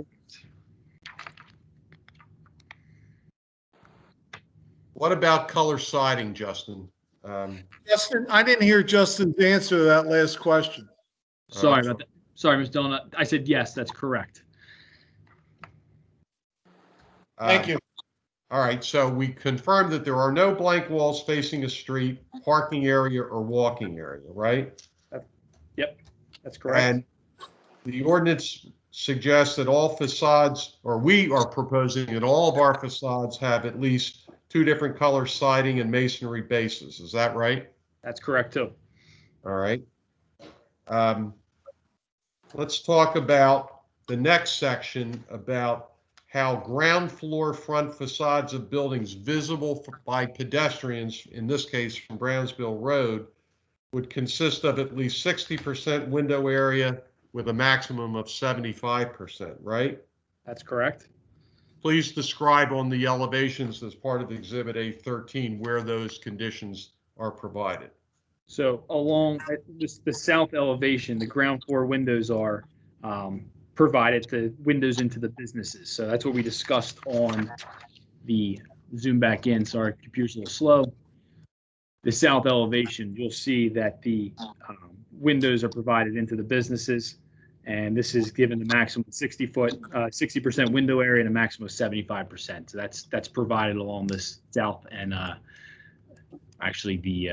What about color siding, Justin? Justin, I didn't hear Justin's answer to that last question. Sorry about that. Sorry, Ms. Dillon. I said yes, that's correct. Thank you. All right, so we confirmed that there are no blank walls facing a street, parking area, or walking area, right? Yep, that's correct. And the ordinance suggests that all facades, or we are proposing that all of our facades have at least 2 different color siding and masonry bases. Is that right? That's correct too. All right. Let's talk about the next section about how ground floor front facades of buildings visible by pedestrians, in this case from Brownsville Road, would consist of at least 60% window area with a maximum of 75%, right? That's correct. Please describe on the elevations as part of Exhibit A13 where those conditions are provided. So along the south elevation, the ground floor windows are provided to windows into the businesses. So that's what we discussed on the zoom back in. Sorry, computer's a little slow. The south elevation, you'll see that the windows are provided into the businesses, and this is given the maximum 60% window area and a maximum of 75%. So that's provided along this south and actually the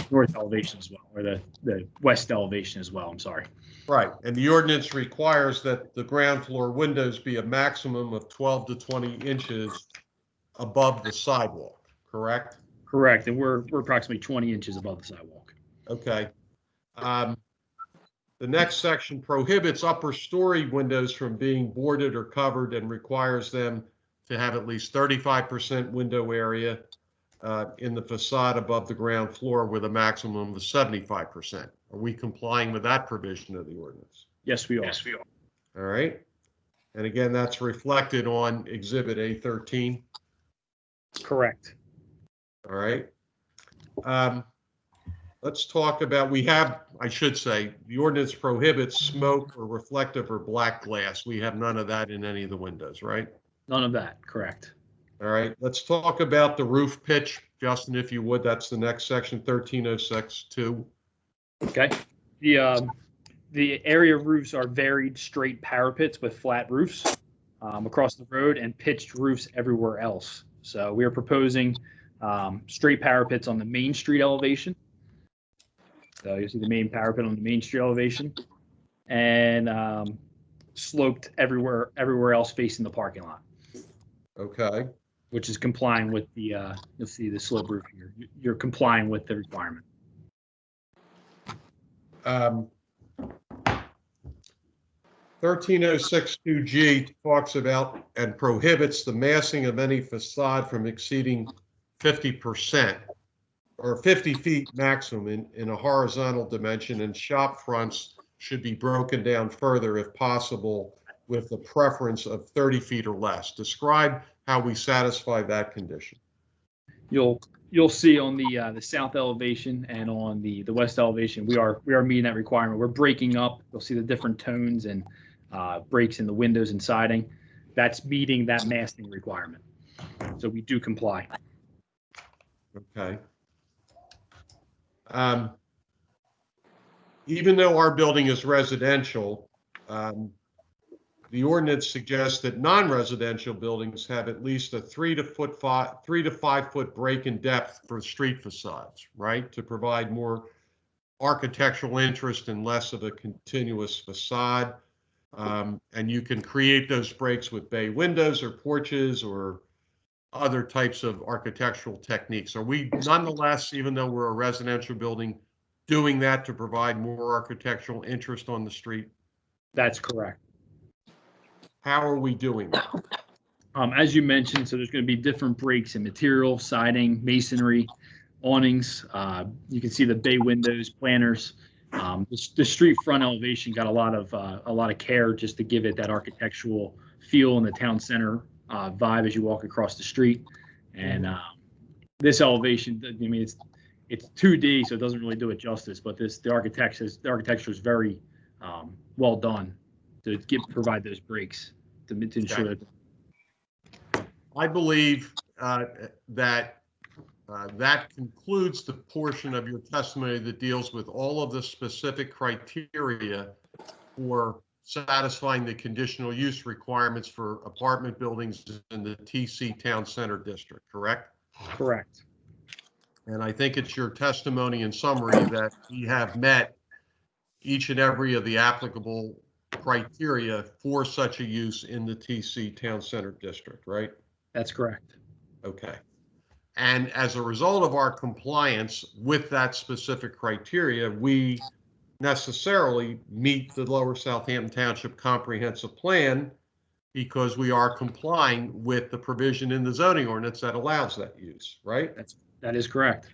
north elevation as well, or the west elevation as well. I'm sorry. Right, and the ordinance requires that the ground floor windows be a maximum of 12 to 20 inches above the sidewalk, correct? Correct, and we're approximately 20 inches above the sidewalk. Okay. The next section prohibits upper story windows from being boarded or covered and requires them to have at least 35% window area in the facade above the ground floor with a maximum of 75%. Are we complying with that provision of the ordinance? Yes, we are. Yes, we are. All right. And again, that's reflected on Exhibit A13. Correct. All right. Let's talk about, I should say, the ordinance prohibits smoke or reflective or black glass. We have none of that in any of the windows, right? None of that, correct. All right, let's talk about the roof pitch. Justin, if you would, that's the next section, 1306-2. Okay. The area roofs are varied straight parapets with flat roofs across the road and pitched roofs everywhere else. So we are proposing straight parapets on the Main Street elevation. So you see the main parapet on the Main Street elevation, and sloped everywhere else facing the parking lot. Okay. Which is complying with the, you'll see the slope roof here. You're complying with the requirement. 13062G talks about and prohibits the massing of any facade from exceeding 50% or 50 feet maximum in a horizontal dimension, and shop fronts should be broken down further if possible with the preference of 30 feet or less. Describe how we satisfy that condition. You'll see on the south elevation and on the west elevation, we are meeting that requirement. We're breaking up. You'll see the different tones and breaks in the windows and siding. That's meeting that massing requirement. So we do comply. Okay. Even though our building is residential, the ordinance suggests that non-residential buildings have at least a 3 to 5 foot break in depth for street facades, right? To provide more architectural interest and less of a continuous facade. And you can create those breaks with bay windows or porches or other types of architectural techniques. Are we nonetheless, even though we're a residential building, doing that to provide more architectural interest on the street? That's correct. How are we doing that? As you mentioned, so there's going to be different breaks in material, siding, masonry. awnings. You can see the bay windows, planters. The street front elevation got a lot of care just to give it that architectural feel in the town center vibe as you walk across the street. And this elevation, I mean, it's 2D, so it doesn't really do it justice. But the architecture is very well done to provide those breaks to ensure that. I believe that that concludes the portion of your testimony that deals with all of the specific criteria for satisfying the conditional use requirements for apartment buildings in the TC Town Center District, correct? Correct. And I think it's your testimony in summary that we have met each and every of the applicable criteria for such a use in the TC Town Center District, right? That's correct. Okay. And as a result of our compliance with that specific criteria, we necessarily meet the Lower Southampton Township Comprehensive Plan because we are complying with the provision in the zoning ordinance that allows that use, right? That is correct.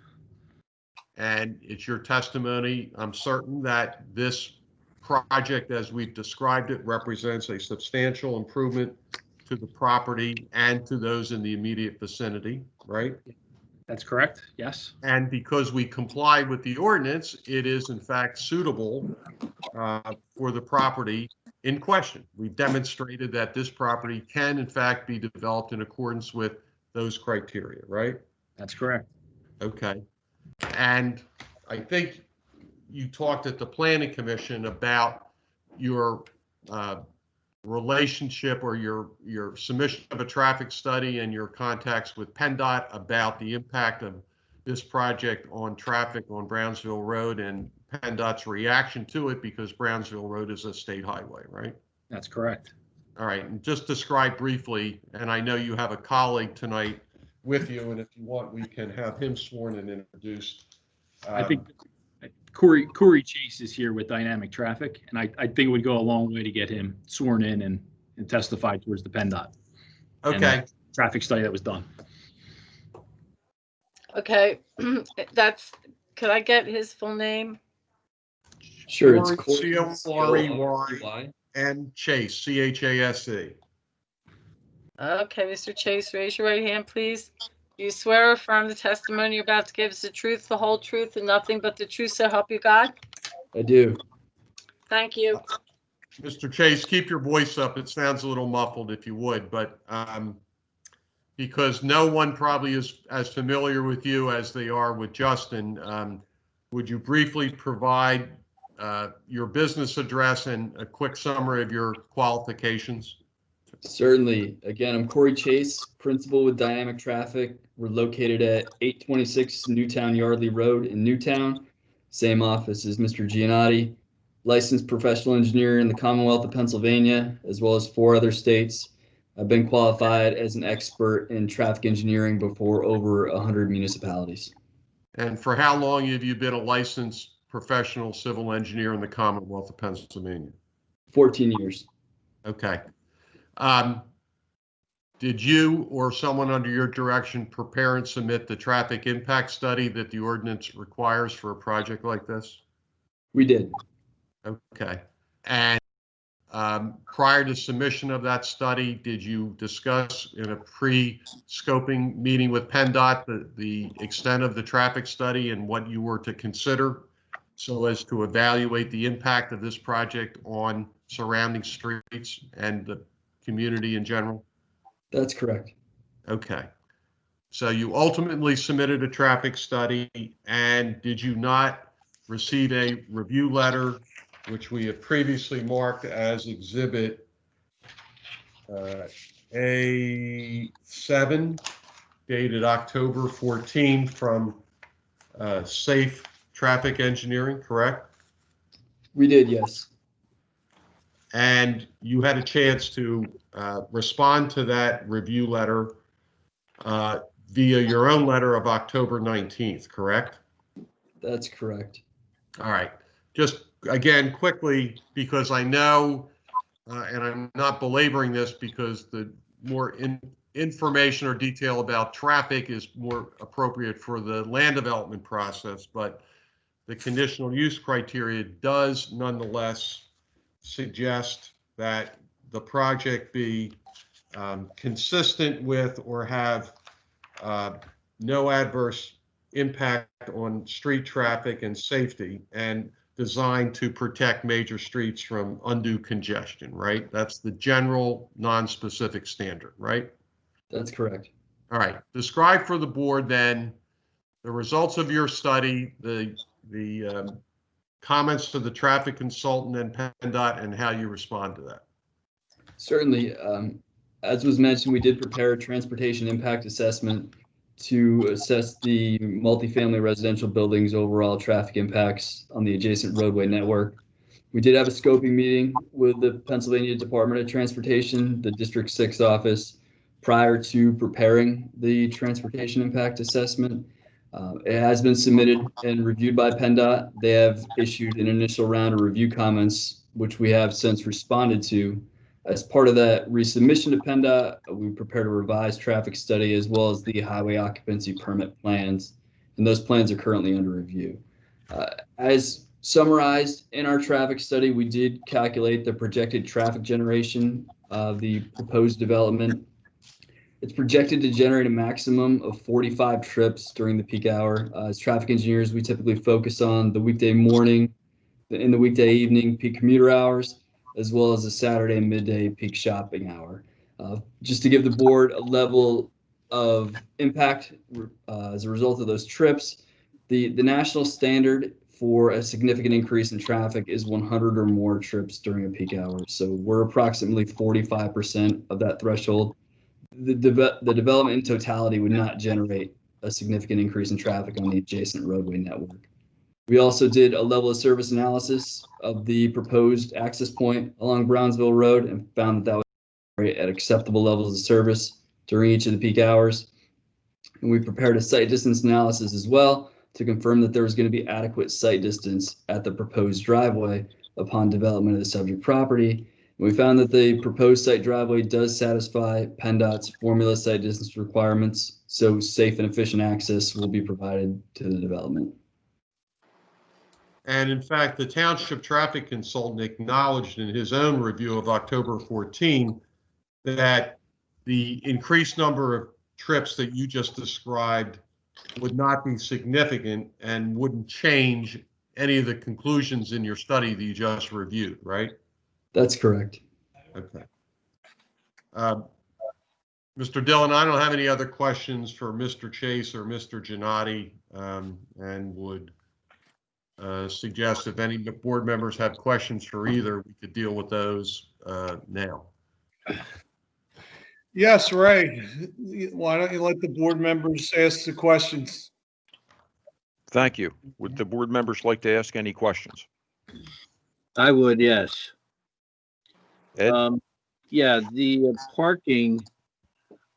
And it's your testimony, I'm certain, that this project, as we've described it, represents a substantial improvement to the property and to those in the immediate vicinity, right? That's correct, yes. And because we comply with the ordinance, it is in fact suitable for the property in question. We've demonstrated that this property can in fact be developed in accordance with those criteria, right? That's correct. Okay. And I think you talked at the Planning Commission about your relationship or your submission of a traffic study and your contacts with PennDOT about the impact of this project on traffic on Brownsville Road and PennDOT's reaction to it because Brownsville Road is a state highway, right? That's correct. All right, and just describe briefly, and I know you have a colleague tonight with you, and if you want, we can have him sworn and introduced. I think Corey Chase is here with Dynamic Traffic, and I think it would go a long way to get him sworn in and testify towards the PennDOT. Okay. Traffic study that was done. Okay, could I get his full name? Sure, it's Corey, C-O-R-E-Y, and Chase, C-H-A-S-E. Okay, Mr. Chase, raise your right hand, please. Do you swear or affirm the testimony you're about to give is the truth, the whole truth, and nothing but the truth, so help you God? I do. Thank you. Mr. Chase, keep your voice up. It sounds a little muffled if you would, but because no one probably is as familiar with you as they are with Justin, would you briefly provide your business address and a quick summary of your qualifications? Certainly. Again, I'm Corey Chase, principal with Dynamic Traffic. We're located at 826 Newtown Yardley Road in Newtown. Same office as Mr. Giannotti. Licensed professional engineer in the Commonwealth of Pennsylvania, as well as 4 other states. I've been qualified as an expert in traffic engineering before over 100 municipalities. And for how long have you been a licensed professional civil engineer in the Commonwealth of Pennsylvania? 14 years. Okay. Did you or someone under your direction prepare and submit the traffic impact study that the ordinance requires for a project like this? We did. Okay. And prior to submission of that study, did you discuss in a pre-scoping meeting with PennDOT the extent of the traffic study and what you were to consider so as to evaluate the impact of this project on surrounding streets and the community in general? That's correct. Okay. So you ultimately submitted a traffic study, and did you not receive a review letter, which we have previously marked as Exhibit A7, dated October 14, from Safe Traffic Engineering, correct? We did, yes. And you had a chance to respond to that review letter via your own letter of October 19th, correct? That's correct. All right. Just again, quickly, because I know, and I'm not belaboring this because the more information or detail about traffic is more appropriate for the land development process, but the conditional use criteria does nonetheless suggest that the project be consistent with or have no adverse impact on street traffic and safety, and designed to protect major streets from undue congestion, right? That's the general non-specific standard, right? That's correct. All right. Describe for the board then the results of your study, the comments to the traffic consultant and PennDOT, and how you respond to that. Certainly. As was mentioned, we did prepare a transportation impact assessment to assess the multifamily residential buildings' overall traffic impacts on the adjacent roadway network. We did have a scoping meeting with the Pennsylvania Department of Transportation, the District 6 office, prior to preparing the transportation impact assessment. It has been submitted and reviewed by PennDOT. They have issued an initial round of review comments, which we have since responded to. As part of that resubmission to PennDOT, we prepared a revised traffic study as well as the highway occupancy permit plans, and those plans are currently under review. As summarized in our traffic study, we did calculate the projected traffic generation of the proposed development. It's projected to generate a maximum of 45 trips during the peak hour. As traffic engineers, we typically focus on the weekday morning, in the weekday evening peak commuter hours, as well as the Saturday and midday peak shopping hour. Just to give the board a level of impact as a result of those trips, the national standard for a significant increase in traffic is 100 or more trips during a peak hour. So we're approximately 45% of that threshold. The development in totality would not generate a significant increase in traffic on the adjacent roadway network. We also did a level of service analysis of the proposed access point along Brownsville Road and found that was at acceptable levels of service during each of the peak hours. And we prepared a site distance analysis as well to confirm that there was going to be adequate site distance at the proposed driveway upon development of the subject property. And we found that the proposed site driveway does satisfy PennDOT's formula site distance requirements, so safe and efficient access will be provided to the development. And in fact, the township traffic consultant acknowledged in his own review of October 14 that the increased number of trips that you just described would not be significant and wouldn't change any of the conclusions in your study that you just reviewed, right? That's correct. Okay. Mr. Dillon, I don't have any other questions for Mr. Chase or Mr. Giannotti, and would suggest if any board members have questions for either, we could deal with those now. Yes, Ray. Why don't you let the board members ask the questions? Thank you. Would the board members like to ask any questions? I would, yes. Ed? Yeah, the parking,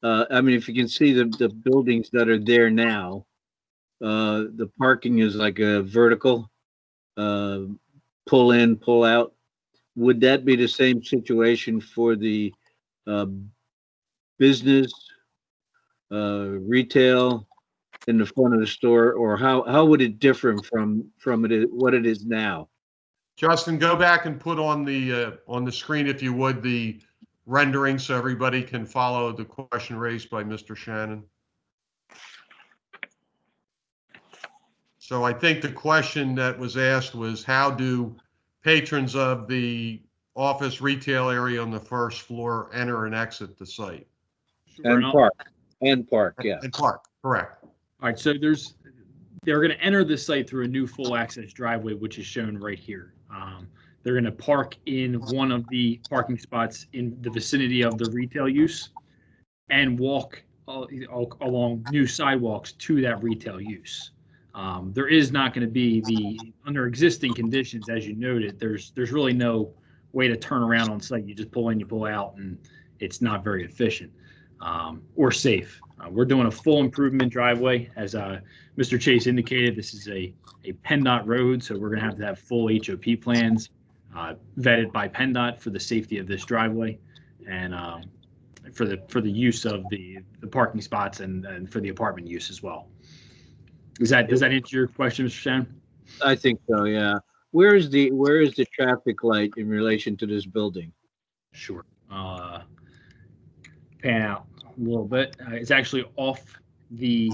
I mean, if you can see the buildings that are there now, the parking is like a vertical, pull in, pull out. Would that be the same situation for the business, retail in the front of the store, or how would it differ from what it is now? Justin, go back and put on the screen, if you would, the rendering so everybody can follow the question raised by Mr. Shannon. So I think the question that was asked was, how do patrons of the office retail area on the first floor enter and exit the site? And park, yeah. And park, correct. All right, so they're going to enter the site through a new full access driveway, which is shown right here. They're going to park in one of the parking spots in the vicinity of the retail use and walk along new sidewalks to that retail use. There is not going to be under existing conditions, as you noted, there's really no way to turn around on site. You just pull in, you pull out, and it's not very efficient or safe. We're doing a full improvement driveway. As Mr. Chase indicated, this is a PennDOT road, so we're going to have full HOP plans vetted by PennDOT for the safety of this driveway. And for the use of the parking spots and for the apartment use as well. Does that answer your question, Mr. Shannon? I think so, yeah. Where is the traffic light in relation to this building? Sure. Pan out a little bit. It's actually off the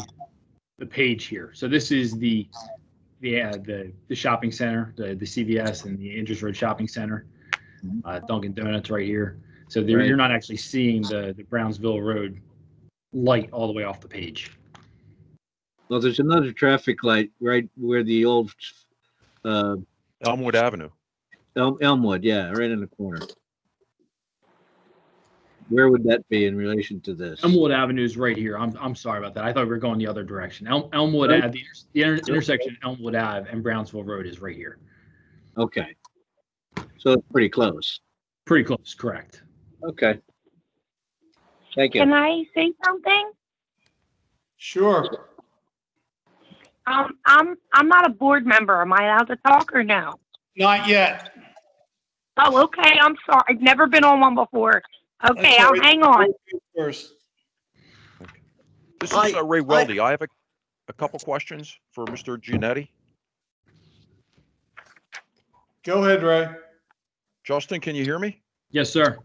page here. So this is the shopping center, the CVS and the Andrews Road Shopping Center, Dunkin' Donuts right here. So Right. You're not actually seeing the Brownsville Road light all the way off the page. Well, there's another traffic light right where the old Elmwood Avenue. Elmwood, yeah, right in the corner. Where would that be in relation to this? Elmwood Avenue is right here. I'm sorry about that. I thought we were going the other direction. Elmwood Right. Ave, the intersection of Elmwood Ave and Brownsville Road is right here. Okay. So it's pretty close. Pretty close, correct. Okay. Thank you. Can I say something? Sure. I'm not a board member. Am I allowed to talk or no? Not yet. Oh, okay. I'm sorry. I've never been on one before. Okay, That's all I'll right. hang on. First. This is Ray Weldy. I have a couple questions for Mr. Giannetti. Go ahead, Ray. Justin, can you hear me? Yes, sir.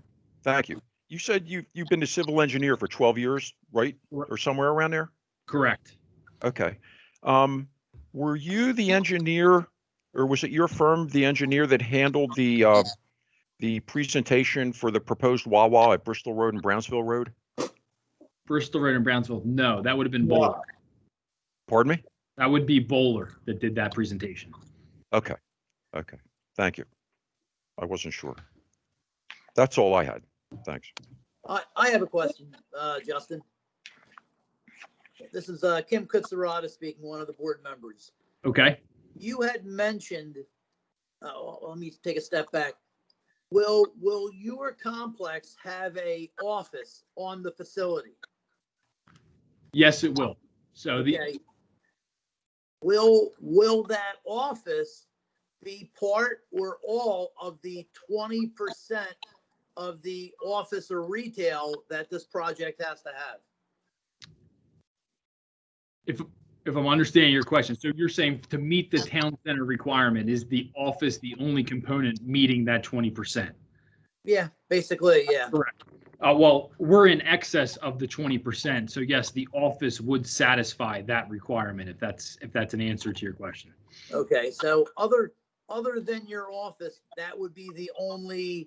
Thank you. You said you've been a civil engineer for 12 years, right? Or somewhere around there? Correct. Okay. Were you the engineer, or was it your firm, the engineer that handled the presentation for the proposed Wawa at Bristol Road and Brownsville Road? Bristol Road and Brownsville. No, that would have been Bowler. Pardon me? That would be Bowler that did that presentation. Okay. Okay. Thank you. I wasn't sure. That's all I had. Thanks. I have a question, Justin. This is Kim Kutsarada speaking, one of the board members. Okay. You had mentioned, let me take a step back. Will your complex have a office on the facility? Yes, it will. So Okay. Will that office be part or all of the 20% of the office or retail that this project has to have? if I'm understanding your question, so you're saying to meet the town center requirement, is the office the only component meeting that 20%? Yeah, basically, yeah. Correct. Well, we're in excess of the 20%, so yes, the office would satisfy that requirement if that's an answer to your question. Okay, so other than your office, that would be the only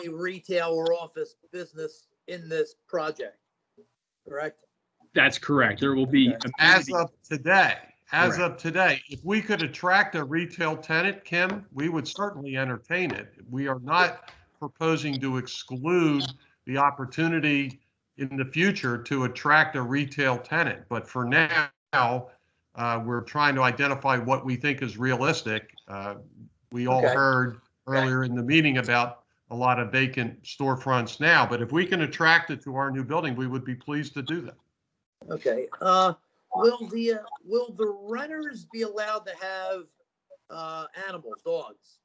retail or office business in this project, correct? That's correct. There will be as of today. If we could attract a retail tenant, Kim, we would certainly entertain it. We are not proposing to exclude the opportunity in the future to attract a retail tenant. But for now, we're trying to identify what we think is realistic. We all heard earlier in the meeting about a lot of vacant storefronts now, but if we can attract it to our new building, we would be pleased to do that. Okay. Will the renters be allowed to have animals, dogs?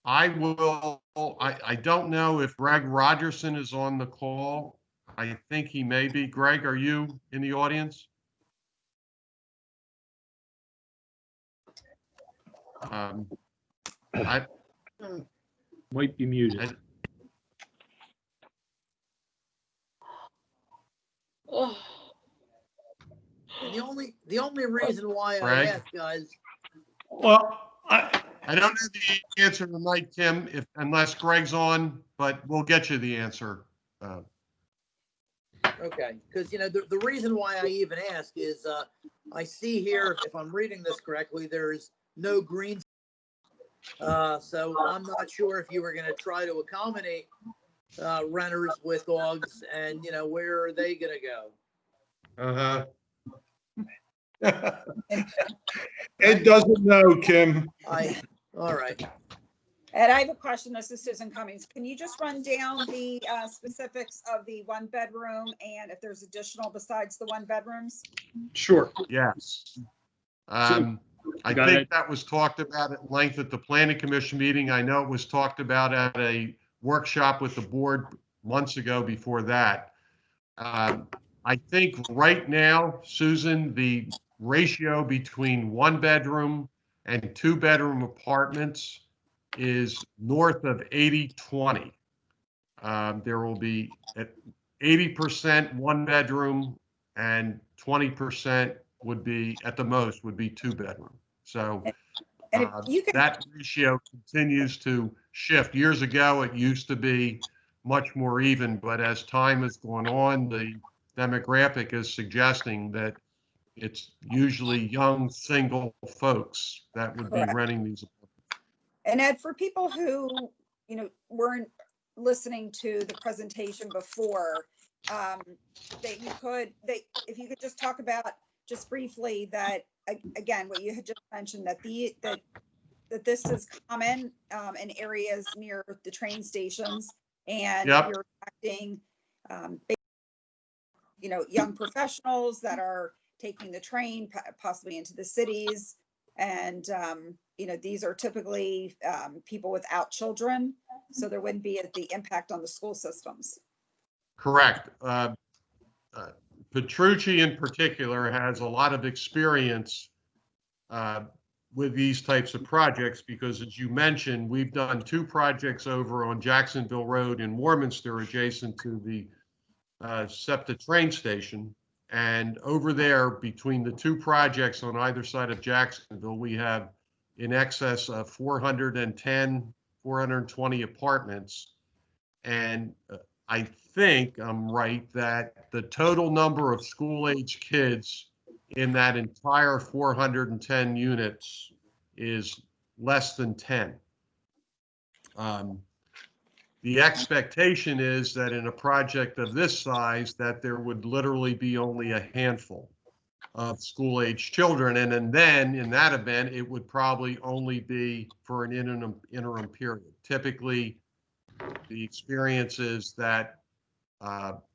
I don't know if Greg Rogerson is on the call. I think he may be. Greg, are you in the audience? Might be muted. And the only reason why I asked, guys. Well, I don't know the answer tonight, Tim, unless Greg's on, but we'll get you the answer. Okay, because the reason why I even ask is I see here, if I'm reading this correctly, there's no green. So I'm not sure if you were going to try to accommodate renters with dogs, and where are they going to go? Ed doesn't know, Kim. All right. Ed, I have a question. This is Susan Cummings. Can you just run down the specifics of the 1 bedroom and if there's additional besides the 1 bedrooms? Sure. Yes. I think that was talked about at length at the Planning Commission meeting. I know it was talked about at a workshop with the board months ago before that. I think right now, Susan, the ratio between 1-bedroom and 2-bedroom apartments is north of 80-20. There will be at 80% 1-bedroom and 20% would be, at the most, would be 2-bedroom. So that ratio continues to shift. Years ago, it used to be much more even, but as time has gone on, the demographic is suggesting that it's usually young single folks that would be renting these apartments. And Ed, for people who, weren't listening to the presentation before, if you could just talk about just briefly that, again, what you had just mentioned, that this is common in areas near the train stations, and you're attracting, young professionals that are taking the train possibly into the cities. And, these are typically people without children, so there wouldn't be the impact on the school systems. Correct. Petrucci in particular has a lot of experience with these types of projects because, as you mentioned, we've done 2 projects over on Jacksonville Road in Warminster adjacent to the SEPTA train station. And over there, between the 2 projects on either side of Jacksonville, we have in excess of 410, 420 apartments. And I think I'm right that the total number of school-age kids in that entire 410 units is less than 10. The expectation is that in a project of this size, that there would literally be only a handful of school-age children. And then in that event, it would probably only be for an interim period. Typically, the experience is that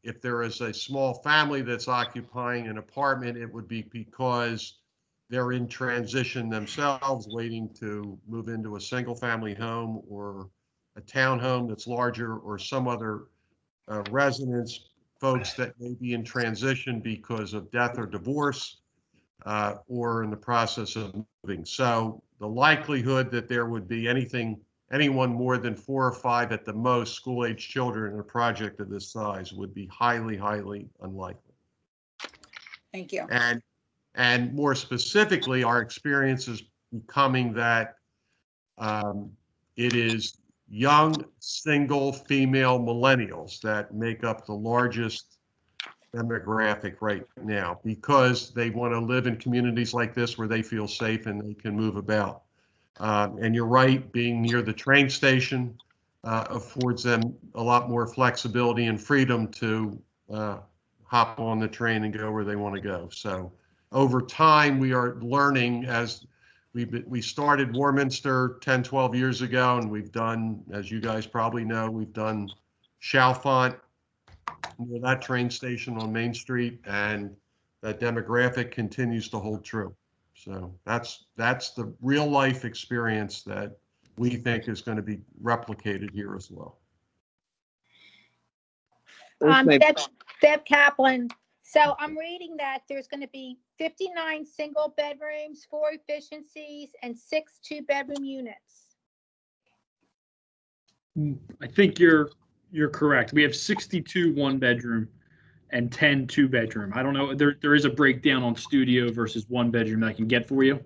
if there is a small family that's occupying an apartment, it would be because they're in transition themselves, waiting to move into a single-family home or a townhome that's larger, or some other residence, folks that may be in transition because of death or divorce, or in the process of moving. So the likelihood that there would be anyone more than 4 or 5 at the most school-age children in a project of this size would be highly, highly unlikely. Thank you. And more specifically, our experience is becoming that it is young, single, female millennials that make up the largest demographic right now, because they want to live in communities like this where they feel safe and they can move about. And you're right, being near the train station affords them a lot more flexibility and freedom to hop on the train and go where they want to go. So over time, we are learning, as we started Warminster 10, 12 years ago, and we've done, as you guys probably know, we've done Chalfont, near that train station on Main Street, and that demographic continues to hold true. So that's the real life experience that we think is going to be replicated here as well. Deb Kaplan. So I'm reading that there's going to be 59 single bedrooms, 4 efficiencies, and 6 2-bedroom units. I think you're correct. We have 62 1-bedroom and 10 2-bedroom. I don't know. There is a breakdown on studio versus 1-bedroom that I can get for you.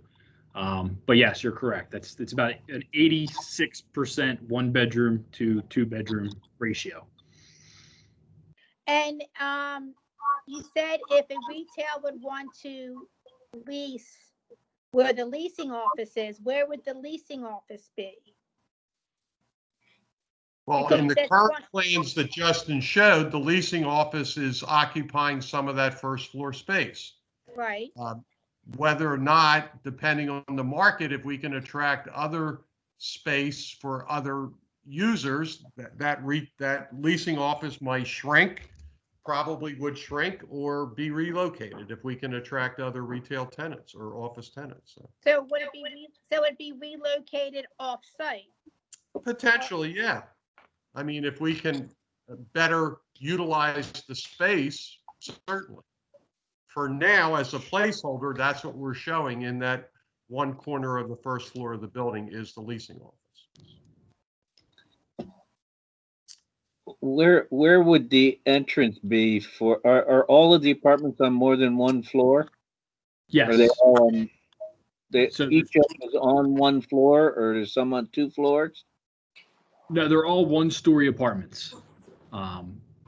But yes, you're correct. It's about an 86% 1-bedroom to 2-bedroom ratio. And you said if a retail would want to lease where the leasing office is, where would the leasing office be? Well, in the current plans that Justin showed, the leasing office is occupying some of that first floor space. Right. Whether or not, depending on the market, if we can attract other space for other users, that leasing office might shrink. probably would shrink or be relocated if we can attract other retail tenants or office tenants. So would it be, so it'd be relocated off-site? Potentially, yeah. I mean, if we can better utilize the space, certainly. For now, as a placeholder, that's what we're showing in that one corner of the first floor of the building is the leasing office. Where would the entrance be for, are all of the apartments on more than one floor? Yes. Are they all on, So each of them is on one floor, or is some on 2 floors? No, they're all one-story apartments.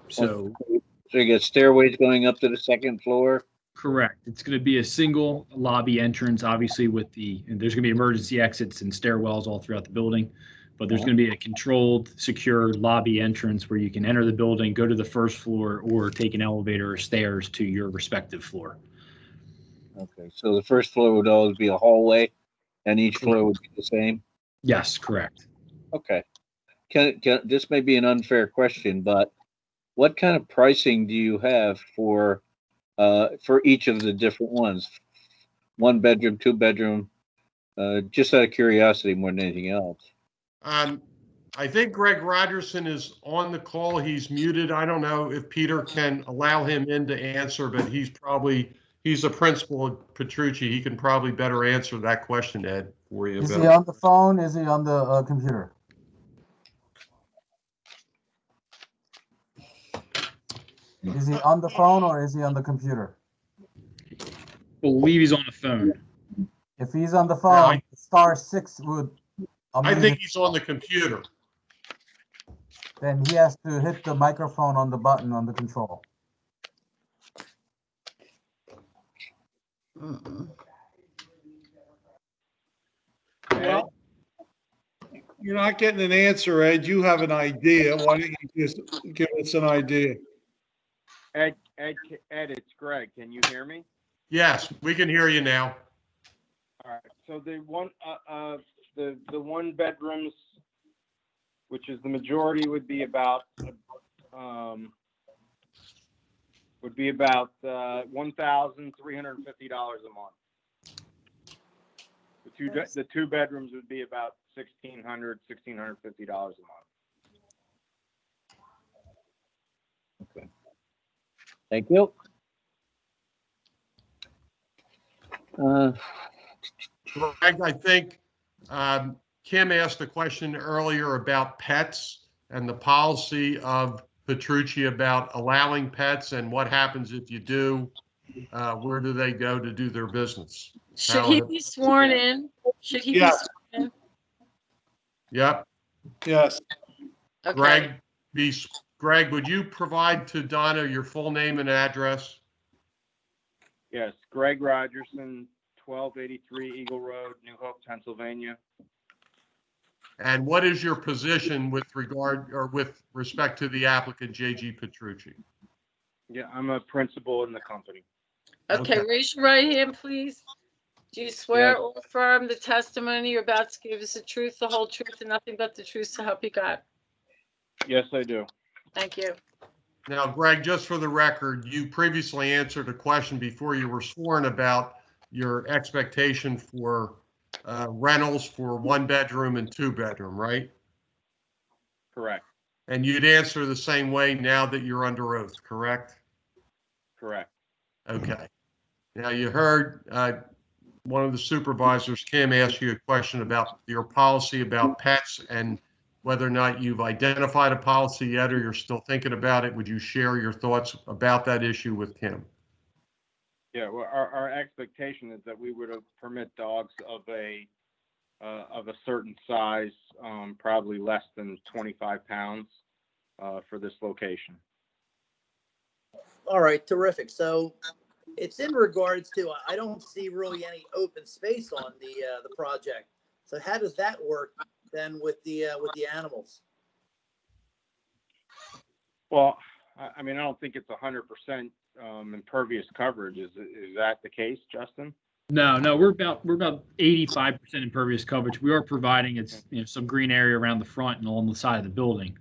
So you get stairways going up to the 2nd floor? correct. It's going to be a single lobby entrance, obviously with and there's going to be emergency exits and stairwells all throughout the building. But there's going to be a controlled, secure lobby entrance where you can enter the building, go to the first floor, or take an elevator or stairs to your respective floor. Okay, so the first floor would always be a hallway, and each floor would be the same? Yes, correct. Okay. This may be an unfair question, but what kind of pricing do you have for each of the different ones? 1 bedroom, 2 bedroom, just out of curiosity more than anything else. I think Greg Rogerson is on the call. He's muted. I don't know if Peter can allow him in to answer, but he's a principal at Petrucci. He can probably better answer that question, Ed, for you. Is he on the phone? Is he on the computer? Is he on the phone or is he on the computer? I believe he's on the phone. If he's on the phone, *6 would. I think he's on the computer. Then he has to hit the microphone on the button on the control. Well, you're not getting an answer, Ed. You have an idea. Why don't you just give us an idea? Ed, it's Greg. Can you hear me? Yes, we can hear you now. All right. So the one bedrooms, which is the majority, would be about $1,350 a month. The two bedrooms would be about $1,650 a month. Okay. Thank you. Greg, I think Kim asked a question earlier about pets and the policy of Petrucci about allowing pets and what happens if you do. Where do they go to do their business? Should he be sworn in? Should he be sworn in? Yep. Yes. Okay. Greg, would you provide to Donna your full name and address? Yes, Greg Rogerson, 1283 Eagle Road, New Hope, Pennsylvania. And what is your position with respect to the applicant, J.G. Petrucci? Yeah, I'm a principal in the company. Okay, raise your right hand, please. Do you swear or affirm the testimony you're about to give is the truth, the whole truth, and nothing but the truth to help you God? Yes, I do. Thank you. Now, Greg, just for the record, you previously answered a question before you were sworn about your expectation for rentals for 1 bedroom and 2 bedroom, right? Correct. And you'd answer the same way now that you're under oath, correct? Correct. Okay. Now, you heard one of the supervisors, Kim, ask you a question about your policy about pets and whether or not you've identified a policy yet or you're still thinking about it. Would you share your thoughts about that issue with Kim? Yeah, well, our expectation is that we would permit dogs of a certain size, probably less than 25 pounds, for this location. All right, terrific. So it's in regards to, I don't see really any open space on the project. So how does that work then with the animals? Well, I mean, I don't think it's 100% impervious coverage. Is that the case, Justin? No, we're about 85% impervious coverage. We are providing some green area around the front and along the side of the building.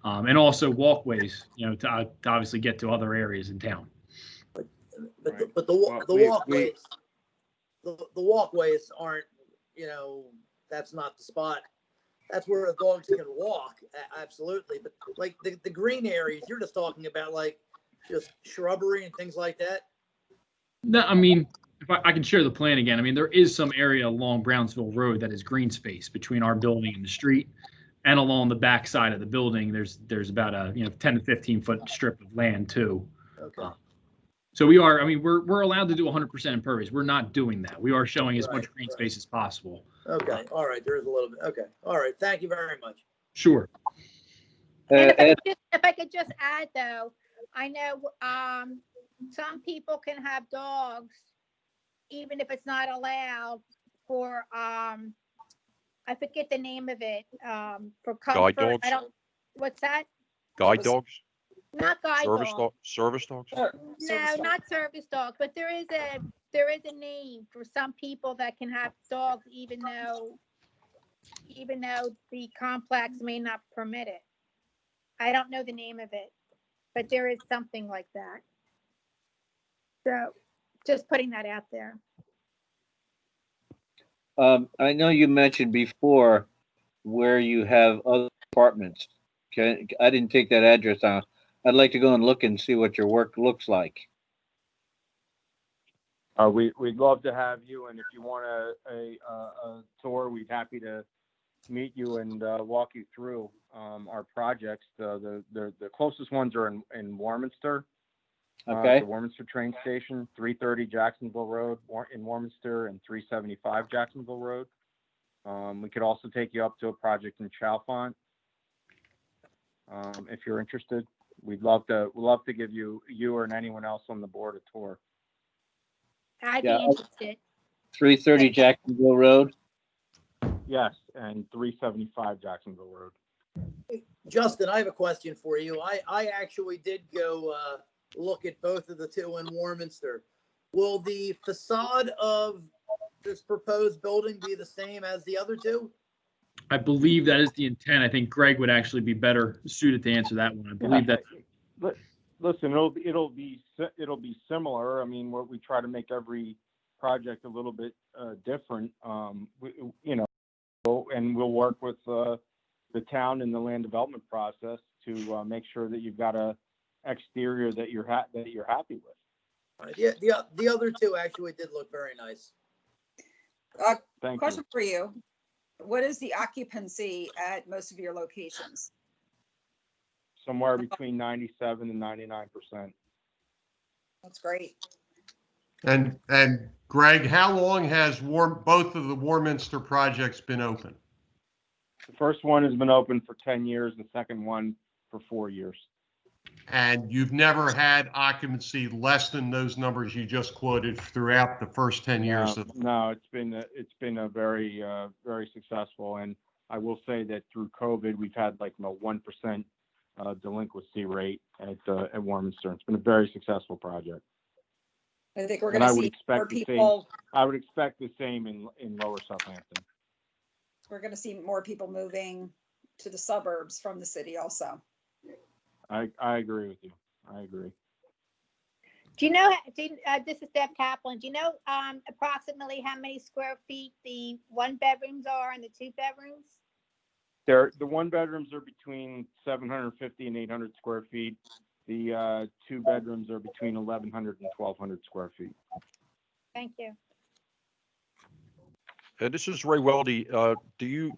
and also walkways, to obviously get to other areas in town. But the walkways aren't, that's not the spot. That's where the dogs can walk, absolutely. But like the green areas, you're just talking about like just shrubbery and things like that. No, I mean, if I can share the plan again, I mean, there is some area along Brownsville Road that is green space between our building and the street, and along the back side of the building, there's about a 10 to 15 foot strip of land too. Okay. So we're allowed to do 100% impervious. We're not doing that. We are showing as much green space as possible. Okay. All right. There is a little bit. Okay. All right. Thank you very much. Sure. And if I could just add though, I know some people can have dogs, even if it's not allowed for I forget the name of it, for comfort. Guide dogs? What's that? Guide dogs? Not guide dogs. Service dogs? No, not service dogs, but there is a name for some people that can have dogs even though the complex may not permit it. I don't know the name of it, but there is something like that. So just putting that out there. I know you mentioned before where you have other apartments. Okay, I didn't take that address down. I'd like to go and look and see what your work looks like. We'd love to have you, and if you want a tour, we'd happy to meet you and walk you through our projects. The closest ones are in Warminster. Okay. The Warminster train station, 330 Jacksonville Road in Warminster, and 375 Jacksonville Road. We could also take you up to a project in Chalfont. If you're interested, we'd love to give you or anyone else on the board a tour. I'd be interested. 330 Jacksonville Road. Yes, and 375 Jacksonville Road. Justin, I have a question for you. I actually did go look at both of the two in Warminster. Will the facade of this proposed building be the same as the other two? I believe that is the intent. I think Greg would actually be better suited to answer that one. I believe that. Listen, it'll be similar. I mean, we try to make every project a little bit different. And we'll work with the town in the land development process to make sure that you've got a exterior that you're happy with. Right. Yeah, the other two actually did look very nice. Question for you. What is the occupancy at most of your locations? Somewhere between 97 and 99%. That's great. And Greg, how long has both of the Warminster projects been open? The first one has been open for 10 years, the second one for 4 years. And you've never had occupancy less than those numbers you just quoted throughout the first 10 years? No, it's been a very, very successful. And I will say that through COVID, we've had like 1% delinquency rate at Warminster. It's been a very successful project. I think we're going to see more people. I would expect the same in Lower Southampton. We're going to see more people moving to the suburbs from the city also. I agree with you. I agree. Do you know, this is Deb Kaplan, do you know approximately how many square feet the 1 bedrooms are and the 2 bedrooms? The 1 bedrooms are between 750 and 800 square feet. The 2 bedrooms are between 1,100 and 1,200 square feet. Thank you. This is Ray Weldy.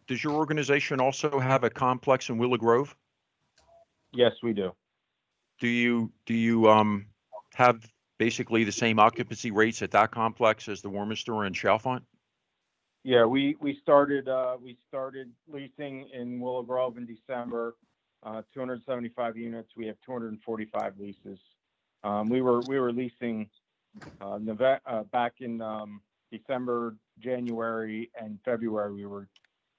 Does your organization also have a complex in Willow Grove? Yes, we do. Do you have basically the same occupancy rates at that complex as the Warminster and Chalfont? Yeah, we started leasing in Willow Grove in December. 275 units. We have 245 leases. We were leasing back in December, January, and February. We were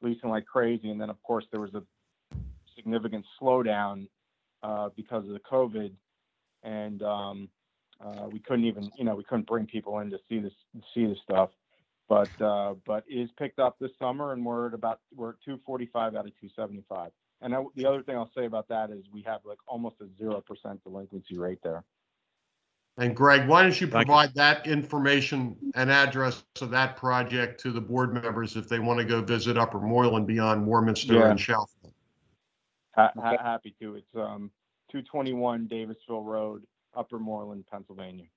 leasing like crazy, and then of course there was a significant slowdown because of the COVID, and we couldn't even we couldn't bring people in to see this stuff. but it is picked up this summer, and we're at 245 out of 275. And the other thing I'll say about that is we have like almost a 0% delinquency rate there. And Greg, why don't you provide that information and address of that project to the board members if they want to go visit Upper Moreland beyond Warminster and Southfield? Happy to. It's 221 Davisville Road, Upper Moreland, Pennsylvania.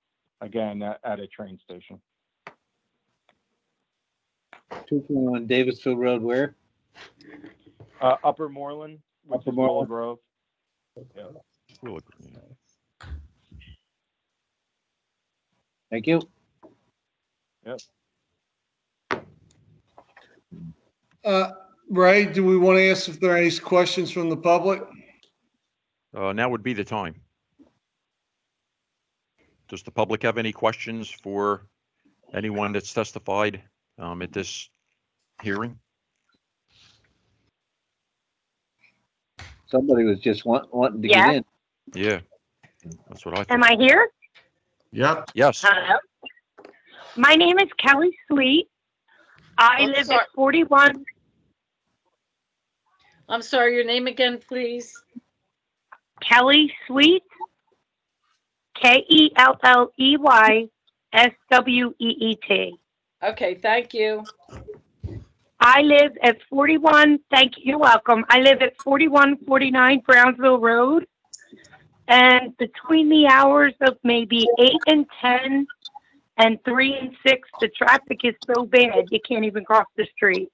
Again, at a train station. 221 Davisville Road, where? Upper Moreland, which is Willow Grove. Yeah. Willow Grove. Thank you. Yep. Ray, do we want to ask if there are any questions from the public? Now would be the time. Does the public have any questions for anyone that's testified at this hearing? Somebody was just wanting to Yes. get in. Yeah, that's what I thought. Am I here? Yep. Yes. Hello. My name is Kelly Sweet. I I'm live sorry. at 41. I'm sorry, your name again, please. Kelly Sweet. KELLEYSWEET. Okay, thank you. I live at 41. Thank you. You're welcome. I live at 4149 Brownsville Road. And between the hours of maybe 8 and 10 and 3 and 6, the traffic is so bad you can't even cross the street.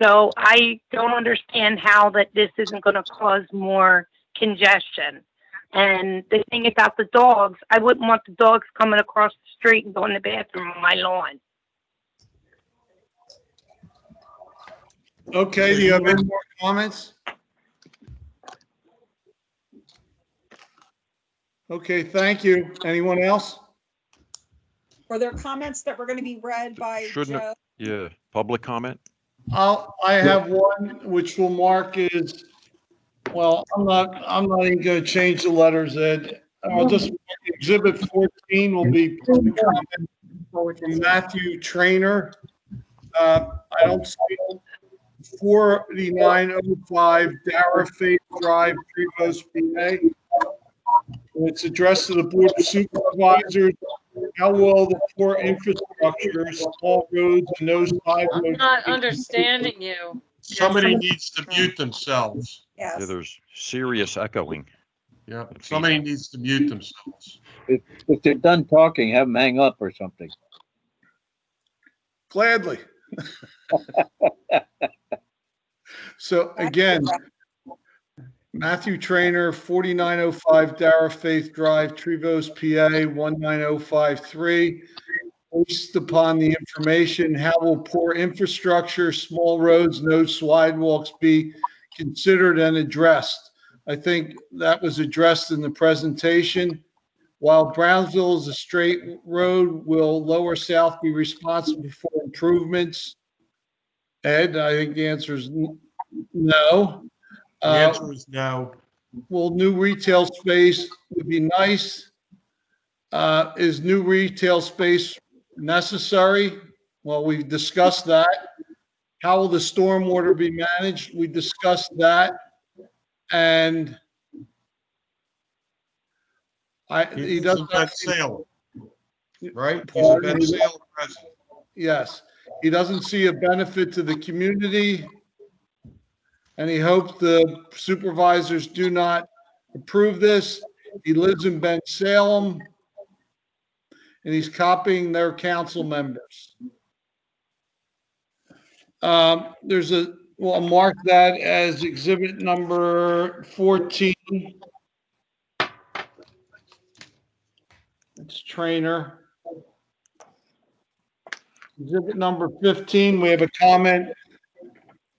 So I don't understand how that this isn't going to cause more congestion. And the thing about the dogs, I wouldn't want the dogs coming across the street and going to the bathroom on my lawn. Okay, do you have any more comments? Okay, thank you. Anyone else? Were there comments that were going to be read by Shouldn't Joe? have, yeah, public comment? I have one which will mark is, well, I'm not even going to change the letters, Ed. I'll just, Exhibit 14 will be public comment from Matthew Trainer. I don't see 4905 Dara Faith Drive, Trevose, PA. It's addressed to the Board of Supervisors. How will the poor infrastructure, small roads, and no side I'm roads? not understanding you. Somebody needs to mute themselves. Yeah, there's serious echoing. Yep, somebody needs to mute themselves. If they're done talking, have them hang up or something. Gladly. So again, Matthew Trainer, 4905 Dara Faith Drive, Trevose, PA, 19053. Based upon the information, how will poor infrastructure, small roads, no sidewalks be considered and addressed? I think that was addressed in the presentation. While Brownsville is a straight road, will Lower South be responsible for improvements? Ed, I think the answer is no. The answer is no. Will new retail space would be nice? Is new retail space necessary? Well, we discussed that. How will the stormwater be managed? We discussed that. And he doesn't. Ben Salem, right? He's a Ben Salem resident. Yes, he doesn't see a benefit to the community. And he hopes the supervisors do not approve this. He lives in Ben Salem. And he's copying their council members. There's a, well, I'll mark that as exhibit number 14. It's Trainer. Exhibit number 15, we have a comment.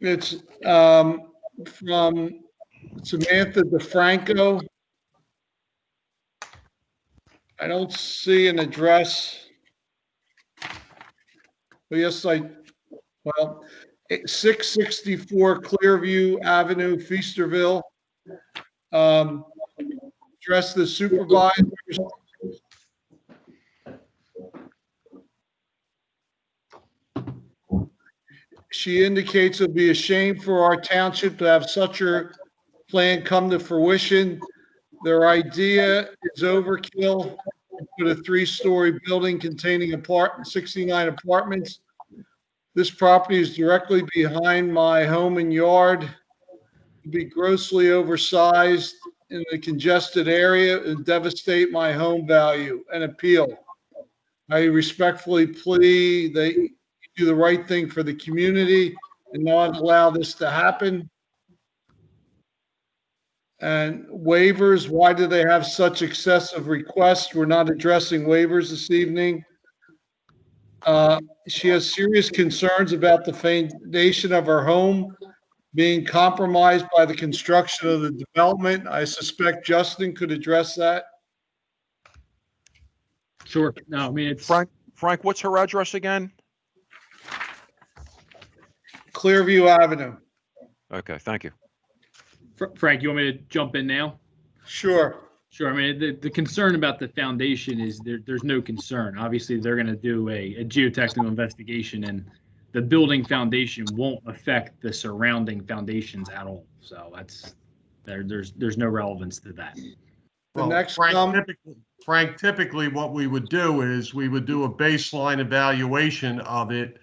It's from Samantha DeFranco. I don't see an address. But yes, well, 664 Clearview Avenue, Feasterville. Address the supervisors. She indicates it would be a shame for our township to have such a plan come to fruition. Their idea is overkill. Put a 3-story building containing 69 apartments. This property is directly behind my home and yard. It'd be grossly oversized in a congested area and devastate my home value and appeal. I respectfully plead that you do the right thing for the community and not allow this to happen. And waivers, why do they have such excessive requests? We're not addressing waivers this evening. She has serious concerns about the foundation of her home being compromised by the construction of the development. I suspect Justin could address that. Sure. No, I mean, it's Frank, what's her address again? Clearview Avenue. Okay, thank you. Frank, you want me to jump in now? Sure. Sure. I mean, the concern about the foundation is there's no concern. Obviously, they're going to do a geotechnical investigation, and the building foundation won't affect the surrounding foundations at all. So that's there's no relevance to that. Well, Frank, typically what we would do is we would do a baseline evaluation of it.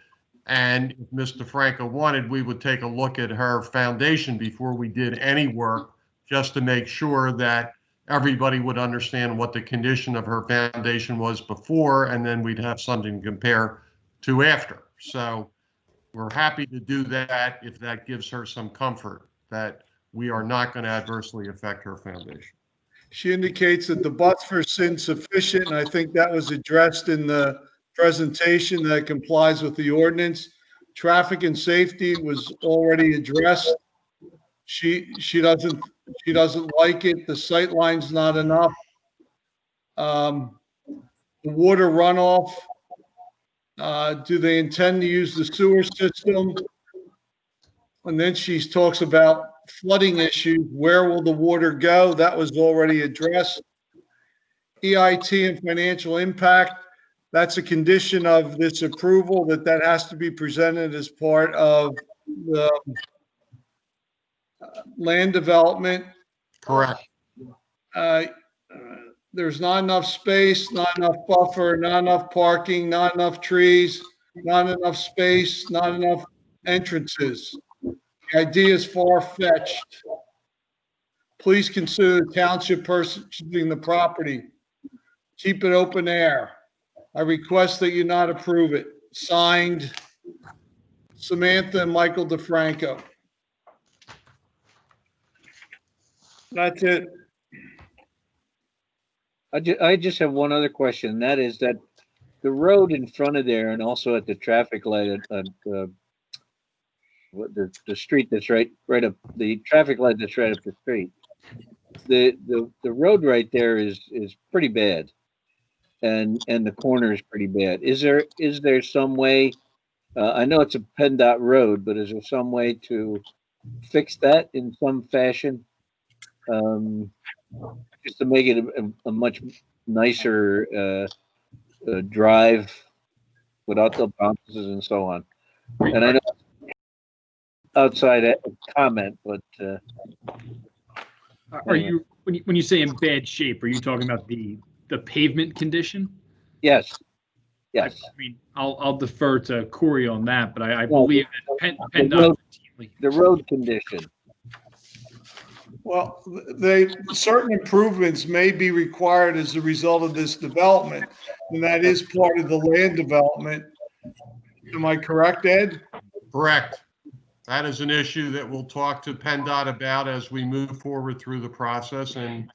And if Mr. Franco wanted, we would take a look at her foundation before we did any work, just to make sure that everybody would understand what the condition of her foundation was before, and then we'd have something to compare to after. So we're happy to do that if that gives her some comfort that we are not going to adversely affect her foundation. She indicates that the buffers are insufficient, and I think that was addressed in the presentation, that complies with the ordinance. Traffic and safety was already addressed. She doesn't like it. The sight line's not enough. The water runoff. Do they intend to use the sewer system? And then she talks about flooding issues. Where will the water go? That was already addressed. EIT and financial impact. That's a condition of this approval, that has to be presented as part of the land development. Correct. There's not enough space, not enough buffer, not enough parking, not enough trees, not enough space, not enough entrances. The idea is far-fetched. Please consider the township purchasing the property. Keep it open air. I request that you not approve it. Signed, Samantha and Michael DeFranco. That's it. I just have one other question, and that is that the road in front of there, and also at the traffic light at the street that's right up, the traffic light that's right up the street. The road right there is pretty bad, and the corner is pretty bad. Is there some way? I know it's a PennDOT road, but is there some way to fix that in some fashion? Just to make it a much nicer drive without the bounces and so on. And I know outside comment, but are you when you say in bad shape, are you talking about the pavement condition? Yes. Yes. I mean, I'll defer to Corey on that, but I believe that PennDOT the road condition. Well, certain improvements may be required as a result of this development, and that is part of the land development. Am I correct, Ed? Correct. That is an issue that we'll talk to PennDOT about as we move forward through the process, and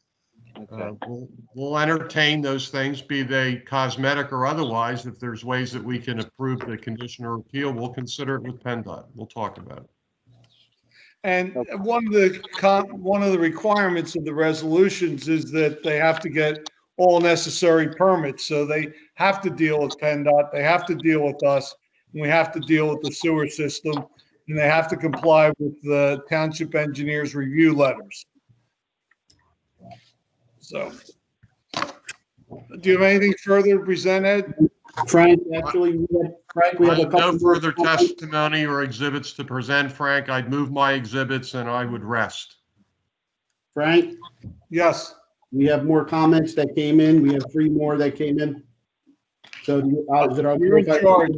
we'll entertain those things, be they cosmetic or otherwise. If there's ways that we can approve the condition or appeal, we'll consider it with PennDOT. We'll talk about it. And one of the requirements of the resolutions is that they have to get all necessary permits. So they have to deal with PennDOT, they have to deal with us, and we have to deal with the sewer system, and they have to comply with the township engineer's review letters. So, do you have anything further to present, Ed? Frank, actually, we have I a have no couple. further testimony or exhibits to present, Frank. I'd move my exhibits and I would rest. Frank, Yes, we have more comments that came in. We have 3 more that came in. So is it all you're in charge. is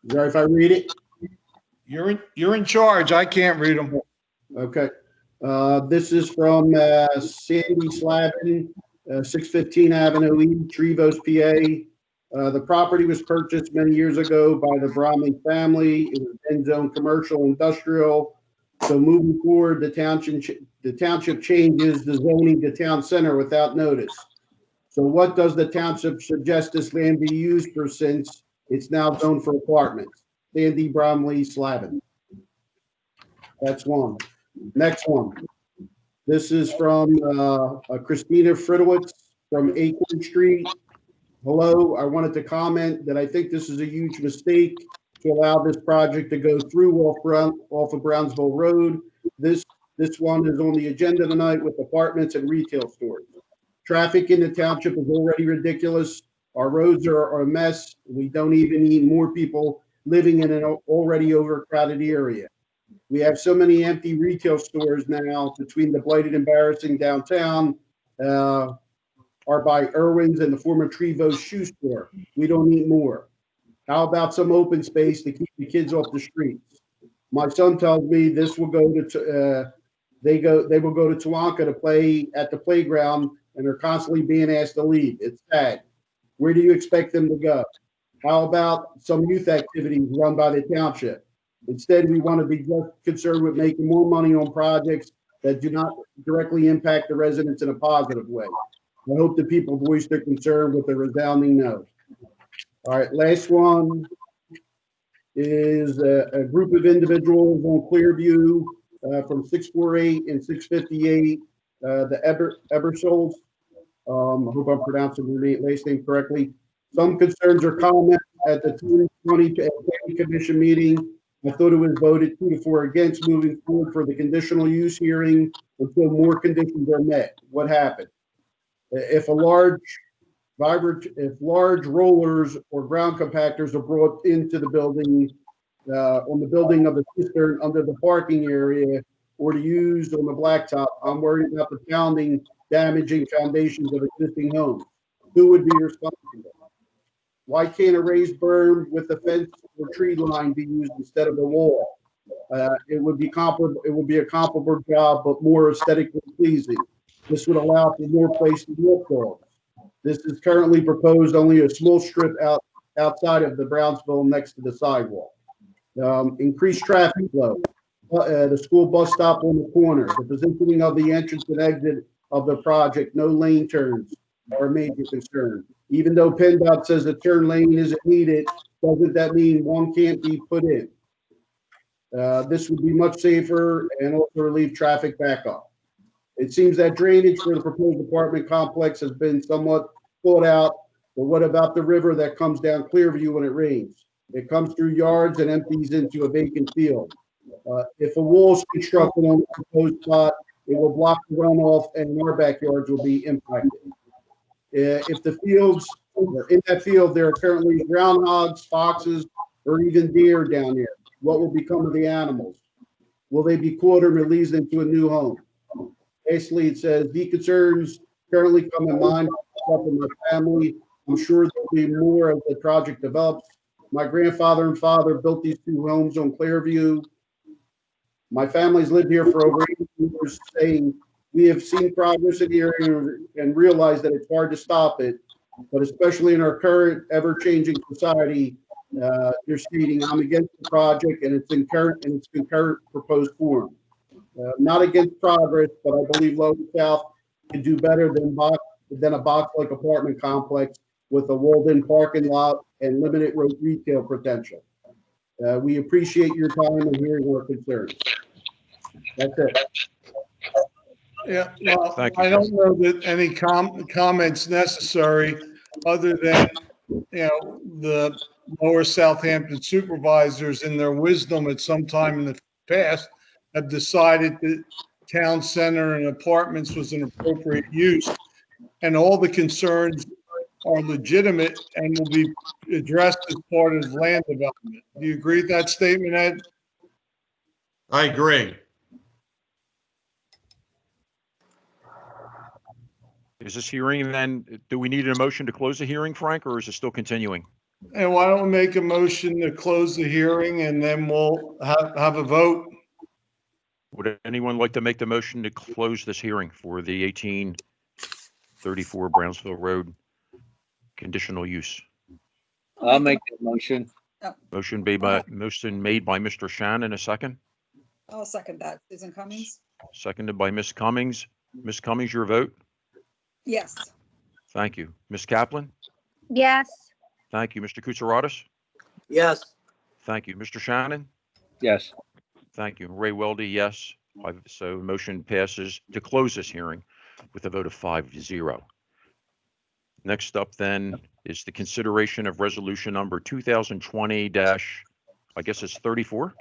it all right if I read it? You're in charge. I can't read them. Okay. This is from Sandy Slavin, 615 Avenue E, Trevose, PA. The property was purchased many years ago by the Bromley family. It was in zone commercial industrial. So moving forward, the township changes the zoning to town center without notice. So what does the township suggest this land be used for, since it's now zoned for apartments? Sandy Bromley Slavin. That's one. Next one. This is from Christina Fridowitz from Acorn Street. Hello, I wanted to comment that I think this is a huge mistake to allow this project to go through off of Brownsville Road. This one is on the agenda tonight with apartments and retail stores. Traffic in the township is already ridiculous. Our roads are a mess. We don't even need more people living in an already overcrowded area. We have so many empty retail stores now between the blighted embarrassing downtown, are by Irwin's and the former Trevose shoe store. We don't need more. How about some open space to keep the kids off the streets? My son tells me this will go to they will go to Tawanka to play at the playground, and they're constantly being asked to leave. It's sad. Where do you expect them to go? How about some youth activities run by the township? Instead, we want to be just concerned with making more money on projects that do not directly impact the residents in a positive way. I hope the people voice their concern with a resounding no. All right, last one is a group of individuals on Clearview from 648 and 658, the Ebersols. I hope I'm pronouncing your last name correctly. Some concerns or comments at the 2020 Planning Commission meeting. I thought it was voted 2-4 against moving forward for the conditional use hearing until more conditions are met. What happened? If large rollers or ground compactors are brought into the building, on the building of the cistern under the parking area, or to use on the blacktop, I'm worried about the pounding, damaging foundations of existing homes. Who would be responsible? Why can't a raised berm with a fence or tree line be used instead of a wall? It would be comparable. It would be a comparable job, but more aesthetically pleasing. This would allow for more place to walk dogs. This is currently proposed only a small strip outside of the Brownsville next to the sidewalk. Increased traffic flow. The school bus stop on the corner. The positioning of the entrance and exit of the project. No lane turns are a major concern. Even though PennDOT says the turn lane isn't needed, doesn't that mean one can't be put in? This would be much safer and also relieve traffic backup. It seems that drainage for the proposed apartment complex has been somewhat thought out, but what about the river that comes down Clearview when it rains? It comes through yards and empties into a vacant field. If a wall is constructed on the proposed spot, it will block the runoff and our backyards will be impacted. If the fields, or in that field, there are currently groundhogs, foxes, or even deer down there, what will become of the animals? Will they be caught or released into a new home? Lastly, it says, the concerns currently come in mind for my family. I'm sure there'll be more as the project develops. My grandfather and father built these 2 homes on Clearview. My family's lived here for over 80 years, saying we have seen progress in the area and realize that it's hard to stop it, but especially in our current ever-changing society, you're stating I'm against the project and its concurrent proposed form. Not against progress, but I believe Lower South can do better than a box-like apartment complex with a walled-in parking lot and limited retail potential. We appreciate your time and hearing our concerns. That's it. Yeah, well, Thank you, I don't know that any comments necessary other than, the Lower Southampton supervisors in their wisdom at some time in the past have decided that town center and apartments was an appropriate use. And all the concerns are legitimate and will be addressed as part of land development. Do you agree with that statement, Ed? I agree. Is this hearing then, do we need a motion to close the hearing, Frank, or is it still continuing? And why don't we make a motion to close the hearing and then we'll have a vote? Would anyone like to make the motion to close this hearing for the 1834 Brownsville Road conditional use? I'll make that motion. Motion made by Mr. Shannon, a second. I'll second that. Susan Cummings? Seconded by Ms. Cummings. Ms. Cummings, your vote? Yes. Thank you. Ms. Kaplan? Yes. Thank you. Mr. Kutsaratus? Yes. Thank you. Mr. Shannon? Yes. Thank you. Ray Weldy, yes. So motion passes to close this hearing with a vote of 5-0. Next up then is the consideration of resolution number 2020 I guess it's 34?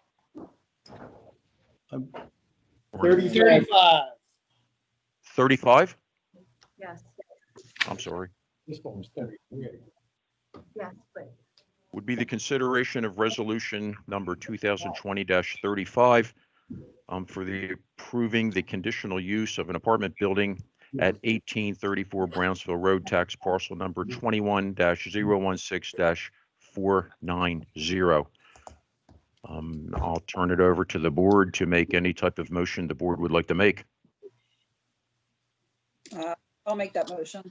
35. 35? Yes. I'm sorry. This one was 33. Yes, please. Would be the consideration of resolution number 2020-35 for the approving the conditional use of an apartment building at 1834 Brownsville Road, tax parcel number 21-016-490. I'll turn it over to the board to make any type of motion the board would like to make. I'll make that motion.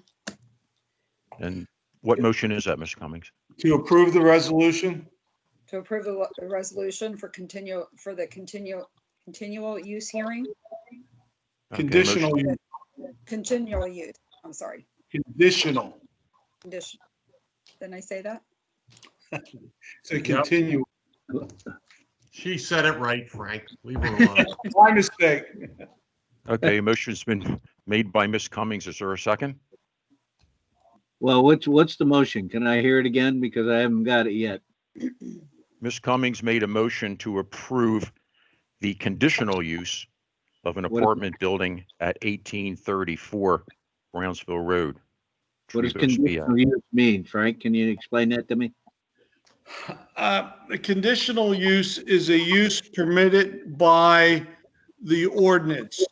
And what motion is that, Ms. Cummings? To approve the resolution? To approve the resolution for continual use hearing. Conditional use. Continual use, I'm sorry. Conditional. Condition. Didn't I say that? So continue. She said it right, Frank. Leave her alone. My mistake. Okay, a motion's been made by Ms. Cummings. Is there a second? Well, what's the motion? Can I hear it again? Because I haven't got it yet. Ms. Cummings made a motion to approve the conditional use of an apartment building at 1834 Brownsville Road. What does Tree Bush, PA. conditional use mean, Frank? Can you explain that to me? The conditional use is a use permitted by the ordinance.